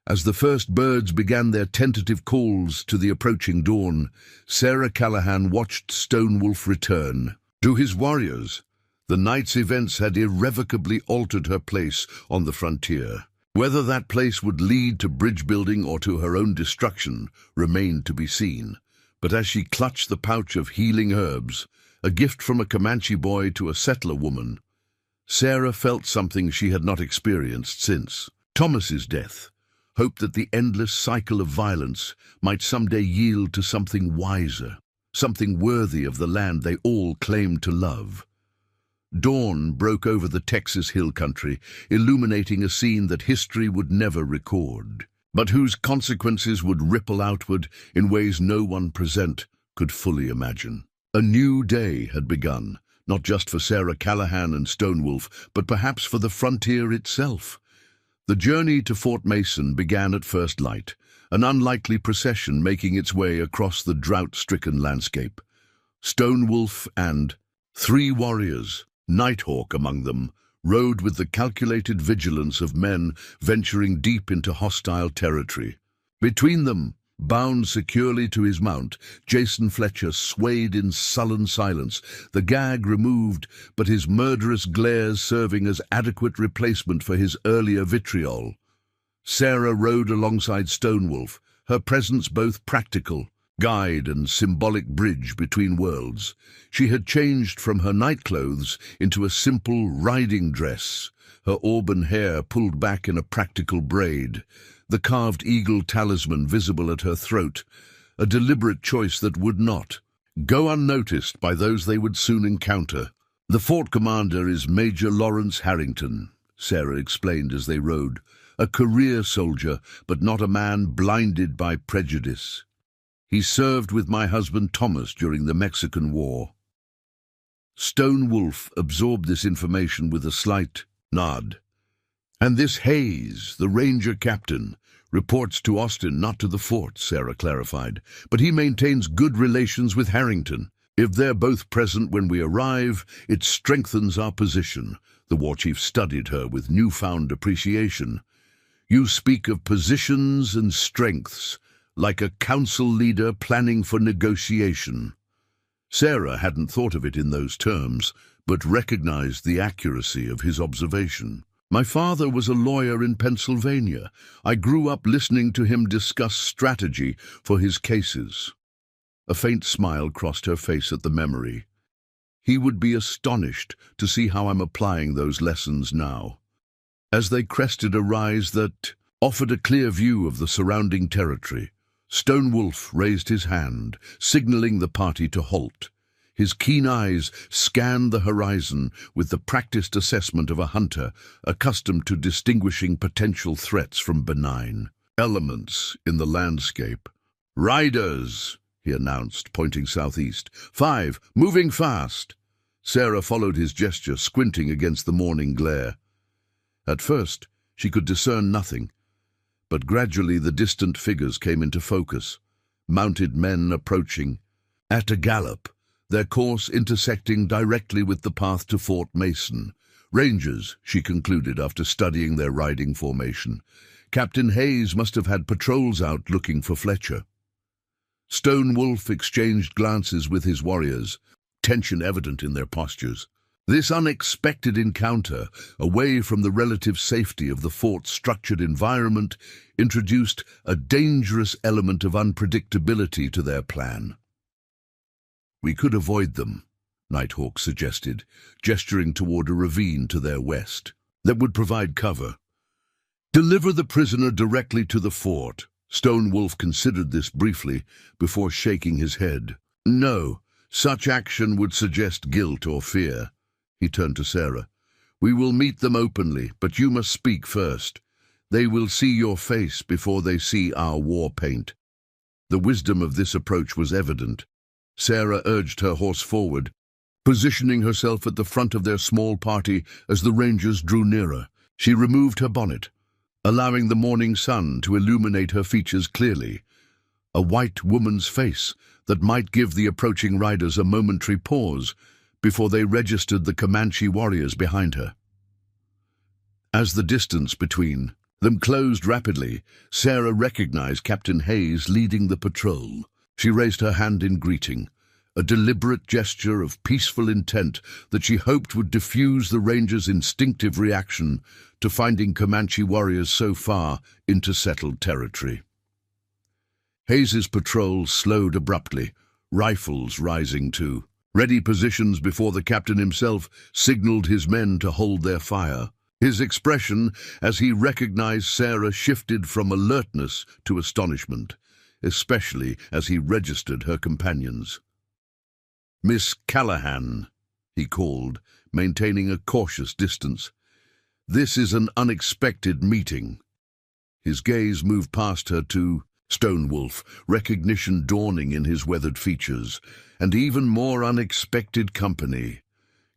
As the first birds began their tentative calls to the approaching dawn, Sarah Callahan watched Stonewolf return. To his warriors, the night's events had irrevocably altered her place on the frontier. Whether that place would lead to bridge building or to her own destruction remained to be seen. But as she clutched the pouch of healing herbs, a gift from a Comanche boy to a settler woman, Sarah felt something she had not experienced since Thomas's death. Hope that the endless cycle of violence might someday yield to something wiser, something worthy of the land they all claimed to love. Dawn broke over the Texas hill country, illuminating a scene that history would never record, but whose consequences would ripple outward in ways no one present could fully imagine. A new day had begun, not just for Sarah Callahan and Stonewolf, but perhaps for the frontier itself. The journey to Fort Mason began at first light, an unlikely procession making its way across the drought-stricken landscape. Stonewolf and 3 warriors, Nighthawk among them, rode with the calculated vigilance of men venturing deep into hostile territory. Between them, bound securely to his mount, Jason Fletcher swayed in sullen silence, the gag removed, but his murderous glares serving as adequate replacement for his earlier vitriol. Sarah rode alongside Stonewolf, her presence both practical, guide and symbolic bridge between worlds. She had changed from her nightclothes into a simple riding dress, her auburn hair pulled back in a practical braid, the carved eagle talisman visible at her throat, a deliberate choice that would not go unnoticed by those they would soon encounter. "The fort commander is Major Lawrence Harrington," Sarah explained as they rode, "a career soldier, but not a man blinded by prejudice. He served with my husband Thomas during the Mexican War." Stonewolf absorbed this information with a slight nod. "And this Hayes, the ranger captain, reports to Austin, not to the fort," Sarah clarified. "But he maintains good relations with Harrington. If they're both present when we arrive, it strengthens our position." The war chief studied her with newfound appreciation. "You speak of positions and strengths, like a council leader planning for negotiation." Sarah hadn't thought of it in those terms, but recognized the accuracy of his observation. "My father was a lawyer in Pennsylvania. I grew up listening to him discuss strategy for his cases." A faint smile crossed her face at the memory. "He would be astonished to see how I'm applying those lessons now." As they crested a rise that offered a clear view of the surrounding territory, Stonewolf raised his hand, signaling the party to halt. His keen eyes scanned the horizon with the practiced assessment of a hunter accustomed to distinguishing potential threats from benign elements in the landscape. "Riders," he announced, pointing southeast. 5, moving fast." Sarah followed his gesture, squinting against the morning glare. At first, she could discern nothing, but gradually the distant figures came into focus. Mounted men approaching at a gallop, their course intersecting directly with the path to Fort Mason. "Rangers," she concluded after studying their riding formation. "Captain Hayes must have had patrols out looking for Fletcher." Stonewolf exchanged glances with his warriors, tension evident in their postures. This unexpected encounter, away from the relative safety of the fort's structured environment, introduced a dangerous element of unpredictability to their plan. "We could avoid them," Nighthawk suggested, gesturing toward a ravine to their west that would provide cover. "Deliver the prisoner directly to the fort." Stonewolf considered this briefly before shaking his head. "No, such action would suggest guilt or fear." He turned to Sarah. "We will meet them openly, but you must speak first. They will see your face before they see our war paint." The wisdom of this approach was evident. Sarah urged her horse forward, positioning herself at the front of their small party as the rangers drew nearer. She removed her bonnet, allowing the morning sun to illuminate her features clearly, a white woman's face that might give the approaching riders a momentary pause before they registered the Comanche warriors behind her. As the distance between them closed rapidly, Sarah recognized Captain Hayes leading the patrol. She raised her hand in greeting, a deliberate gesture of peaceful intent that she hoped would diffuse the rangers' instinctive reaction to finding Comanche warriors so far into settled territory. Hayes's patrol slowed abruptly, rifles rising to ready positions before the captain himself signaled his men to hold their fire. His expression, as he recognized Sarah, shifted from alertness to astonishment, especially as he registered her companions. "Miss Callahan," he called, maintaining a cautious distance. "This is an unexpected meeting." His gaze moved past her to Stonewolf, recognition dawning in his weathered features, and even more unexpected company.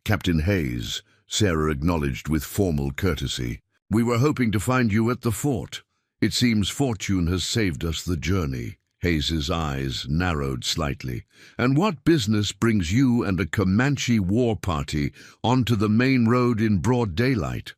"Captain Hayes," Sarah acknowledged with formal courtesy. "We were hoping to find you at the fort. It seems fortune has saved us the journey." Hayes's eyes narrowed slightly. "And what business brings you and a Comanche war party onto the main road in broad daylight?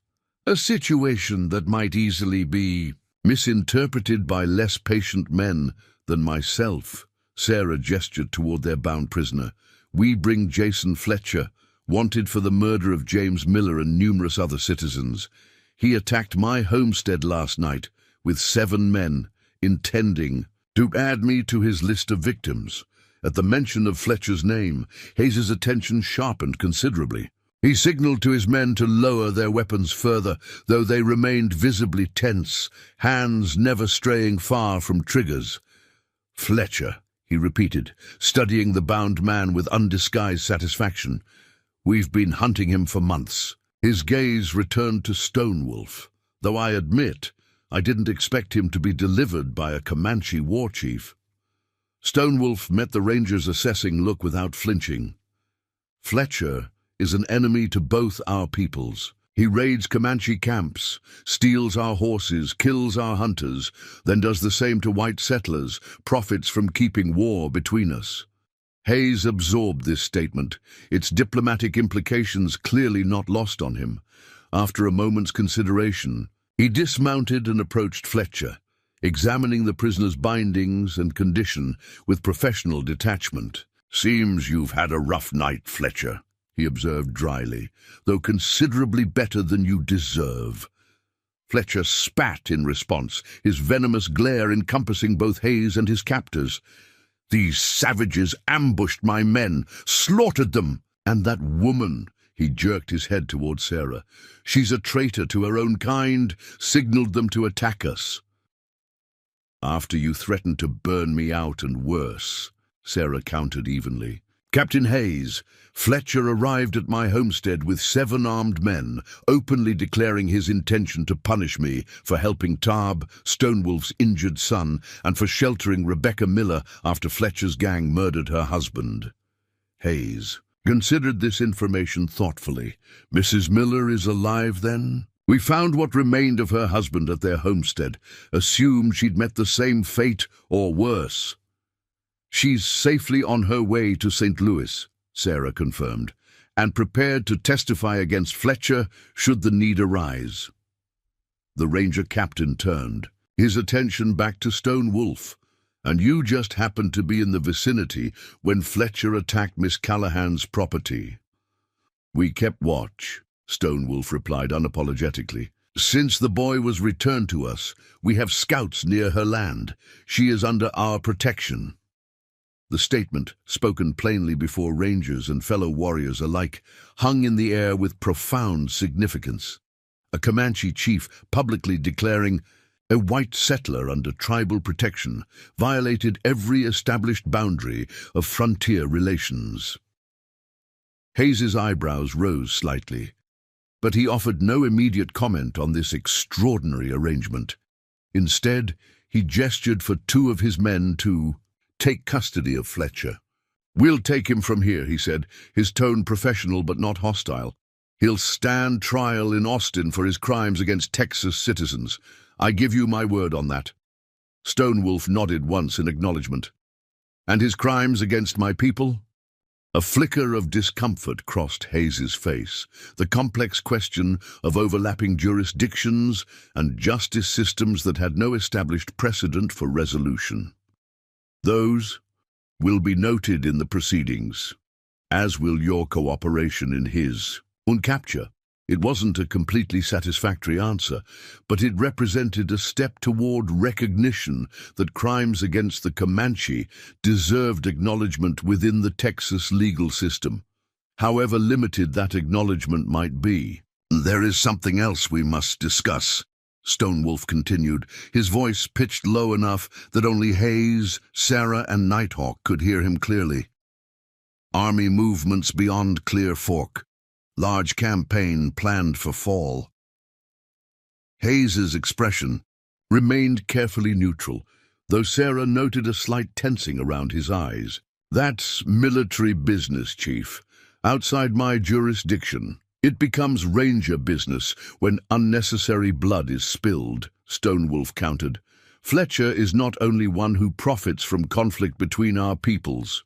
A situation that might easily be misinterpreted by less patient men than myself." Sarah gestured toward their bound prisoner. "We bring Jason Fletcher, wanted for the murder of James Miller and numerous other citizens. He attacked my homestead last night with 7 men, intending to add me to his list of victims." At the mention of Fletcher's name, Hayes's attention sharpened considerably. He signaled to his men to lower their weapons further, though they remained visibly tense, hands never straying far from triggers. "Fletcher," he repeated, studying the bound man with undisguised satisfaction. "We've been hunting him for months." His gaze returned to Stonewolf, though I admit I didn't expect him to be delivered by a Comanche war chief. Stonewolf met the ranger's assessing look without flinching. "Fletcher is an enemy to both our peoples. He raids Comanche camps, steals our horses, kills our hunters, then does the same to white settlers, profits from keeping war between us." Hayes absorbed this statement, its diplomatic implications clearly not lost on him. After a moment's consideration, he dismounted and approached Fletcher, examining the prisoner's bindings and condition with professional detachment. "Seems you've had a rough night, Fletcher," he observed dryly, "though considerably better than you deserve." Fletcher spat in response, his venomous glare encompassing both Hayes and his captors. "These savages ambushed my men, slaughtered them, and that woman," he jerked his head toward Sarah, "she's a traitor to her own kind, signaled them to attack us." "After you threatened to burn me out and worse," Sarah countered evenly. "Captain Hayes, Fletcher arrived at my homestead with 7 armed men, openly declaring his intention to punish me for helping Tarb, Stonewolf's injured son, and for sheltering Rebecca Miller after Fletcher's gang murdered her husband." Hayes considered this information thoughtfully. "Mrs. Miller is alive, then?" "We found what remained of her husband at their homestead, assumed she'd met the same fate or worse." "She's safely on her way to St. Louis," Sarah confirmed, "and prepared to testify against Fletcher should the need arise." The ranger captain turned, his attention back to Stonewolf. "And you just happened to be in the vicinity when Fletcher attacked Miss Callahan's property." "We kept watch," Stonewolf replied unapologetically. "Since the boy was returned to us, we have scouts near her land. She is under our protection." The statement, spoken plainly before rangers and fellow warriors alike, hung in the air with profound significance. A Comanche chief publicly declaring a white settler under tribal protection violated every established boundary of frontier relations. Hayes's eyebrows rose slightly, but he offered no immediate comment on this extraordinary arrangement. Instead, he gestured for 2 of his men to take custody of Fletcher. "We'll take him from here," he said, his tone professional but not hostile. "He'll stand trial in Austin for his crimes against Texas citizens. I give you my word on that." Stonewolf nodded once in acknowledgement. "And his crimes against my people?" A flicker of discomfort crossed Hayes's face. The complex question of overlapping jurisdictions and justice systems that had no established precedent for resolution. "Those will be noted in the proceedings, as will your cooperation in his capture." It wasn't a completely satisfactory answer, but it represented a step toward recognition that crimes against the Comanche deserved acknowledgement within the Texas legal system, however limited that acknowledgement might be. "There is something else we must discuss," Stonewolf continued, his voice pitched low enough that only Hayes, Sarah, and Nighthawk could hear him clearly. "Army movements beyond Clear Fork. Large campaign planned for fall." Hayes's expression remained carefully neutral, though Sarah noted a slight tensing around his eyes. "That's military business, Chief. Outside my jurisdiction. It becomes ranger business when unnecessary blood is spilled," Stonewolf countered. "Fletcher is not only one who profits from conflict between our peoples.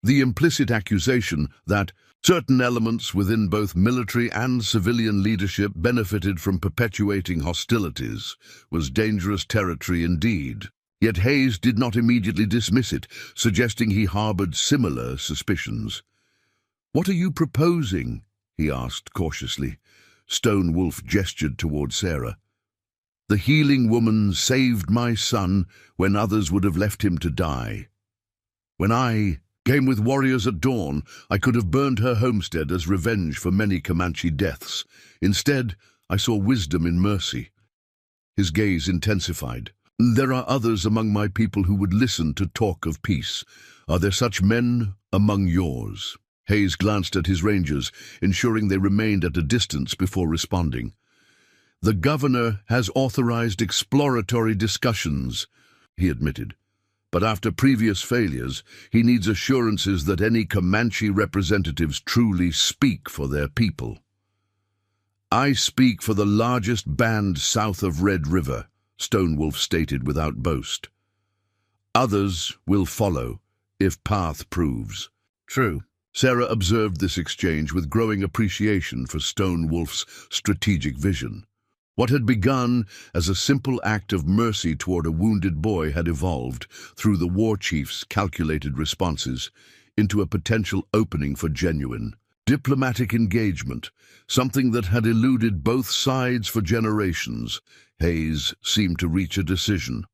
The implicit accusation that certain elements within both military and civilian leadership benefited from perpetuating hostilities was dangerous territory indeed. Yet Hayes did not immediately dismiss it, suggesting he harbored similar suspicions. "What are you proposing?" he asked cautiously. Stonewolf gestured toward Sarah. "The healing woman saved my son when others would have left him to die. When I came with warriors at dawn, I could have burned her homestead as revenge for many Comanche deaths. Instead, I saw wisdom in mercy." His gaze intensified. "There are others among my people who would listen to talk of peace. Are there such men among yours?" Hayes glanced at his rangers, ensuring they remained at a distance before responding. "The governor has authorized exploratory discussions," he admitted. "But after previous failures, he needs assurances that any Comanche representatives truly speak for their people." "I speak for the largest band south of Red River," Stonewolf stated without boast. "Others will follow, if path proves." "True." Sarah observed this exchange with growing appreciation for Stonewolf's strategic vision. What had begun as a simple act of mercy toward a wounded boy had evolved, through the war chief's calculated responses, into a potential opening for genuine diplomatic engagement, something that had eluded both sides for generations. Hayes seemed to reach a decision.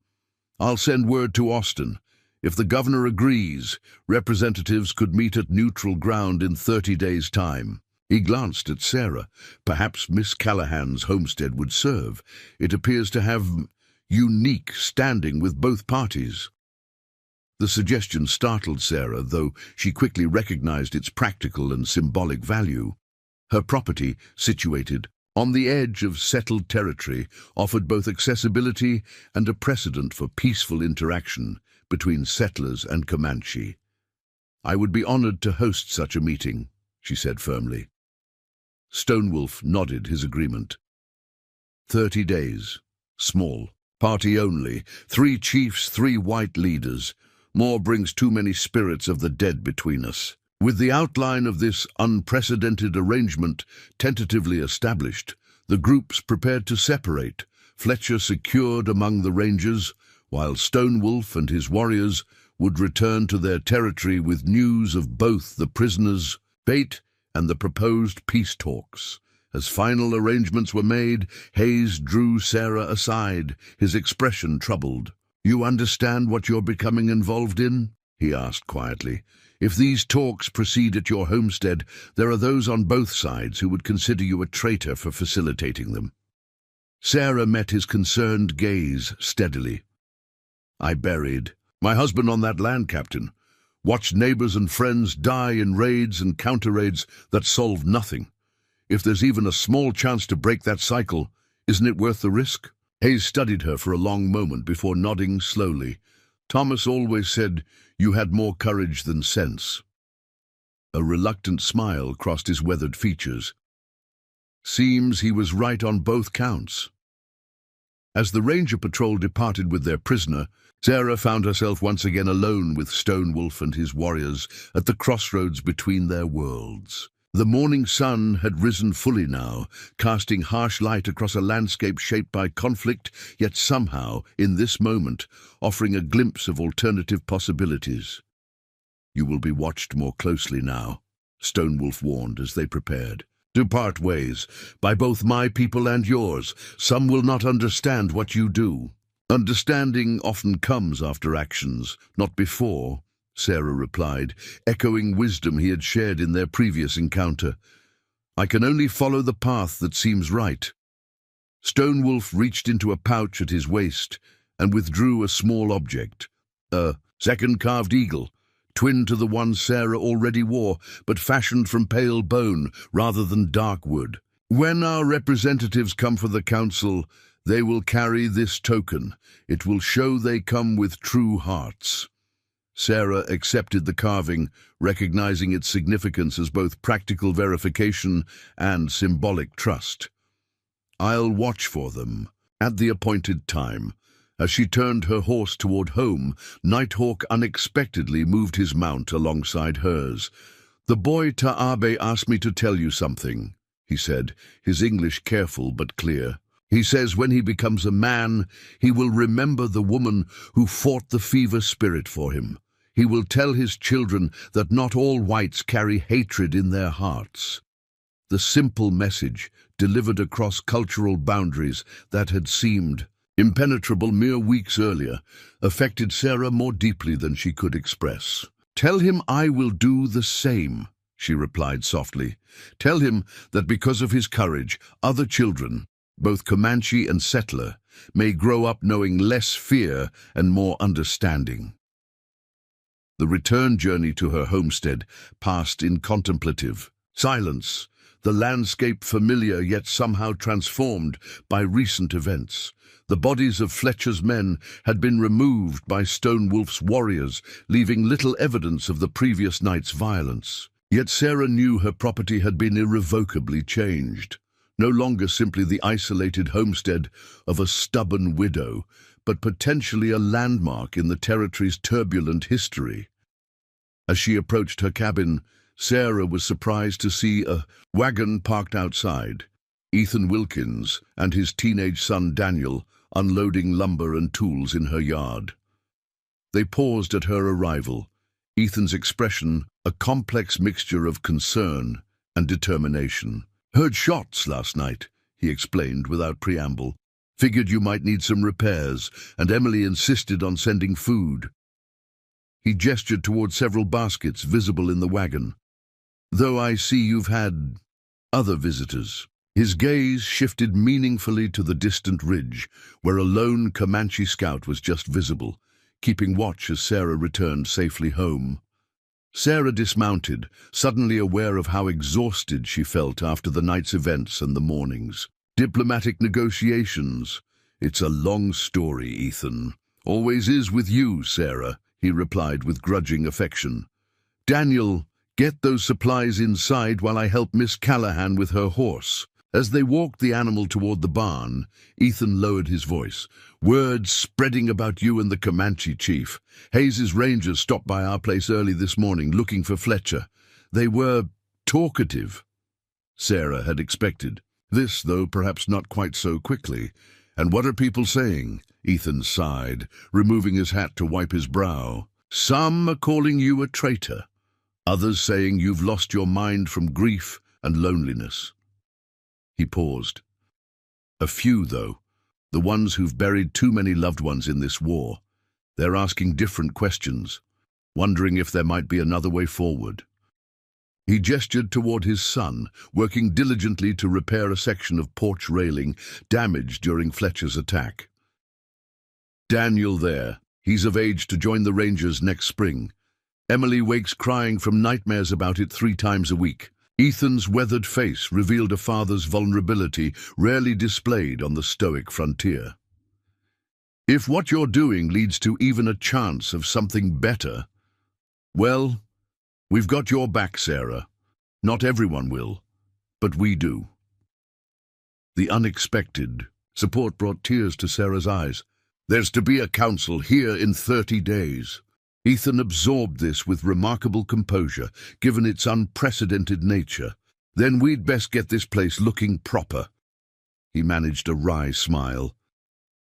"I'll send word to Austin. If the governor agrees, representatives could meet at neutral ground in 30 days' time." He glanced at Sarah. "Perhaps Miss Callahan's homestead would serve. It appears to have unique standing with both parties." The suggestion startled Sarah, though she quickly recognized its practical and symbolic value. Her property, situated on the edge of settled territory, offered both accessibility and a precedent for peaceful interaction between settlers and Comanche. "I would be honored to host such a meeting," she said firmly. Stonewolf nodded his agreement. 30 days. Small. Party only. 3 chiefs, 3 white leaders. More brings too many spirits of the dead between us. With the outline of this unprecedented arrangement tentatively established, the groups prepared to separate, Fletcher secured among the rangers, while Stonewolf and his warriors would return to their territory with news of both the prisoners' bait and the proposed peace talks. As final arrangements were made, Hayes drew Sarah aside, his expression troubled. "You understand what you're becoming involved in?" he asked quietly. "If these talks proceed at your homestead, there are those on both sides who would consider you a traitor for facilitating them." Sarah met his concerned gaze steadily. "I buried my husband on that land, Captain. Watched neighbors and friends die in raids and counter-raids that solved nothing. If there's even a small chance to break that cycle, isn't it worth the risk?" Hayes studied her for a long moment before nodding slowly. "Thomas always said you had more courage than sense." A reluctant smile crossed his weathered features. Seems he was right on both counts. As the ranger patrol departed with their prisoner, Sarah found herself once again alone with Stonewolf and his warriors at the crossroads between their worlds. The morning sun had risen fully now, casting harsh light across a landscape shaped by conflict, yet somehow, in this moment, offering a glimpse of alternative possibilities. "You will be watched more closely now," Stonewolf warned as they prepared. "To part ways, by both my people and yours. Some will not understand what you do." "Understanding often comes after actions, not before," Sarah replied, echoing wisdom he had shared in their previous encounter. "I can only follow the path that seems right." Stonewolf reached into a pouch at his waist and withdrew a small object. A second carved eagle, twin to the one Sarah already wore, but fashioned from pale bone rather than dark wood. "When our representatives come for the council, they will carry this token. It will show they come with true hearts." Sarah accepted the carving, recognizing its significance as both practical verification and symbolic trust. "I'll watch for them." At the appointed time, as she turned her horse toward home, Nighthawk unexpectedly moved his mount alongside hers. "The boy Taabe asked me to tell you something," he said, his English careful but clear. "He says when he becomes a man, he will remember the woman who fought the fever spirit for him. He will tell his children that not all whites carry hatred in their hearts." The simple message, delivered across cultural boundaries that had seemed impenetrable mere weeks earlier, affected Sarah more deeply than she could express. "Tell him I will do the same," she replied softly. "Tell him that because of his courage, other children, both Comanche and settler, may grow up knowing less fear and more understanding." The return journey to her homestead passed in contemplative silence, the landscape familiar yet somehow transformed by recent events. The bodies of Fletcher's men had been removed by Stonewolf's warriors, leaving little evidence of the previous night's violence. Yet Sarah knew her property had been irrevocably changed. No longer simply the isolated homestead of a stubborn widow, but potentially a landmark in the territory's turbulent history. As she approached her cabin, Sarah was surprised to see a wagon parked outside, Ethan Wilkins and his teenage son Daniel unloading lumber and tools in her yard. They paused at her arrival, Ethan's expression a complex mixture of concern and determination. "Heard shots last night," he explained without preamble. "Figured you might need some repairs, and Emily insisted on sending food." He gestured toward several baskets visible in the wagon. "Though I see you've had other visitors." His gaze shifted meaningfully to the distant ridge, where a lone Comanche scout was just visible, keeping watch as Sarah returned safely home. Sarah dismounted, suddenly aware of how exhausted she felt after the night's events and the mornings. "Diplomatic negotiations. It's a long story, Ethan." "Always is with you, Sarah," he replied with grudging affection. "Daniel, get those supplies inside while I help Miss Callahan with her horse." As they walked the animal toward the barn, Ethan lowered his voice. "Word spreading about you and the Comanche chief. Hayes's rangers stopped by our place early this morning looking for Fletcher. They were talkative." Sarah had expected this, though perhaps not quite so quickly. "And what are people saying?" Ethan sighed, removing his hat to wipe his brow. "Some are calling you a traitor. Others saying you've lost your mind from grief and loneliness." He paused. "A few, though, the ones who've buried too many loved ones in this war. They're asking different questions, wondering if there might be another way forward." He gestured toward his son, working diligently to repair a section of porch railing damaged during Fletcher's attack. "Daniel there. He's of age to join the Rangers next spring. Emily wakes crying from nightmares about it 3 times a week." Ethan's weathered face revealed a father's vulnerability rarely displayed on the stoic frontier. "If what you're doing leads to even a chance of something better, well, We've got your back, Sarah. Not everyone will, but we do. The unexpected support brought tears to Sarah's eyes. There's to be a council here in 30 days. Ethan absorbed this with remarkable composure, given its unprecedented nature. Then we'd best get this place looking proper. He managed a wry smile.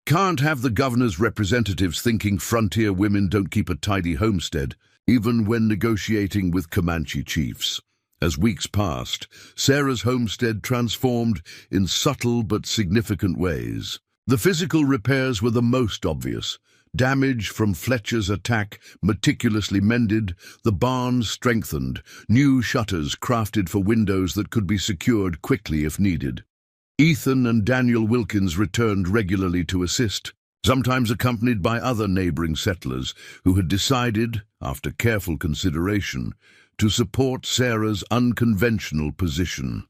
Can't have the governor's representatives thinking frontier women don't keep a tidy homestead, even when negotiating with Comanche chiefs. As weeks passed, Sarah's homestead transformed in subtle but significant ways. The physical repairs were the most obvious. Damage from Fletcher's attack meticulously mended, the barn strengthened, new shutters crafted for windows that could be secured quickly if needed. Ethan and Daniel Wilkins returned regularly to assist, sometimes accompanied by other neighboring settlers who had decided, after careful consideration, to support Sarah's unconventional position.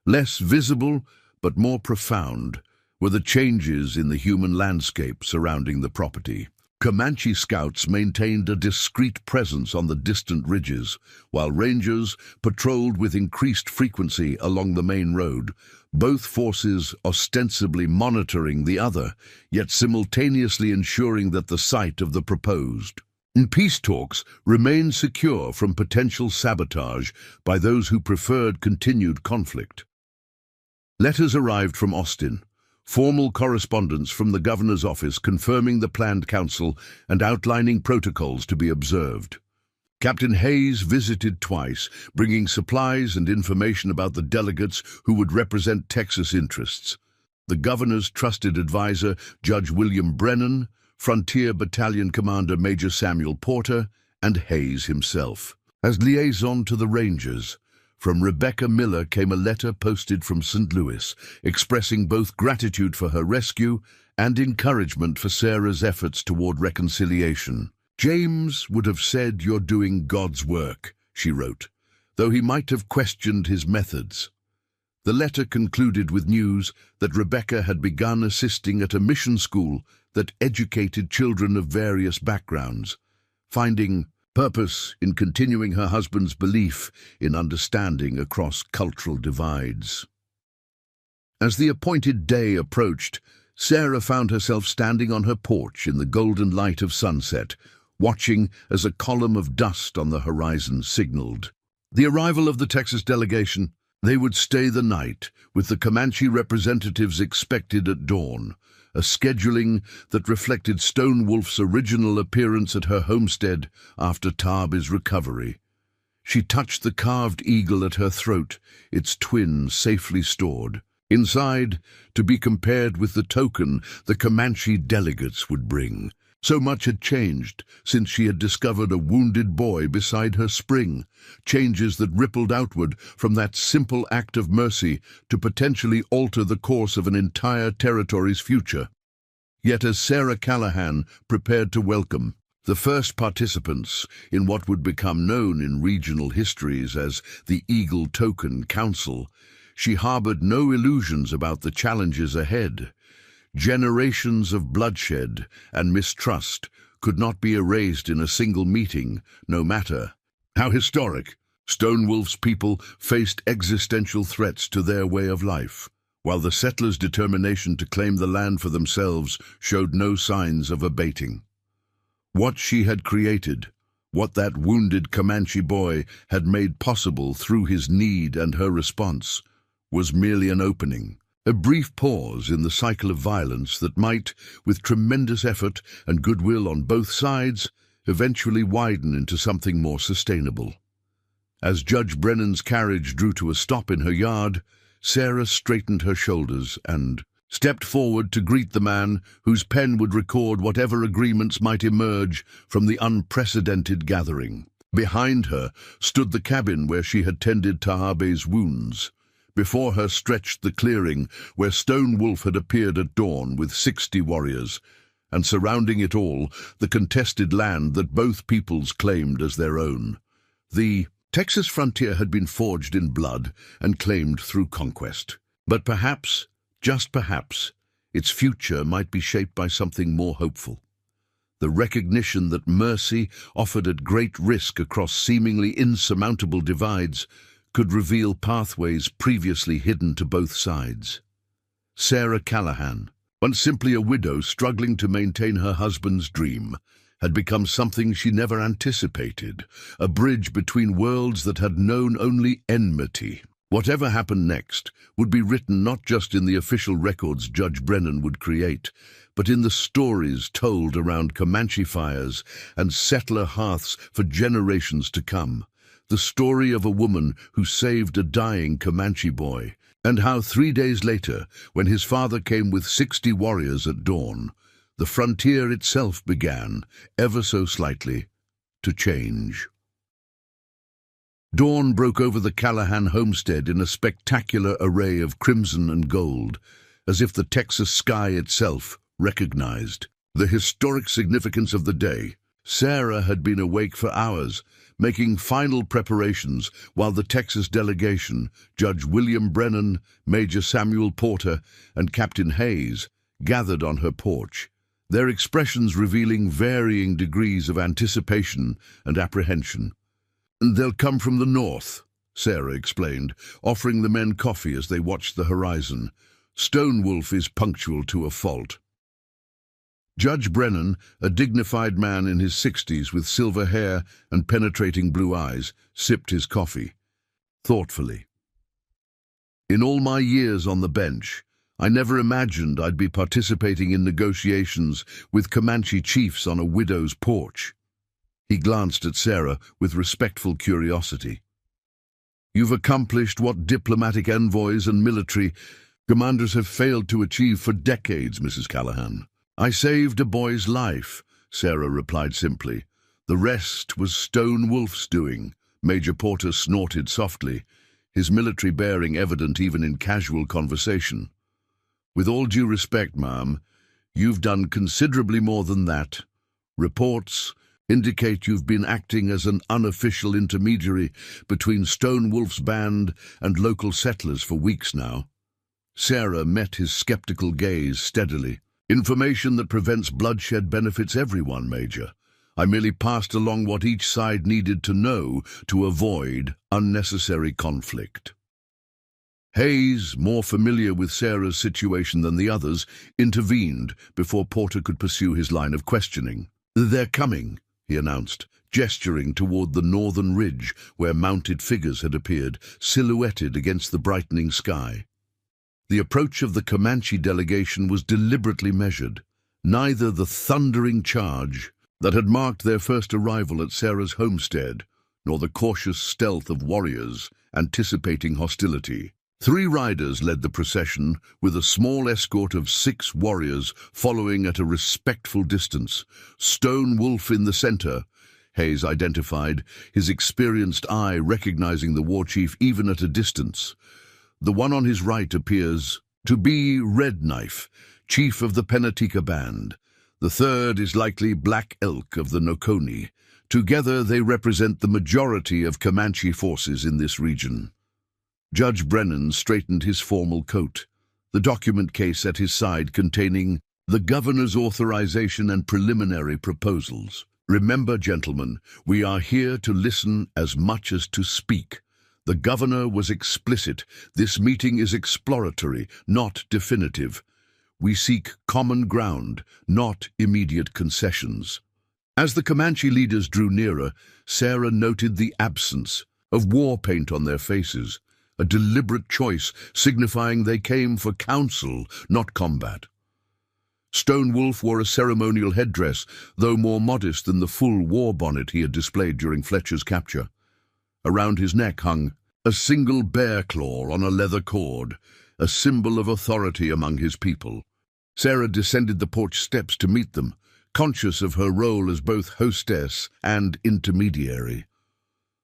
Less visible, but more profound, were the changes in the human landscape surrounding the property. Comanche scouts maintained a discreet presence on the distant ridges, while rangers patrolled with increased frequency along the main road, both forces ostensibly monitoring the other, yet simultaneously ensuring that the site of the proposed peace talks remained secure from potential sabotage by those who preferred continued conflict. Letters arrived from Austin, formal correspondence from the governor's office confirming the planned council and outlining protocols to be observed. Captain Hayes visited twice, bringing supplies and information about the delegates who would represent Texas interests. The governor's trusted advisor, Judge William Brennan, Frontier Battalion Commander Major Samuel Porter, and Hayes himself. As liaison to the Rangers, from Rebecca Miller came a letter posted from St. Louis, expressing both gratitude for her rescue and encouragement for Sarah's efforts toward reconciliation. James would have said, "You're doing God's work," she wrote, though he might have questioned his methods. The letter concluded with news that Rebecca had begun assisting at a mission school that educated children of various backgrounds, finding purpose in continuing her husband's belief in understanding across cultural divides. As the appointed day approached, Sarah found herself standing on her porch in the golden light of sunset, watching as a column of dust on the horizon signaled the arrival of the Texas delegation. They would stay the night, with the Comanche representatives expected at dawn, a scheduling that reflected Stonewolf's original appearance at her homestead after Taabe's recovery. She touched the carved eagle at her throat, its twin safely stored. Inside, to be compared with the token the Comanche delegates would bring. So much had changed since she had discovered a wounded boy beside her spring, changes that rippled outward from that simple act of mercy to potentially alter the course of an entire territory's future. Yet as Sarah Callahan prepared to welcome the first participants in what would become known in regional histories as the Eagle Token Council, she harbored no illusions about the challenges ahead. Generations of bloodshed and mistrust could not be erased in a single meeting, no matter how historic. Stonewolf's people faced existential threats to their way of life, while the settlers' determination to claim the land for themselves showed no signs of abating. What she had created, what that wounded Comanche boy had made possible through his need and her response, was merely an opening. A brief pause in the cycle of violence that might, with tremendous effort and goodwill on both sides, eventually widen into something more sustainable. As Judge Brennan's carriage drew to a stop in her yard, Sarah straightened her shoulders and stepped forward to greet the man whose pen would record whatever agreements might emerge from the unprecedented gathering. Behind her stood the cabin where she had tended Taabe's wounds. Before her stretched the clearing where Stonewolf had appeared at dawn with 60 warriors, and surrounding it all, the contested land that both peoples claimed as their own. The Texas frontier had been forged in blood and claimed through conquest. But perhaps, just perhaps, its future might be shaped by something more hopeful. The recognition that mercy, offered at great risk across seemingly insurmountable divides, could reveal pathways previously hidden to both sides. Sarah Callahan, once simply a widow struggling to maintain her husband's dream, had become something she never anticipated, a bridge between worlds that had known only enmity. Whatever happened next would be written not just in the official records Judge Brennan would create, but in the stories told around Comanche fires and settler hearths for generations to come. The story of a woman who saved a dying Comanche boy, and how 3 days later, when his father came with 60 warriors at dawn, the frontier itself began, ever so slightly, to change. Dawn broke over the Callahan homestead in a spectacular array of crimson and gold, as if the Texas sky itself recognized the historic significance of the day. Sarah had been awake for hours, making final preparations while the Texas delegation, Judge William Brennan, Major Samuel Porter, and Captain Hayes, gathered on her porch, their expressions revealing varying degrees of anticipation and apprehension. "They'll come from the north," Sarah explained, offering the men coffee as they watched the horizon. "Stonewolf is punctual to a fault." Judge Brennan, a dignified man in his 60s with silver hair and penetrating blue eyes, sipped his coffee, thoughtfully. "In all my years on the bench, I never imagined I'd be participating in negotiations with Comanche chiefs on a widow's porch." He glanced at Sarah with respectful curiosity. "You've accomplished what diplomatic envoys and military commanders have failed to achieve for decades, Mrs. Callahan." "I saved a boy's life," Sarah replied simply. "The rest was Stonewolf's doing." Major Porter snorted softly, his military bearing evident even in casual conversation. "With all due respect, ma'am, you've done considerably more than that. Reports indicate you've been acting as an unofficial intermediary between Stonewolf's band and local settlers for weeks now." Sarah met his skeptical gaze steadily. "Information that prevents bloodshed benefits everyone, Major. I merely passed along what each side needed to know to avoid unnecessary conflict." Hayes, more familiar with Sarah's situation than the others, intervened before Porter could pursue his line of questioning. "They're coming," he announced, gesturing toward the northern ridge where mounted figures had appeared, silhouetted against the brightening sky. The approach of the Comanche delegation was deliberately measured. Neither the thundering charge that had marked their first arrival at Sarah's homestead, nor the cautious stealth of warriors anticipating hostility. 3 riders led the procession, with a small escort of 6 warriors following at a respectful distance. Stonewolf in the center, Hayes identified, his experienced eye recognizing the war chief even at a distance. The one on his right appears to be Red Knife, chief of the Penatica band. The third is likely Black Elk of the Noconi. Together they represent the majority of Comanche forces in this region. Judge Brennan straightened his formal coat, the document case at his side containing the governor's authorization and preliminary proposals. "Remember, gentlemen, we are here to listen as much as to speak." The governor was explicit. "This meeting is exploratory, not definitive. We seek common ground, not immediate concessions." As the Comanche leaders drew nearer, Sarah noted the absence of war paint on their faces, a deliberate choice signifying they came for counsel, not combat. Stonewolf wore a ceremonial headdress, though more modest than the full war bonnet he had displayed during Fletcher's capture. Around his neck hung a single bear claw on a leather cord, a symbol of authority among his people. Sarah descended the porch steps to meet them, conscious of her role as both hostess and intermediary.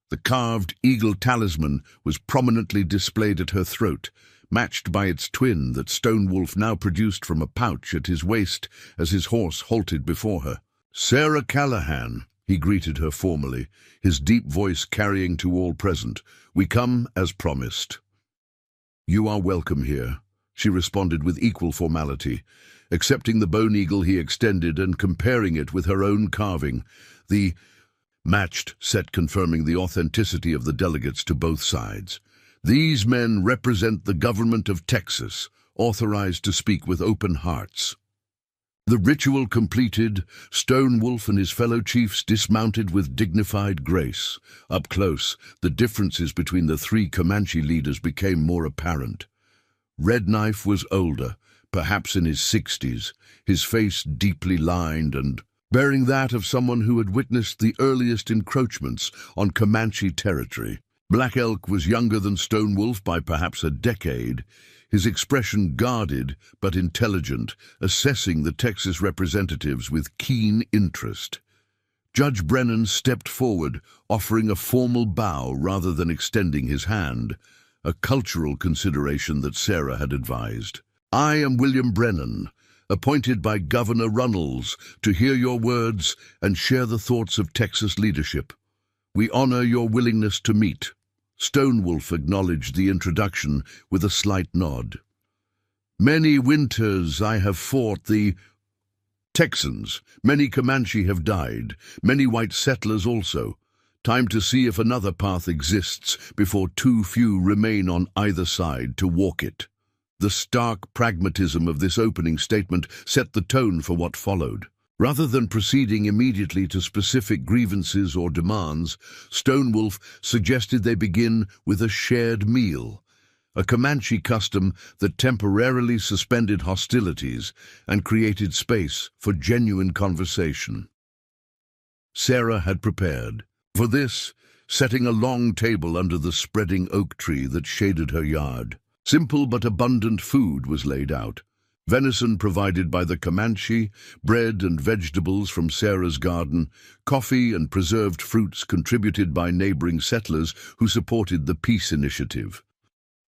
The carved eagle talisman was prominently displayed at her throat, matched by its twin that Stonewolf now produced from a pouch at his waist as his horse halted before her. "Sarah Callahan," he greeted her formally, his deep voice carrying to all present. "We come as promised." "You are welcome here," she responded with equal formality, accepting the bone eagle he extended and comparing it with her own carving. The matched set confirming the authenticity of the delegates to both sides. These men represent the government of Texas, authorized to speak with open hearts. The ritual completed, Stone Wolf and his fellow chiefs dismounted with dignified grace. Up close, the differences between the three Comanche leaders became more apparent. Red Knife was older, perhaps in his 60s, his face deeply lined and bearing that of someone who had witnessed the earliest encroachments on Comanche territory. Black Elk was younger than Stone Wolf by perhaps a decade, his expression guarded but intelligent, assessing the Texas representatives with keen interest. Judge Brennan stepped forward, offering a formal bow rather than extending his hand, a cultural consideration that Sarah had advised. "I am William Brennan, appointed by Governor Runnels to hear your words and share the thoughts of Texas leadership. We honor your willingness to meet." Stone Wolf acknowledged the introduction with a slight nod. "Many winters I have fought the Texans. Many Comanche have died, many white settlers also. Time to see if another path exists before too few remain on either side to walk it." The stark pragmatism of this opening statement set the tone for what followed. Rather than proceeding immediately to specific grievances or demands, Stone Wolf suggested they begin with a shared meal, a Comanche custom that temporarily suspended hostilities and created space for genuine conversation. Sarah had prepared for this, setting a long table under the spreading oak tree that shaded her yard. Simple but abundant food was laid out. Venison provided by the Comanche, bread and vegetables from Sarah's garden, coffee and preserved fruits contributed by neighboring settlers who supported the peace initiative.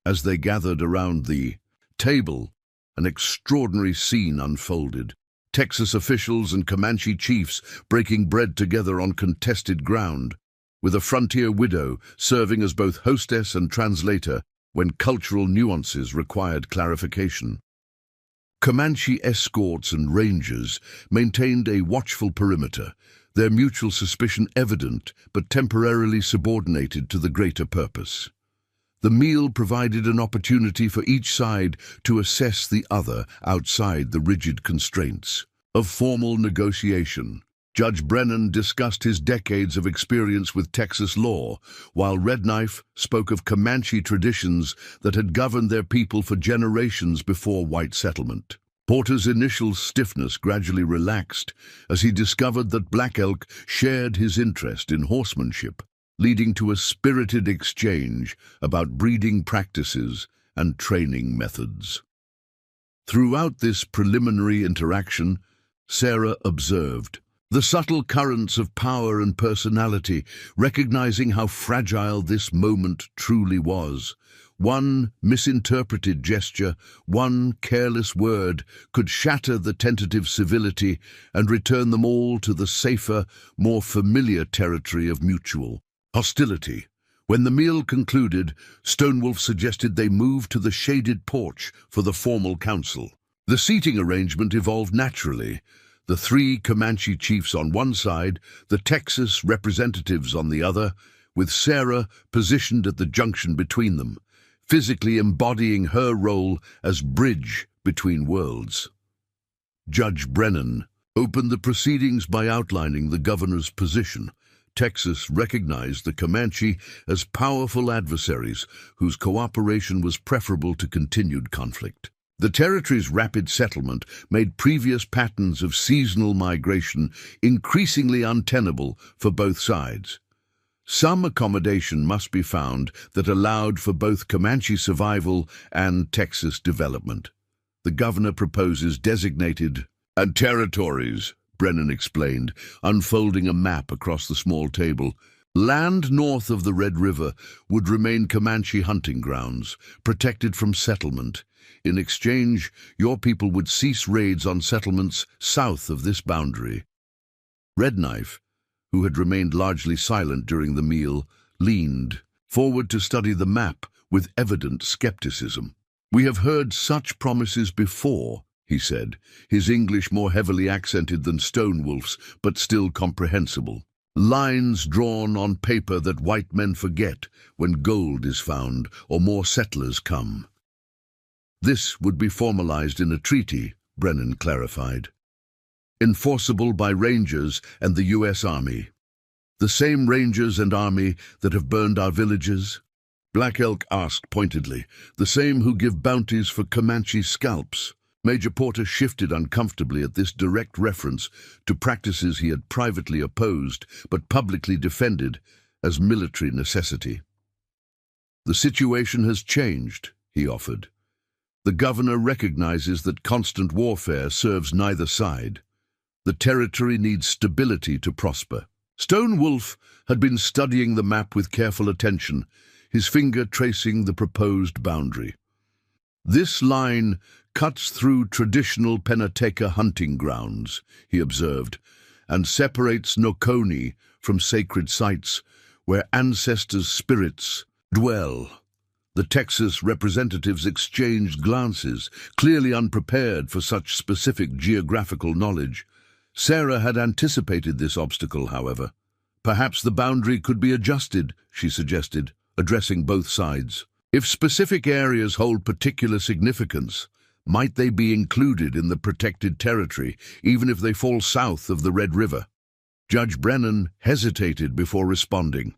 As they gathered around the table, an extraordinary scene unfolded. Texas officials and Comanche chiefs breaking bread together on contested ground, with a frontier widow serving as both hostess and translator when cultural nuances required clarification. Comanche escorts and rangers maintained a watchful perimeter, their mutual suspicion evident but temporarily subordinated to the greater purpose. The meal provided an opportunity for each side to assess the other outside the rigid constraints of formal negotiation. Judge Brennan discussed his decades of experience with Texas law, while Red Knife spoke of Comanche traditions that had governed their people for generations before white settlement. Porter's initial stiffness gradually relaxed as he discovered that Black Elk shared his interest in horsemanship, leading to a spirited exchange about breeding practices and training methods. Throughout this preliminary interaction, Sarah observed the subtle currents of power and personality, recognizing how fragile this moment truly was. One misinterpreted gesture, one careless word could shatter the tentative civility and return them all to the safer, more familiar territory of mutual hostility. When the meal concluded, Stone Wolf suggested they move to the shaded porch for the formal council. The seating arrangement evolved naturally. The three Comanche chiefs on one side, the Texas representatives on the other, with Sarah positioned at the junction between them, physically embodying her role as bridge between worlds. Judge Brennan opened the proceedings by outlining the governor's position. Texas recognized the Comanche as powerful adversaries whose cooperation was preferable to continued conflict. The territory's rapid settlement made previous patterns of seasonal migration increasingly untenable for both sides. Some accommodation must be found that allowed for both Comanche survival and Texas development. The governor proposes designated and territories, Brennan explained, unfolding a map across the small table. Land north of the Red River would remain Comanche hunting grounds, protected from settlement. In exchange, your people would cease raids on settlements south of this boundary. Red Knife, who had remained largely silent during the meal, leaned forward to study the map with evident skepticism. "We have heard such promises before," he said, his English more heavily accented than Stonewolf's, but still comprehensible. Lines drawn on paper that white men forget when gold is found or more settlers come. This would be formalized in a treaty, Brennan clarified. Enforceable by Rangers and the U.S. Army. The same Rangers and Army that have burned our villages? Black Elk asked pointedly. The same who give bounties for Comanche scalps. Major Porter shifted uncomfortably at this direct reference to practices he had privately opposed but publicly defended as military necessity. The situation has changed, he offered. The governor recognizes that constant warfare serves neither side. The territory needs stability to prosper. Stonewolf had been studying the map with careful attention, his finger tracing the proposed boundary. This line cuts through traditional Pennateca hunting grounds, he observed, and separates Noconi from sacred sites where ancestors' spirits dwell. The Texas representatives exchanged glances, clearly unprepared for such specific geographical knowledge. Sarah had anticipated this obstacle, however. Perhaps the boundary could be adjusted, she suggested, addressing both sides. If specific areas hold particular significance, might they be included in the protected territory, even if they fall south of the Red River? Judge Brennan hesitated before responding.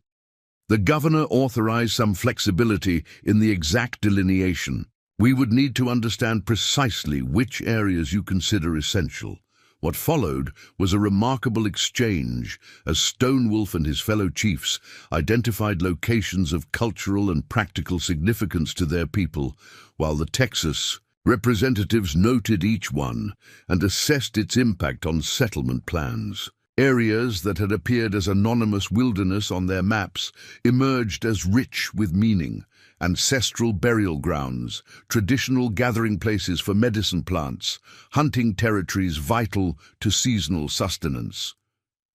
The governor authorized some flexibility in the exact delineation. We would need to understand precisely which areas you consider essential. What followed was a remarkable exchange as Stonewolf and his fellow chiefs identified locations of cultural and practical significance to their people, while the Texas representatives noted each one and assessed its impact on settlement plans. Areas that had appeared as anonymous wilderness on their maps emerged as rich with meaning. Ancestral burial grounds, traditional gathering places for medicine plants, hunting territories vital to seasonal sustenance.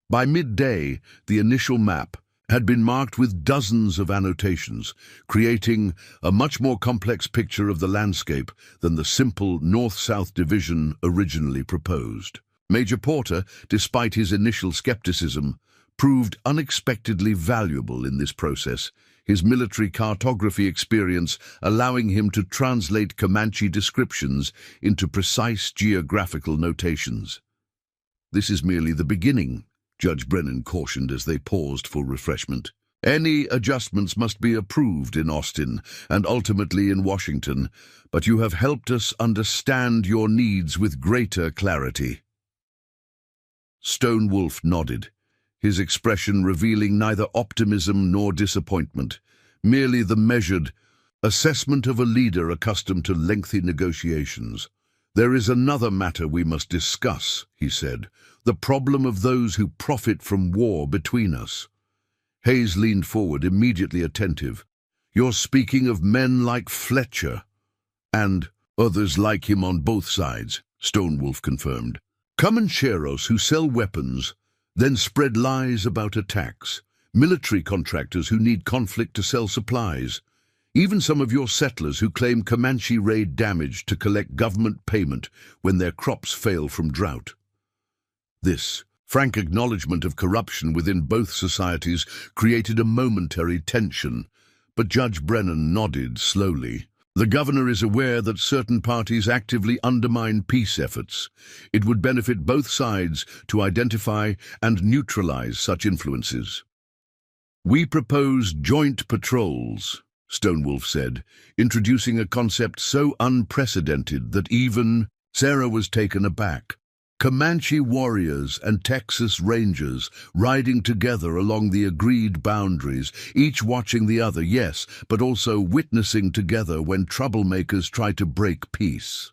By midday, the initial map had been marked with dozens of annotations, creating a much more complex picture of the landscape than the simple north-south division originally proposed. Major Porter, despite his initial skepticism, proved unexpectedly valuable in this process, his military cartography experience allowing him to translate Comanche descriptions into precise geographical notations. This is merely the beginning, Judge Brennan cautioned as they paused for refreshment. Any adjustments must be approved in Austin and ultimately in Washington, but you have helped us understand your needs with greater clarity. Stonewolf nodded, his expression revealing neither optimism nor disappointment, merely the measured assessment of a leader accustomed to lengthy negotiations. There is another matter we must discuss, he said, the problem of those who profit from war between us. Hayes leaned forward, immediately attentive. You're speaking of men like Fletcher, and others like him on both sides, Stonewolf confirmed. Comancheros who sell weapons, then spread lies about attacks, military contractors who need conflict to sell supplies, even some of your settlers who claim Comanche raid damage to collect government payment when their crops fail from drought. This frank acknowledgement of corruption within both societies created a momentary tension, but Judge Brennan nodded slowly. The governor is aware that certain parties actively undermine peace efforts. It would benefit both sides to identify and neutralize such influences. We propose joint patrols, Stonewolf said, introducing a concept so unprecedented that even Sarah was taken aback. Comanche warriors and Texas Rangers riding together along the agreed boundaries, each watching the other, yes, but also witnessing together when troublemakers try to break peace.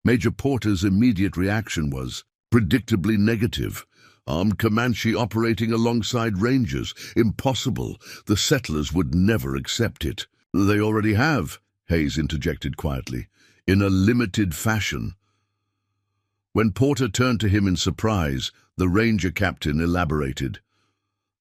Major Porter's immediate reaction was predictably negative. Armed Comanche operating alongside Rangers. Impossible. The settlers would never accept it. They already have, Hayes interjected quietly, in a limited fashion. When Porter turned to him in surprise, the Ranger captain elaborated.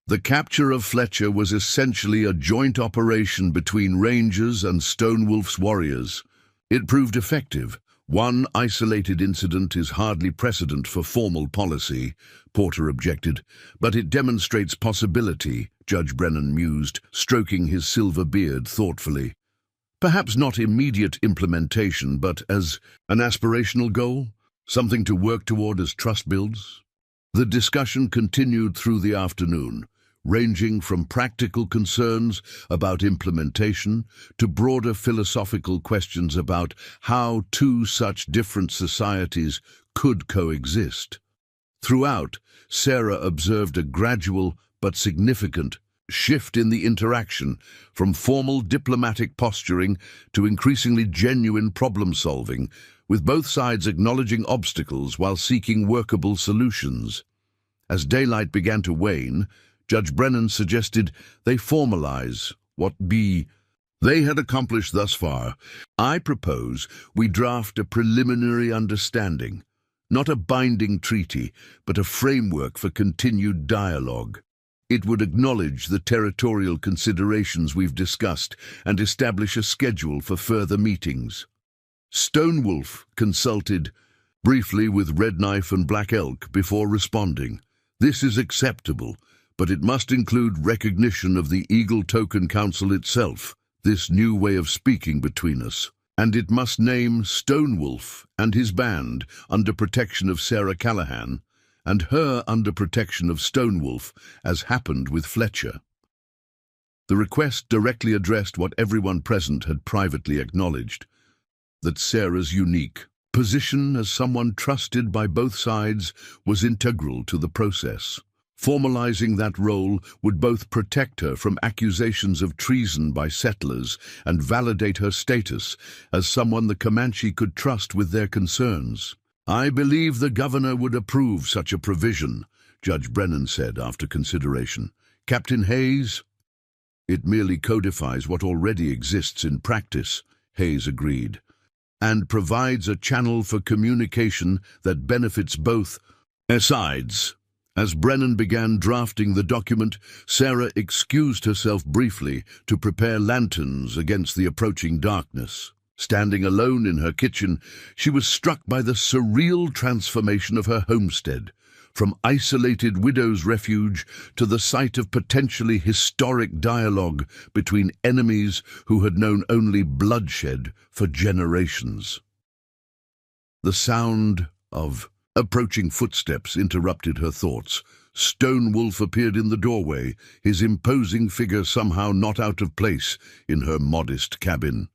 The capture of Fletcher was essentially a joint operation between Rangers and Stonewolf's warriors. It proved effective. One isolated incident is hardly precedent for formal policy, Porter objected, but it demonstrates possibility, Judge Brennan mused, stroking his silver beard thoughtfully. Perhaps not immediate implementation, but as an aspirational goal, something to work toward as trust builds. The discussion continued through the afternoon, ranging from practical concerns about implementation to broader philosophical questions about how two such different societies could coexist. Throughout, Sarah observed a gradual but significant shift in the interaction, from formal diplomatic posturing to increasingly genuine problem-solving, with both sides acknowledging obstacles while seeking workable solutions. As daylight began to wane, Judge Brennan suggested they formalize what they had accomplished thus far. I propose we draft a preliminary understanding, not a binding treaty, but a framework for continued dialogue. It would acknowledge the territorial considerations we've discussed and establish a schedule for further meetings. Stonewolf consulted briefly with Red Knife and Black Elk before responding. This is acceptable, but it must include recognition of the Eagle Token Council itself, this new way of speaking between us. And it must name Stonewolf and his band under protection of Sarah Callahan, and her under protection of Stonewolf, as happened with Fletcher. The request directly addressed what everyone present had privately acknowledged, that Sarah's unique position as someone trusted by both sides was integral to the process. Formalizing that role would both protect her from accusations of treason by settlers and validate her status as someone the Comanche could trust with their concerns. I believe the governor would approve such a provision, Judge Brennan said after consideration. Captain Hayes? It merely codifies what already exists in practice, Hayes agreed, and provides a channel for communication that benefits both sides. As Brennan began drafting the document, Sarah excused herself briefly to prepare lanterns against the approaching darkness. Standing alone in her kitchen, she was struck by the surreal transformation of her homestead, from isolated widow's refuge to the site of potentially historic dialogue between enemies who had known only bloodshed for generations. The sound of approaching footsteps interrupted her thoughts. Stonewolf appeared in the doorway, his imposing figure somehow not out of place in her modest cabin.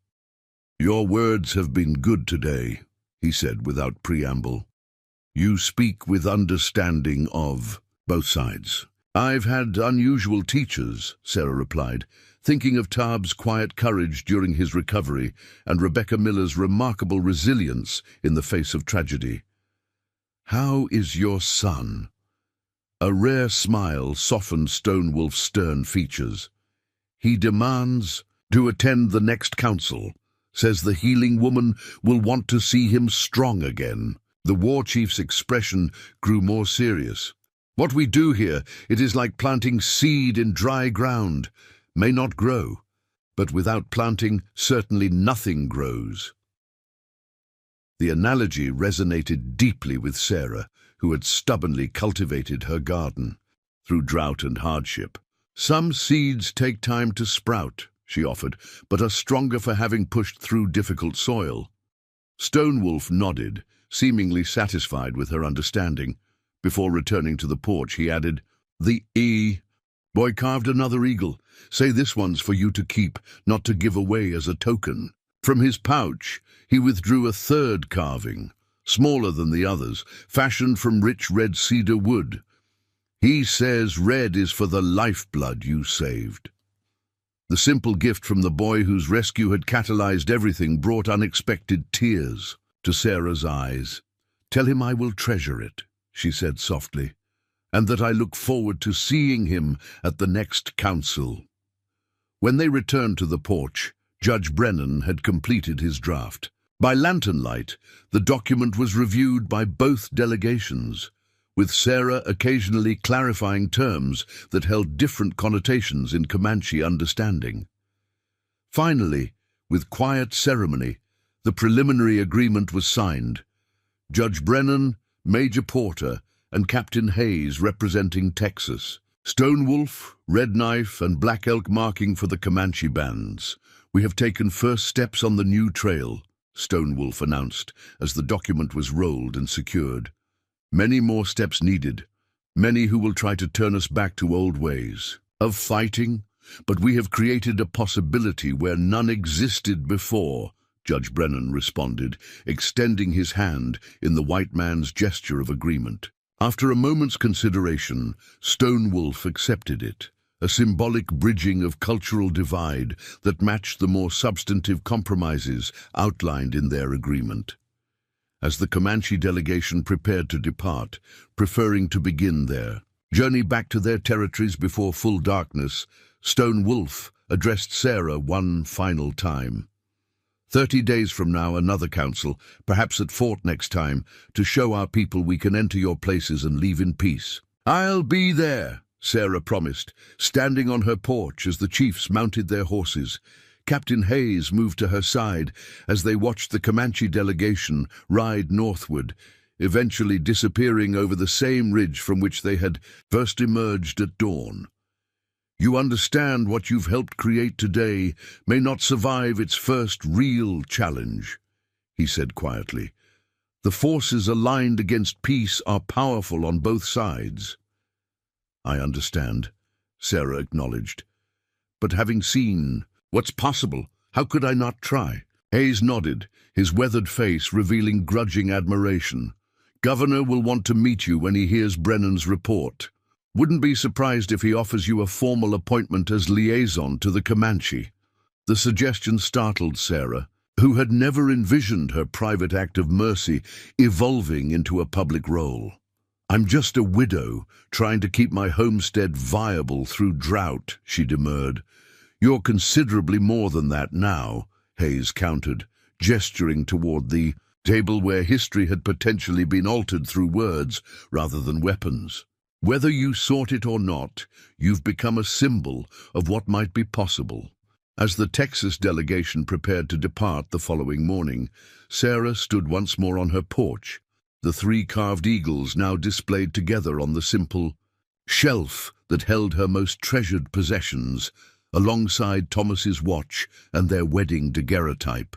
"Your words have been good today," he said without preamble. "You speak with understanding of both sides." "I've had unusual teachers," Sarah replied, thinking of Taab's quiet courage during his recovery and Rebecca Miller's remarkable resilience in the face of tragedy. "How is your son?" A rare smile softened Stonewolf's stern features. "He demands to attend the next council. Says the healing woman will want to see him strong again." The war chief's expression grew more serious. "What we do here, it is like planting seed in dry ground. May not grow, but without planting, certainly nothing grows." The analogy resonated deeply with Sarah, who had stubbornly cultivated her garden through drought and hardship. "Some seeds take time to sprout," she offered, "but are stronger for having pushed through difficult soil." Stonewolf nodded, seemingly satisfied with her understanding. Before returning to the porch, he added, "The boy carved another eagle. Say this one's for you to keep, not to give away as a token." From his pouch, he withdrew a third carving, smaller than the others, fashioned from rich red cedar wood. "He says red is for the lifeblood you saved." The simple gift from the boy whose rescue had catalyzed everything brought unexpected tears to Sarah's eyes. "Tell him I will treasure it," she said softly, "and that I look forward to seeing him at the next council." When they returned to the porch, Judge Brennan had completed his draft. By lantern light, the document was reviewed by both delegations, with Sarah occasionally clarifying terms that held different connotations in Comanche understanding. Finally, with quiet ceremony, The preliminary agreement was signed. Judge Brennan, Major Porter, and Captain Hayes representing Texas. Stone Wolf, Red Knife, and Black Elk marking for the Comanche bands. "We have taken first steps on the new trail," Stone Wolf announced as the document was rolled and secured. "Many more steps needed, many who will try to turn us back to old ways of fighting, but we have created a possibility where none existed before," Judge Brennan responded, extending his hand in the white man's gesture of agreement. After a moment's consideration, Stone Wolf accepted it, a symbolic bridging of cultural divide that matched the more substantive compromises outlined in their agreement. As the Comanche delegation prepared to depart, preferring to begin their journey back to their territories before full darkness, Stone Wolf addressed Sarah one final time. 30 days from now, another council, perhaps at Fort next time, to show our people we can enter your places and leave in peace." "I'll be there," Sarah promised, standing on her porch as the chiefs mounted their horses. Captain Hayes moved to her side as they watched the Comanche delegation ride northward, eventually disappearing over the same ridge from which they had first emerged at dawn. "You understand what you've helped create today may not survive its first real challenge," he said quietly. "The forces aligned against peace are powerful on both sides." "I understand," Sarah acknowledged. "But having seen what's possible, how could I not try?" Hayes nodded, his weathered face revealing grudging admiration. "Governor will want to meet you when he hears Brennan's report. Wouldn't be surprised if he offers you a formal appointment as liaison to the Comanche." The suggestion startled Sarah, who had never envisioned her private act of mercy evolving into a public role. "I'm just a widow trying to keep my homestead viable through drought," she demurred. "You're considerably more than that now," Hayes countered, gesturing toward the table where history had potentially been altered through words rather than weapons. "Whether you sought it or not, you've become a symbol of what might be possible." As the Texas delegation prepared to depart the following morning, Sarah stood once more on her porch, the 3 carved eagles now displayed together on the simple shelf that held her most treasured possessions, alongside Thomas's watch and their wedding daguerreotype.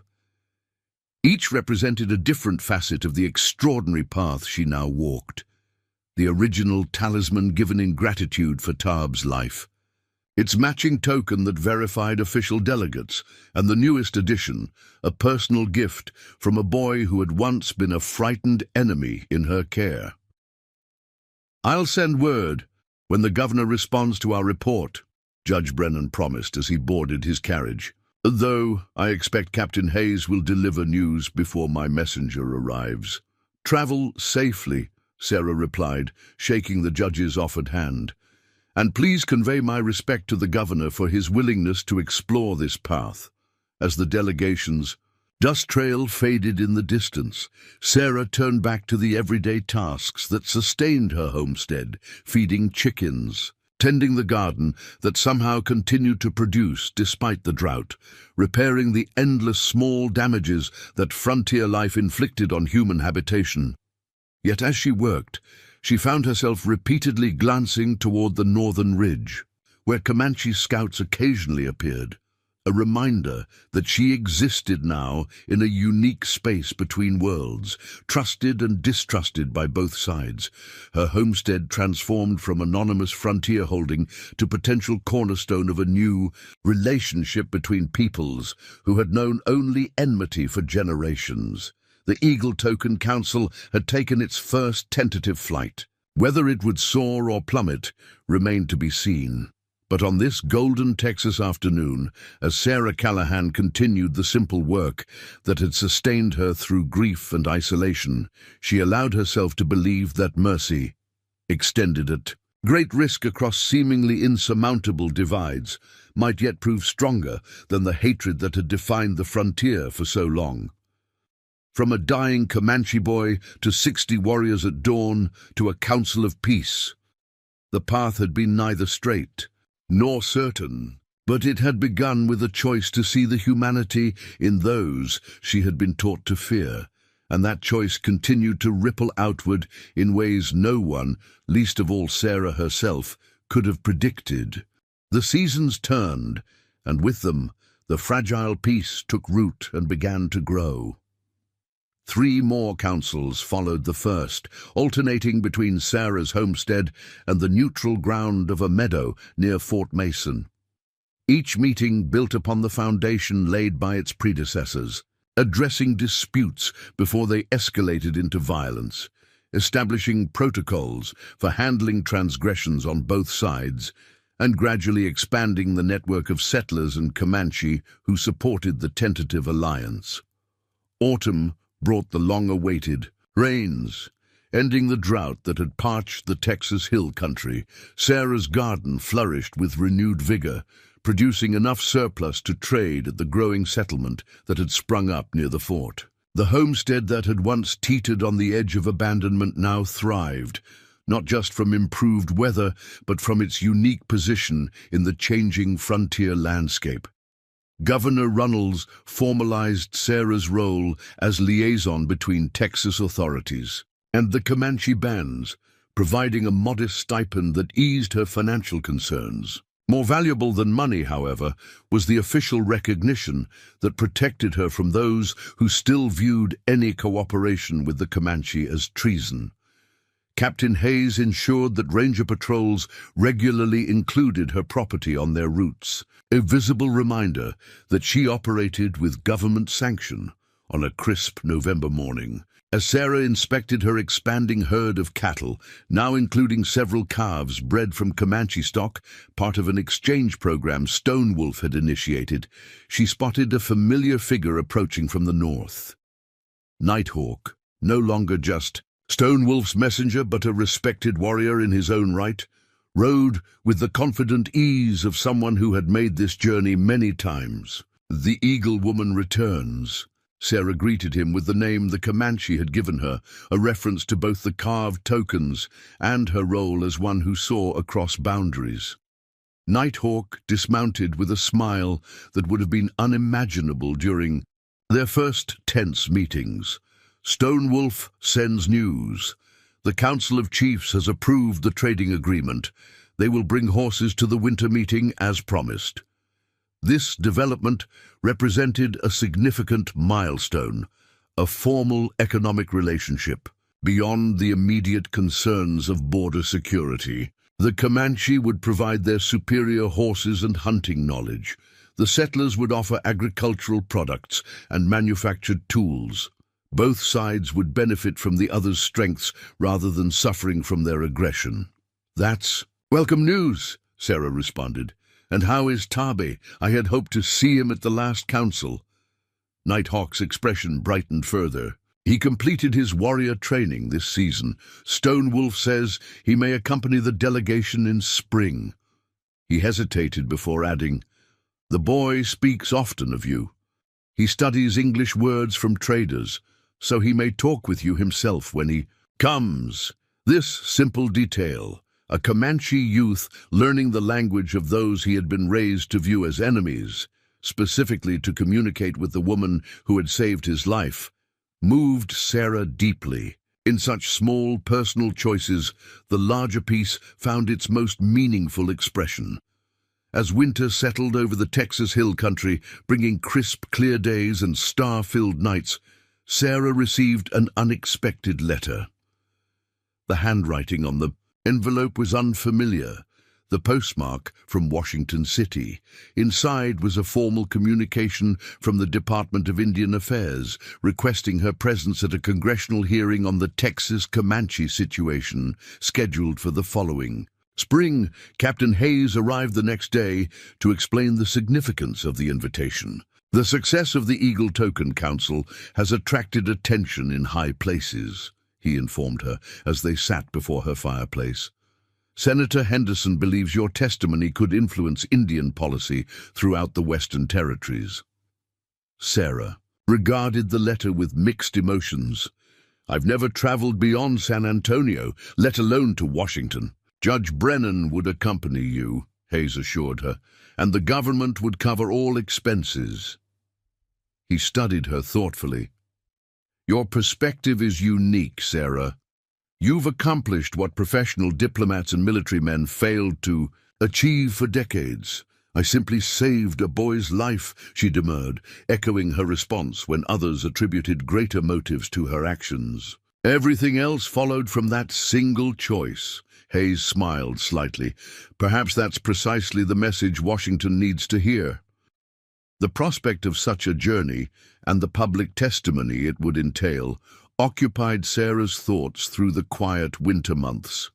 Each represented a different facet of the extraordinary path she now walked. The original talisman given in gratitude for Taab's life, its matching token that verified official delegates, and the newest addition, a personal gift from a boy who had once been a frightened enemy in her care. "I'll send word when the governor responds to our report," Judge Brennan promised as he boarded his carriage. "Though I expect Captain Hayes will deliver news before my messenger arrives." "Travel safely," Sarah replied, shaking the judge's offered hand. "And please convey my respect to the governor for his willingness to explore this path." As the delegation's dust trail faded in the distance, Sarah turned back to the everyday tasks that sustained her homestead, feeding chickens, tending the garden that somehow continued to produce despite the drought, repairing the endless small damages that frontier life inflicted on human habitation. Yet as she worked, she found herself repeatedly glancing toward the northern ridge, where Comanche scouts occasionally appeared, a reminder that she existed now in a unique space between worlds, trusted and distrusted by both sides, her homestead transformed from anonymous frontier holding to potential cornerstone of a new relationship between peoples who had known only enmity for generations. The Eagle Token Council had taken its first tentative flight. Whether it would soar or plummet remained to be seen. But on this golden Texas afternoon, as Sarah Callahan continued the simple work that had sustained her through grief and isolation, she allowed herself to believe that mercy extended at great risk across seemingly insurmountable divides might yet prove stronger than the hatred that had defined the frontier for so long. From a dying Comanche boy to 60 warriors at dawn to a council of peace, the path had been neither straight nor certain, But it had begun with a choice to see the humanity in those she had been taught to fear, and that choice continued to ripple outward in ways no one, least of all Sarah herself, could have predicted. The seasons turned, and with them the fragile peace took root and began to grow. 3 more councils followed the first, alternating between Sarah's homestead and the neutral ground of a meadow near Fort Mason. Each meeting built upon the foundation laid by its predecessors, addressing disputes before they escalated into violence, establishing protocols for handling transgressions on both sides, and gradually expanding the network of settlers and Comanche who supported the tentative alliance. Autumn brought the long-awaited rains, ending the drought that had parched the Texas hill country. Sarah's garden flourished with renewed vigor, producing enough surplus to trade at the growing settlement that had sprung up near the fort. The homestead that had once teetered on the edge of abandonment now thrived, not just from improved weather, but from its unique position in the changing frontier landscape. Governor Runnels formalized Sarah's role as liaison between Texas authorities and the Comanche bands, providing a modest stipend that eased her financial concerns. More valuable than money, however, was the official recognition that protected her from those who still viewed any cooperation with the Comanche as treason. Captain Hayes ensured that ranger patrols regularly included her property on their routes, a visible reminder that she operated with government sanction. On a crisp November morning, as Sarah inspected her expanding herd of cattle, now including several calves bred from Comanche stock, part of an exchange program Stonewolf had initiated, she spotted a familiar figure approaching from the north. Nighthawk, no longer just Stonewolf's messenger but a respected warrior in his own right, rode with the confident ease of someone who had made this journey many times. "The Eagle Woman returns." Sarah greeted him with the name the Comanche had given her, a reference to both the carved tokens and her role as one who saw across boundaries. Nighthawk dismounted with a smile that would have been unimaginable during their first tense meetings. "Stonewolf sends news. The Council of Chiefs has approved the trading agreement. They will bring horses to the winter meeting as promised." This development represented a significant milestone, a formal economic relationship. Beyond the immediate concerns of border security, the Comanche would provide their superior horses and hunting knowledge. The settlers would offer agricultural products and manufactured tools. Both sides would benefit from the other's strengths rather than suffering from their aggression. "That's welcome news," Sarah responded. "And how is Tabe? I had hoped to see him at the last council." Nighthawk's expression brightened further. "He completed his warrior training this season. Stonewolf says he may accompany the delegation in spring." He hesitated before adding, "The boy speaks often of you. He studies English words from traders, so he may talk with you himself when he comes." This simple detail, a Comanche youth learning the language of those he had been raised to view as enemies, specifically to communicate with the woman who had saved his life, moved Sarah deeply. In such small personal choices, the larger piece found its most meaningful expression. As winter settled over the Texas hill country, bringing crisp, clear days and star-filled nights, Sarah received an unexpected letter. The handwriting on the envelope was unfamiliar, the postmark from Washington City. Inside was a formal communication from the Department of Indian Affairs, requesting her presence at a congressional hearing on the Texas Comanche situation, scheduled for the following spring. Captain Hayes arrived the next day to explain the significance of the invitation. "The success of the Eagle Token Council has attracted attention in high places," he informed her as they sat before her fireplace. "Senator Henderson believes your testimony could influence Indian policy throughout the Western Territories." Sarah regarded the letter with mixed emotions. "I've never traveled beyond San Antonio, let alone to Washington." "Judge Brennan would accompany you," Hayes assured her, and the government would cover all expenses. He studied her thoughtfully. Your perspective is unique, Sarah. You've accomplished what professional diplomats and military men failed to achieve for decades. I simply saved a boy's life, she demurred, echoing her response when others attributed greater motives to her actions. Everything else followed from that single choice. Hayes smiled slightly. Perhaps that's precisely the message Washington needs to hear. The prospect of such a journey, and the public testimony it would entail, occupied Sarah's thoughts through the quiet winter months.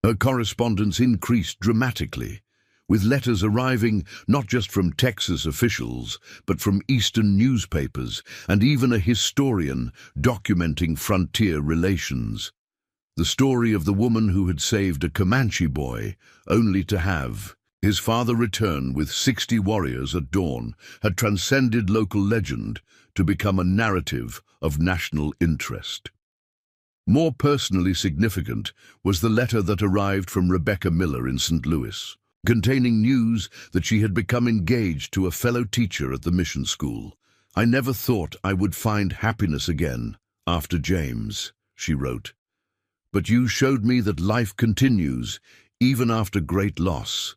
Her correspondence increased dramatically, with letters arriving not just from Texas officials, but from Eastern newspapers, and even a historian documenting frontier relations. The story of the woman who had saved a Comanche boy, only to have his father return with 60 warriors at dawn, had transcended local legend to become a narrative of national interest. More personally significant was the letter that arrived from Rebecca Miller in St. Louis, containing news that she had become engaged to a fellow teacher at the mission school. I never thought I would find happiness again after James, she wrote. But you showed me that life continues, even after great loss,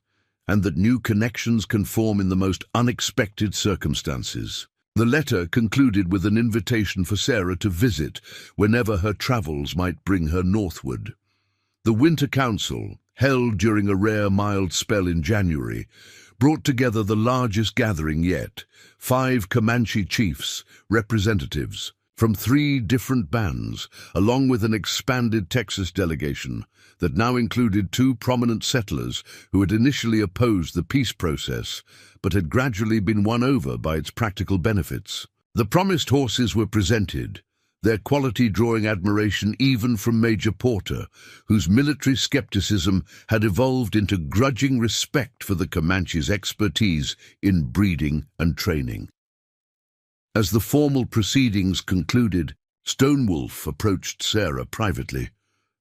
and that new connections can form in the most unexpected circumstances. The letter concluded with an invitation for Sarah to visit whenever her travels might bring her northward. The Winter Council, held during a rare mild spell in January, brought together the largest gathering yet, 5 Comanche chiefs, representatives from 3 different bands, along with an expanded Texas delegation that now included 2 prominent settlers who had initially opposed the peace process, but had gradually been won over by its practical benefits. The promised horses were presented, their quality drawing admiration even from Major Porter, whose military skepticism had evolved into grudging respect for the Comanches' expertise in breeding and training. As the formal proceedings concluded, Stonewolf approached Sarah privately.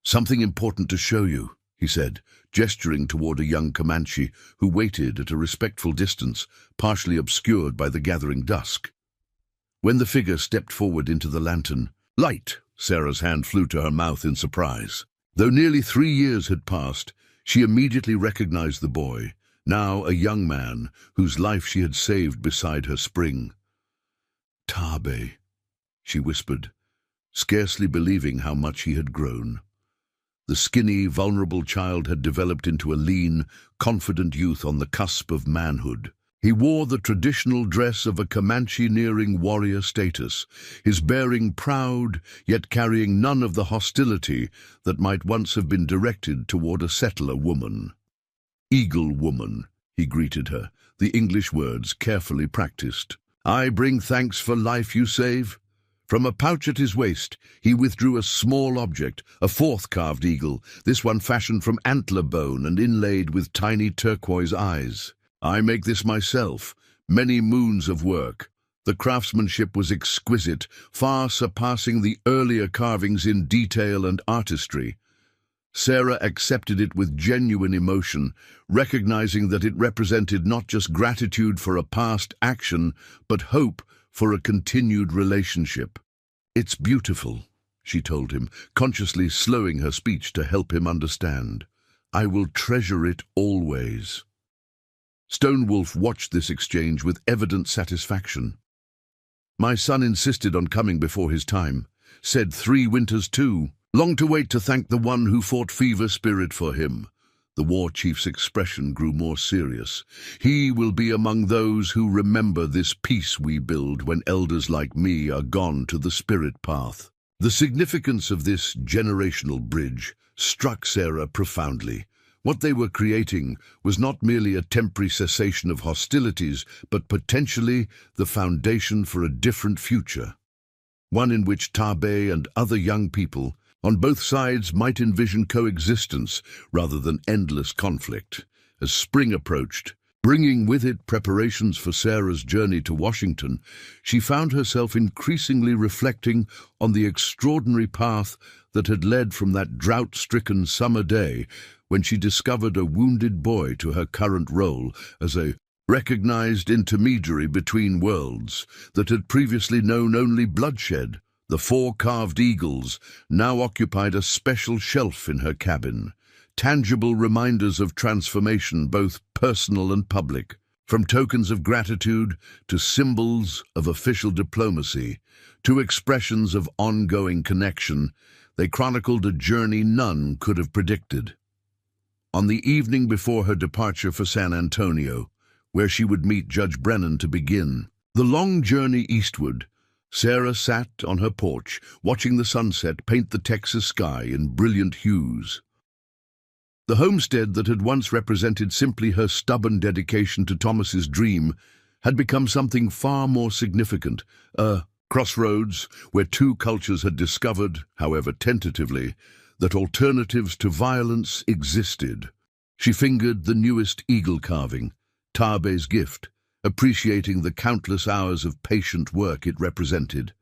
"Something important to show you," he said, gesturing toward a young Comanche who waited at a respectful distance, partially obscured by the gathering dusk. When the figure stepped forward into the lantern, "Light!" Sarah's hand flew to her mouth in surprise. Though nearly 3 years had passed, she immediately recognized the boy, now a young man whose life she had saved beside her spring. "Tabe," she whispered, scarcely believing how much he had grown. The skinny, vulnerable child had developed into a lean, confident youth on the cusp of manhood. He wore the traditional dress of a Comanche nearing warrior status, his bearing proud, yet carrying none of the hostility that might once have been directed toward a settler woman. "Eagle woman," he greeted her, the English words carefully practiced. "I bring thanks for life you save." From a pouch at his waist, he withdrew a small object, a 4th carved eagle, this one fashioned from antler bone and inlaid with tiny turquoise eyes. "I make this myself, many moons of work." The craftsmanship was exquisite, far surpassing the earlier carvings in detail and artistry. Sarah accepted it with genuine emotion, recognizing that it represented not just gratitude for a past action, but hope for a continued relationship. "It's beautiful," she told him, consciously slowing her speech to help him understand. "I will treasure it always." Stonewolf watched this exchange with evident satisfaction. "My son insisted on coming before his time, said 3 winters too. Long to wait to thank the one who fought fever spirit for him." The war chief's expression grew more serious. "He will be among those who remember this peace we build when elders like me are gone to the spirit path." The significance of this generational bridge struck Sarah profoundly. What they were creating was not merely a temporary cessation of hostilities, but potentially the foundation for a different future. One in which Tabe and other young people on both sides might envision coexistence rather than endless conflict. As spring approached, bringing with it preparations for Sarah's journey to Washington, she found herself increasingly reflecting on the extraordinary path that had led from that drought-stricken summer day when she discovered a wounded boy to her current role as a recognized intermediary between worlds that had previously known only bloodshed. The 4 carved eagles now occupied a special shelf in her cabin, tangible reminders of transformation, both personal and public. From tokens of gratitude to symbols of official diplomacy to expressions of ongoing connection, they chronicled a journey none could have predicted. On the evening before her departure for San Antonio, where she would meet Judge Brennan to begin the long journey eastward, Sarah sat on her porch, watching the sunset paint the Texas sky in brilliant hues. The homestead that had once represented simply her stubborn dedication to Thomas's dream had become something far more significant, a crossroads where 2 cultures had discovered, however tentatively, that alternatives to violence existed. She fingered the newest eagle carving, Taabe's gift, appreciating the countless hours of patient work it represented.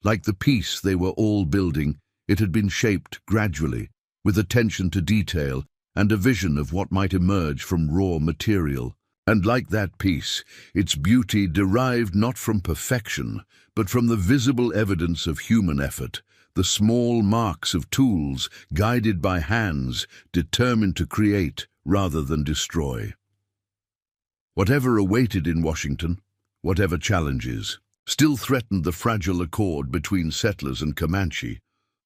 Like the piece they were all building, it had been shaped gradually, with attention to detail and a vision of what might emerge from raw material. And like that piece, its beauty derived not from perfection, but from the visible evidence of human effort, the small marks of tools guided by hands determined to create rather than destroy. Whatever awaited in Washington, whatever challenges, still threatened the fragile accord between settlers and Comanche,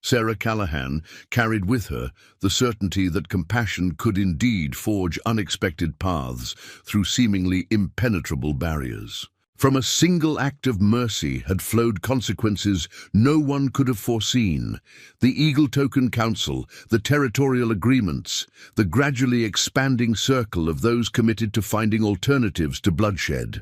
Sarah Callahan carried with her the certainty that compassion could indeed forge unexpected paths through seemingly impenetrable barriers. From a single act of mercy had flowed consequences no one could have foreseen. The Eagle Token Council, the territorial agreements, the gradually expanding circle of those committed to finding alternatives to bloodshed.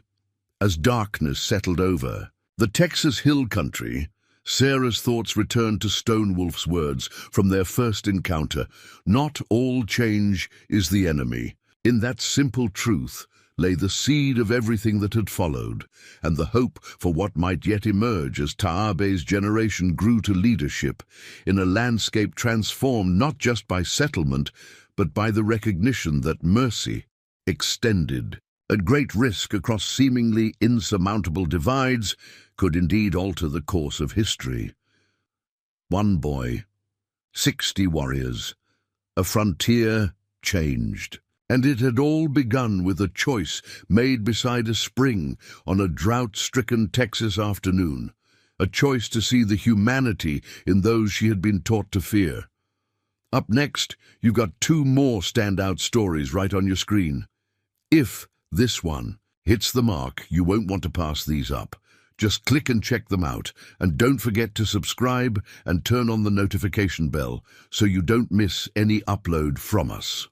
As darkness settled over the Texas Hill Country, Sarah's thoughts returned to Stonewolf's words from their first encounter. Not all change is the enemy. In that simple truth lay the seed of everything that had followed, and the hope for what might yet emerge as Taabe's generation grew to leadership in a landscape transformed not just by settlement, but by the recognition that mercy extended at great risk across seemingly insurmountable divides could indeed alter the course of history. 1 boy, 60 warriors, a frontier changed. And it had all begun with a choice made beside a spring on a drought-stricken Texas afternoon, a choice to see the humanity in those she had been taught to fear. Up next, you've got 2 more standout stories right on your screen. If this one hits the mark, you won't want to pass these up. Just click and check them out, and don't forget to subscribe and turn on the notification bell so you don't miss any upload from us.